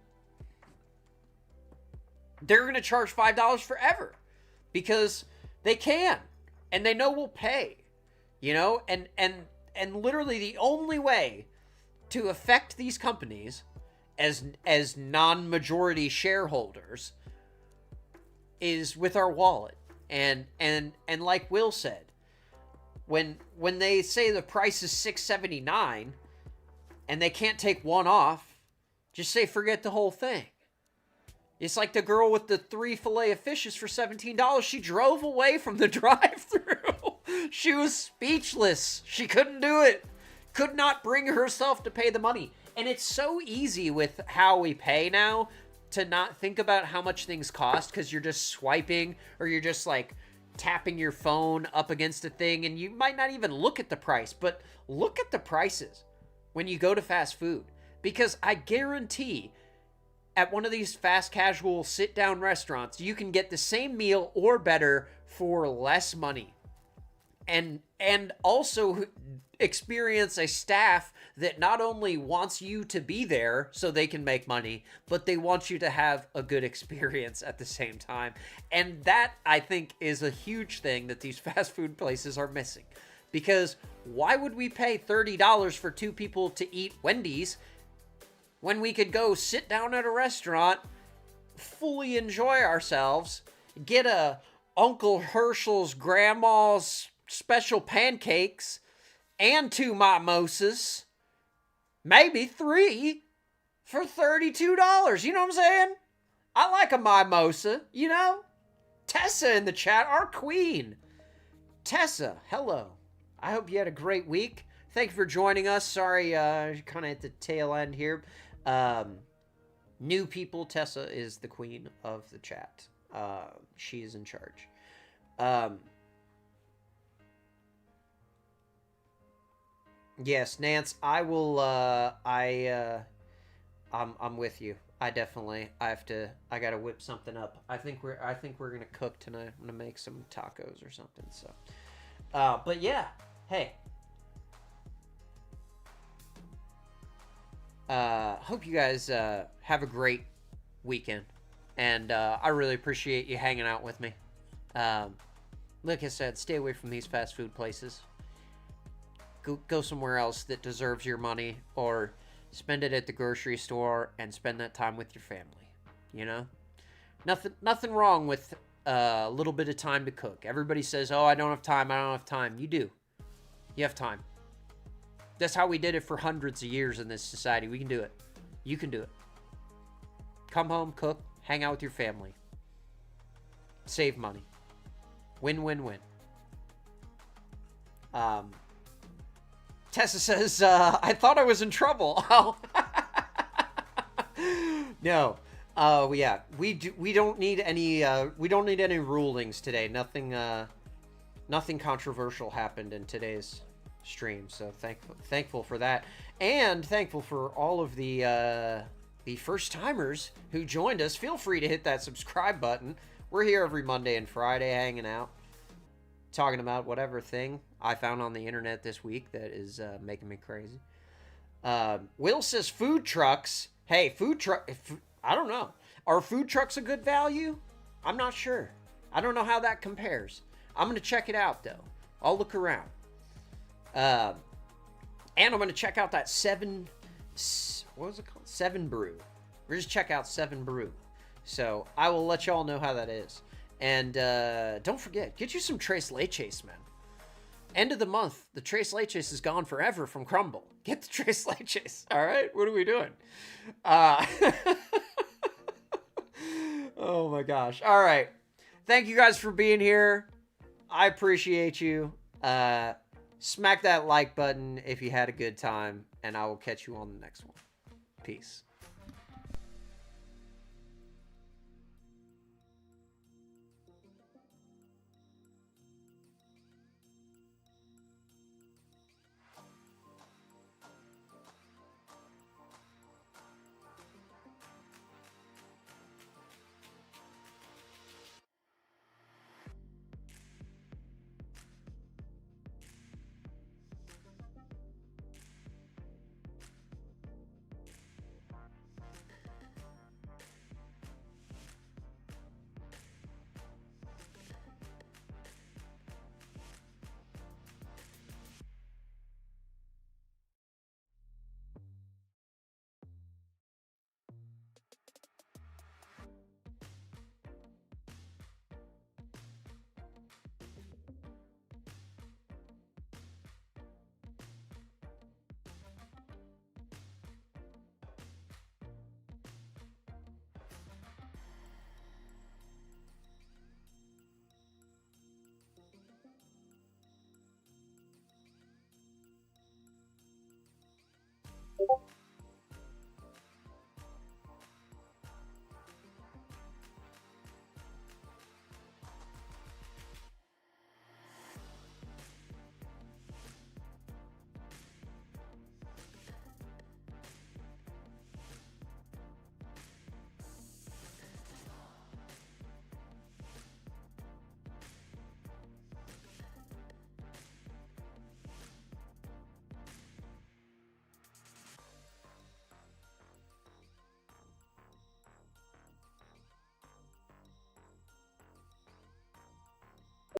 they're going to charge $5 forever. Because they can, and they know we'll pay, you know, and literally the only way to affect these companies as non-majority shareholders is with our wallet. And like Will said, when they say the price is $6.79 and they can't take one off, just say forget the whole thing. It's like the girl with the 3 Filet-of-Fishes for $17. She drove away from the drive-thru. She was speechless. She couldn't do it. Could not bring herself to pay the money. And it's so easy with how we pay now to not think about how much things cost because you're just swiping or you're just like tapping your phone up against a thing and you might not even look at the price, but look at the prices when you go to fast food. Because I guarantee at one of these fast casual sit-down restaurants, you can get the same meal or better for less money. And also experience a staff that not only wants you to be there so they can make money, but they want you to have a good experience at the same time. And that, I think, is a huge thing that these fast food places are missing. Because why would we pay $30 for 2 people to eat Wendy's when we could go sit down at a restaurant, fully enjoy ourselves, get a Uncle Herschel's grandma's special pancakes, and 2 mimosas, maybe 3, for $32. You know what I'm saying? I like a mimosa, you know? Tessa in the chat, our queen. Tessa, hello. I hope you had a great week. Thank you for joining us. Sorry, kind of at the tail end here. New people, Tessa is the queen of the chat. She is in charge. Yes, Nance, I will, I'm with you. I gotta whip something up. I think we're gonna cook tonight. I'm gonna make some tacos or something, so. But yeah, hey. Hope you guys, have a great weekend. And, I really appreciate you hanging out with me. Like I said, stay away from these fast food places. Go somewhere else that deserves your money, or spend it at the grocery store and spend that time with your family. You know, nothing wrong with a little bit of time to cook. Everybody says, "Oh, I don't have time." You do. You have time. That's how we did it for hundreds of years in this society. We can do it. You can do it. Come home, cook, hang out with your family. Save money. Win, win, win. Tessa says, I thought I was in trouble. Oh. No. Yeah. We don't need any rulings today. Nothing controversial happened in today's stream. So thankful for that. And thankful for all of the first timers who joined us. Feel free to hit that subscribe button. We're here every Monday and Friday hanging out, talking about whatever thing I found on the internet this week that is making me crazy. Will says food trucks. Hey, I don't know. Are food trucks a good value? I'm not sure. I don't know how that compares. I'm going to check it out, though. I'll look around. And I'm going to check out that 7 Brew. We're just check out 7 Brew. So I will let y'all know how that is. And don't forget, get you some Tres Leches, man. End of the month, the Tres Leches is gone forever from Crumble. Get the Tres Leches, all right? What are we doing? Oh my gosh. All right. Thank you guys for being here. I appreciate you. Smack that like button if you had a good time, and I will catch you on the next one. Peace.